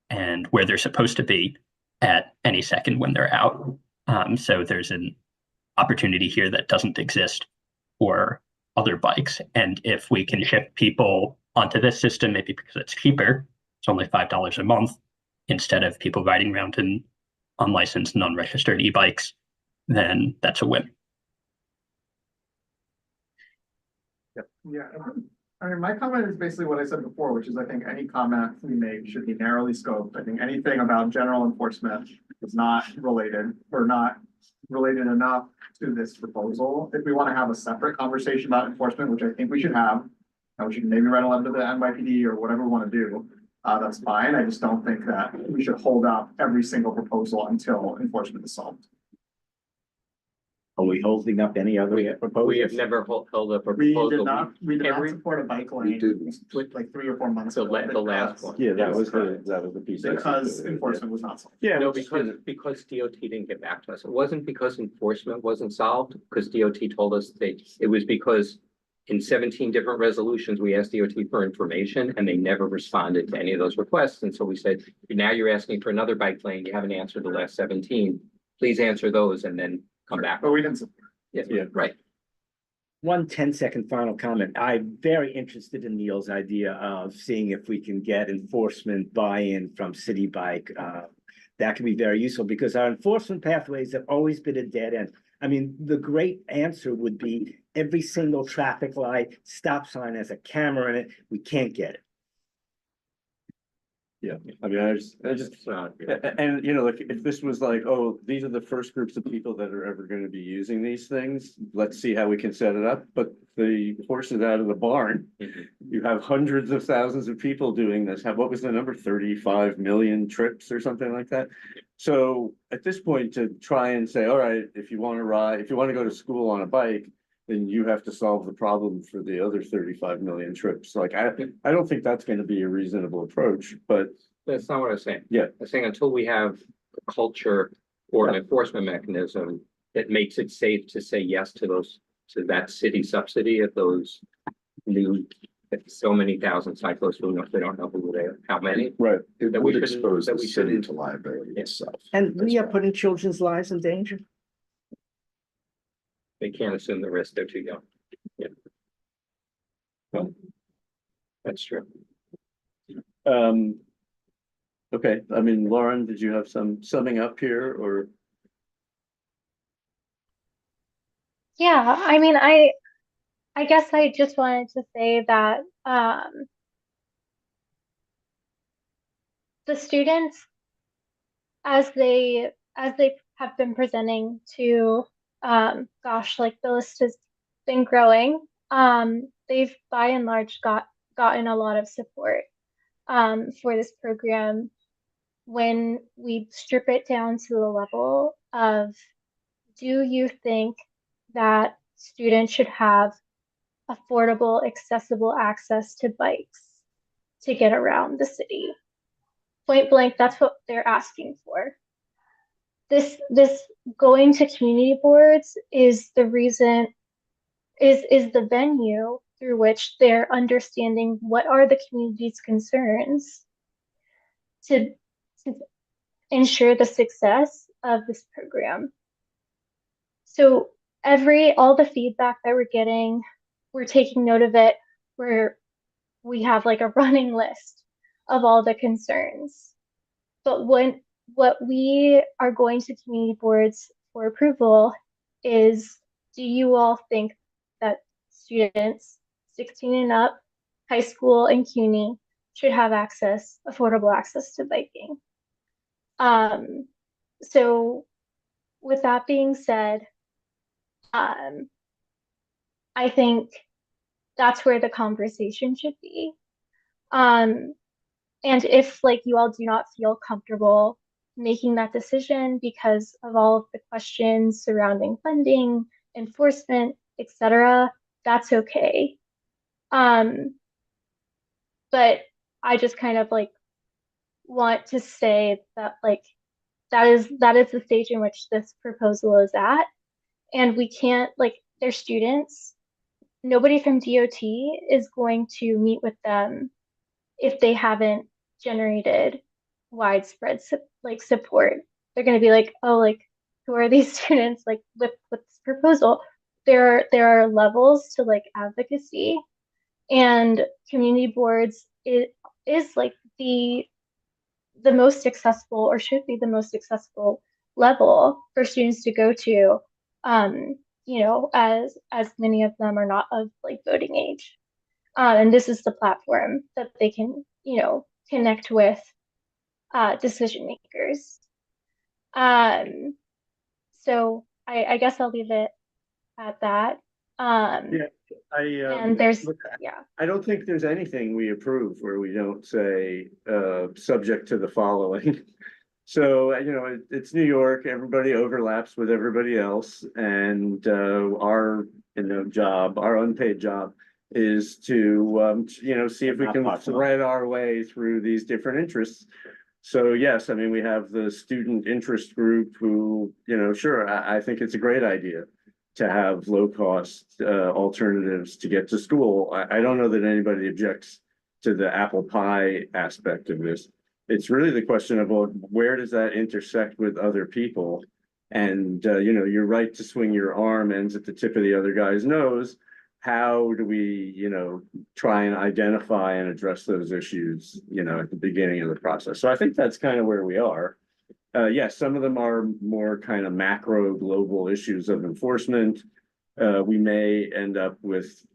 and where they're supposed to be at any second when they're out. So there's an opportunity here that doesn't exist for other bikes. And if we can shift people onto this system, maybe because it's cheaper, it's only $5 a month, instead of people riding around in unlicensed, non-registered e-bikes, then that's a win. Yeah, I mean, my comment is basically what I said before, which is I think any comment we make should be narrowly scoped. I think anything about general enforcement is not related or not related enough to this proposal. If we want to have a separate conversation about enforcement, which I think we should have, and we should maybe write a letter to the NYPD or whatever we want to do, that's fine. I just don't think that we should hold up every single proposal until enforcement is solved. Are we holding up any other We have proposals? never held up a We proposal. did not Every- support a bike We lane did. like 3 or 4 months The ago. the last one. Yeah, that was correct. the piece. I Because said, yeah. enforcement was not solved. Yeah, No, which is because DOT didn't get back to us. It wasn't because enforcement wasn't solved, because DOT told us it was because in 17 different resolutions, we asked DOT for information and they never responded to any of those requests. And so we said, now you're asking for another bike lane. You haven't answered the last 17. Please answer those and then come back. But we didn't support. Yeah, right. One 10-second final comment. I'm very interested in Neil's idea of seeing if we can get enforcement buy-in from City Bike. That can be very useful because our enforcement pathways have always been a dead end. I mean, the great answer would be every single traffic light, stop sign has a camera in it. We can't get it. Yeah, I mean, I just, and you know, like, if this was like, oh, these are the first groups of people that are ever gonna be using these things, let's see how we can set it up, but the horse is out of the barn. You have hundreds of thousands of people doing this, what was the number, 35 million trips or something like that? So at this point, to try and say, all right, if you wanna ride, if you wanna go to school on a bike, then you have to solve the problem for the other 35 million trips. Like, I don't think that's gonna be a reasonable approach, but. That's not what I was saying. Yeah. I'm saying until we have a culture or an enforcement mechanism that makes it safe to say yes to to that city subsidy of those new, so many thousand cyclists who know, they don't know who they are, how many. Right. It That we would shouldn't- expose that the we city shouldn't- to liability itself. And we are putting children's lives in danger. They can't assume the risk, they're too young. Yeah. Well, that's true. Okay, I mean, Lauren, did you have some summing up here or? Yeah, I mean, I guess I just wanted to say that the students, as they have been presenting to gosh, like the list has been growing. They've by and large gotten a lot of support for this program when we strip it down to the level of, do you think that students should have affordable, accessible access to bikes to get around the city? Point blank, that's what they're asking for. This going to community boards is the reason, is the venue through which they're understanding what are the community's concerns to ensure the success of this program. So all the feedback that we're getting, we're taking note of it, we have like a running list of all the concerns. But what we are going to community boards for approval is, do you all think that students 16 and up, high school and CUNY, should have affordable access to biking? So with that being said, I think that's where the conversation should be. And if like you all do not feel comfortable making that decision because of all of the questions surrounding funding, enforcement, etc., that's okay. But I just kind of like want to say that like that is the stage in which this proposal is at, and we can't, like, their students, nobody from DOT is going to meet with them if they haven't generated widespread support. They're going to be like, oh, like, who are these students like with this proposal? There are levels to like advocacy, and community boards is like the most accessible, or should be the most accessible level for students to go to, you know, as many of them are not of like voting age. And this is the platform that they can, you know, connect with decision makers. So I guess I'll leave it at that. Yeah, and there's, yeah. I don't think there's anything we approve where we don't say, subject to the following. So, it's New York, everybody overlaps with everybody else, and our, job, our unpaid job is to, see if we can thread our way through these different interests. So yes, I mean, we have the student interest group who, sure, I think it's a great idea to have low cost alternatives to get to school. I don't know that anybody objects to the apple pie aspect of this. It's really the question of, well, where does that intersect with other people? And your right to swing your arm ends at the tip of the other guy's nose. How do we, try and identify and address those issues, at the beginning of the process? So I think that's kind of where we are. Yes, some of them are more kind of macro global issues of enforcement. We may end up with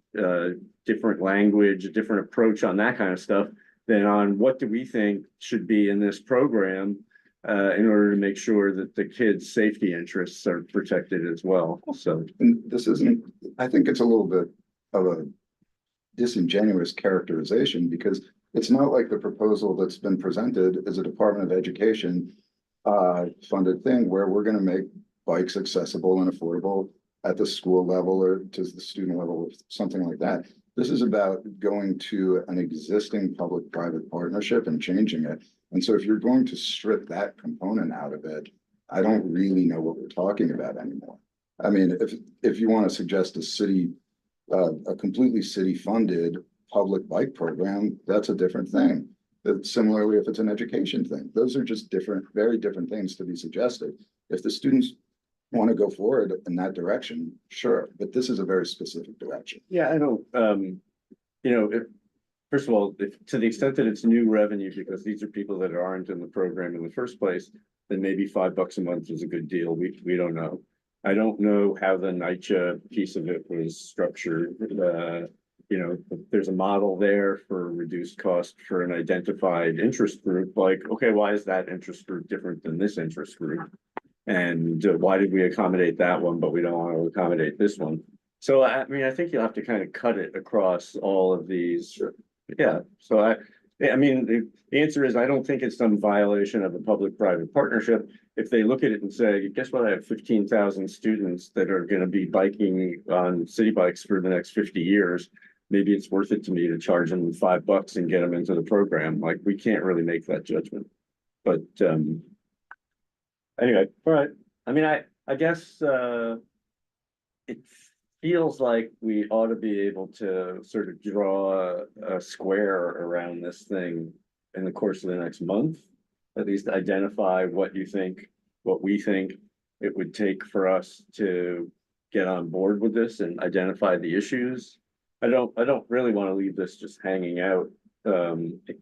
different language, a different approach on that kind of stuff than on what do we think should be in this program in order to make sure that the kids' safety interests are protected as well. So, and this isn't, I think it's a little bit of a disingenuous characterization, because it's not like the proposal that's been presented is a Department of Education funded thing where we're going to make bikes accessible and affordable at the school level or to the student level or something like that. This is about going to an existing public-private partnership and changing it. And so if you're going to strip that component out of it, I don't really know what we're talking about anymore. I mean, if you want to suggest a completely city-funded public bike program, that's a different thing. Similarly, if it's an education thing, those are just very different things to be suggested. If the students want to go forward in that direction, sure, but this is a very specific direction. yeah, I don't, first of all, to the extent that it's new revenue, because these are people that aren't in the program in the first place, then maybe $5 a month is a good deal. We don't know. I don't know how the NYCHA piece of it was structured. There's a model there for reduced cost for an identified interest group. Like, okay, why is that interest group different than this interest group? And why did we accommodate that one, but we don't want to accommodate this one? So, I mean, I think you'll have to kind of cut it across all of these. Yeah, so I mean, the answer is, I don't think it's some violation of a public-private partnership. If they look at it and say, guess what, I have 15,000 students that are going to be biking on city bikes for the next 50 years. Maybe it's worth it to me to charge them $5 and get them into the program. Like, we can't really make that judgment. But anyway, all right. I mean, I guess it feels like we ought to be able to sort of draw a square around this thing in the course of the next month. At least identify what we think it would take for us to get on board with this and identify the issues. I don't really want to leave this just hanging out. I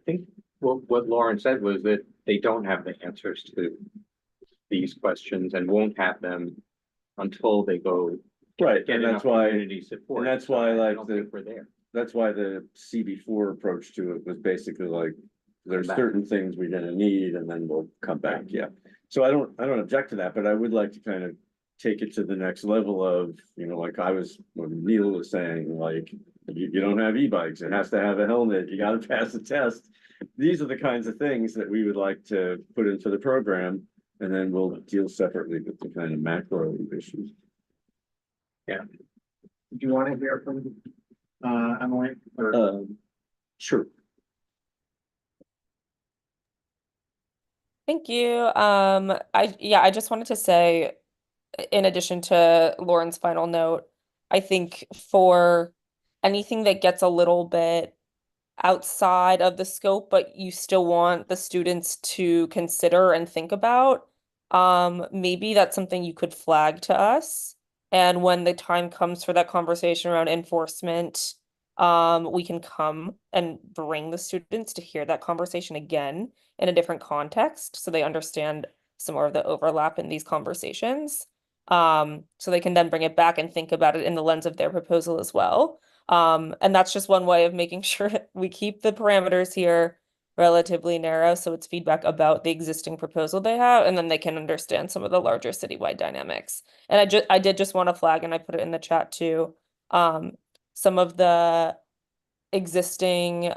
think what Lauren said was that they don't have the answers to these questions and won't have them until they go Right, get and enough that's why, community support. and that's why, I like, don't think we're there. that's why the CB4 approach to it was basically like, there's Come back. certain things we're gonna need, and then we'll come back, yeah. So I don't object to that, but I would like to kind of take it to the next level of, like what Neil was saying, like, you don't have e-bikes, it has to have a helmet, you gotta pass the test. These are the kinds of things that we would like to put into the program, and then we'll deal separately with the kind of macro issues. Yeah. Do you want to hear from Emily? Sure. Thank you. I just wanted to say, in addition to Lauren's final note, I think for anything that gets a little bit outside of the scope, but you still want the students to consider and think about, maybe that's something you could flag to us. And when the time comes for that conversation around enforcement, we can come and bring the students to hear that conversation again in a different context, so they understand some more of the overlap in these conversations. So they can then bring it back and think about it in the lens of their proposal as well. And that's just one way of making sure we keep the parameters here relatively narrow, so it's feedback about the existing proposal they have, and then they can understand some of the larger citywide dynamics. And I did just want to flag, and I put it in the chat too, some of the existing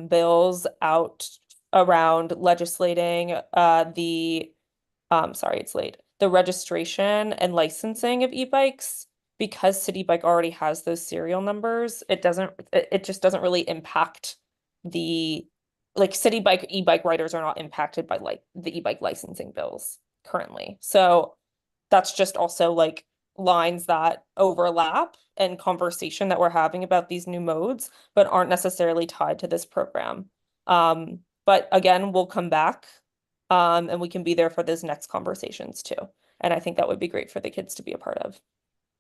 bills out around legislating the sorry, it's late. The registration and licensing of e-bikes, because City Bike already has those serial numbers, it just doesn't really impact the, like, City Bike e-bike riders are not impacted by like the e-bike licensing bills currently. So that's just also like lines that overlap and conversation that we're having about these new modes, but aren't necessarily tied to this program. But again, we'll come back, and we can be there for those next conversations too. And I think that would be great for the kids to be a part of.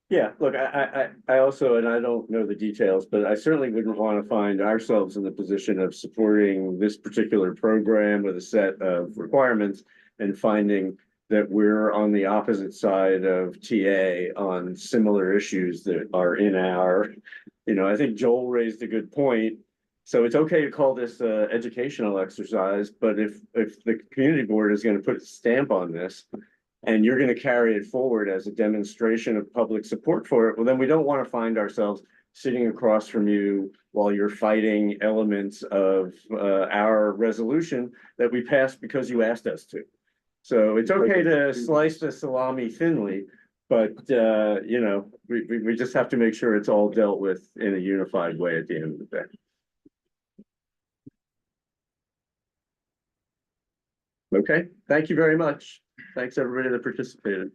Yeah, look, I also, and I don't know the details, but I certainly wouldn't want to find ourselves in the position of supporting this particular program with a set of requirements and finding that we're on the opposite side of TA on similar issues that are in our, I think Joel raised a good point. So it's okay to call this a educational exercise, but if the community board is going to put a stamp on this, and you're going to carry it forward as a demonstration of public support for it, well, then we don't want to find ourselves sitting across from you while you're fighting elements of our resolution that we passed because you asked us to. So it's okay to slice the salami thinly, but we just have to make sure it's all dealt with in a unified way at the end of the day. Okay, thank you very much. Thanks, everybody that participated.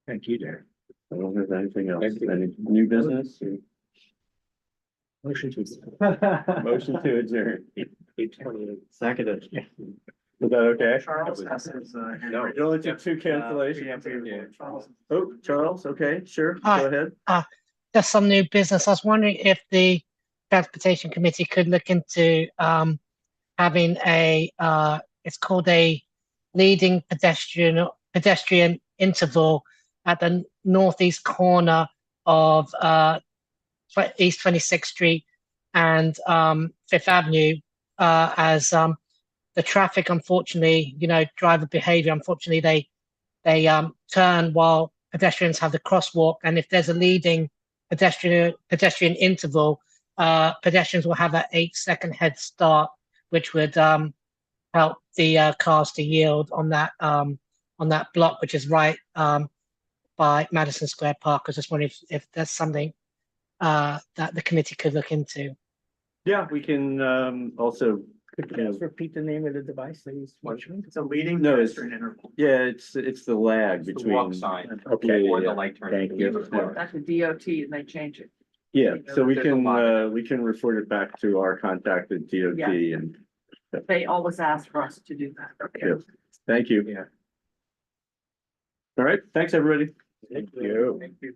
Thank you, Derek. I don't have anything else. Any new business? Motion to. Motion to adjourn. 8:28. Seconded. Is that okay? Charles has his, No, it only took two cancellations. Oh, Charles, okay, sure, Hi. go ahead. Just some new business. I was wondering if the Transportation Committee could look into having it's called a leading pedestrian interval at the northeast corner of East 26th Street and Fifth Avenue, as the traffic, unfortunately, driver behavior, unfortunately, they turn while pedestrians have the crosswalk, and if there's a leading pedestrian interval, pedestrians will have an 8-second head start, which would help the cars to yield on that block, which is right by Madison Square Park. I was just wondering if that's something that the committee could look into. Yeah, we can also. Could you just repeat the name of the device that he's watching? It's a leading No, it's, pedestrian interval. yeah, it's the lag The between. walk sign. Okay. Or the light turn. Thank you. That's the DOT and they change it. Yeah, so we There's a can, lot of we can refer it back to our contact at DOT Yeah. and, They always ask for us to do that. yeah, thank you. Yeah. All right, thanks, everybody. Thank you. Thank you.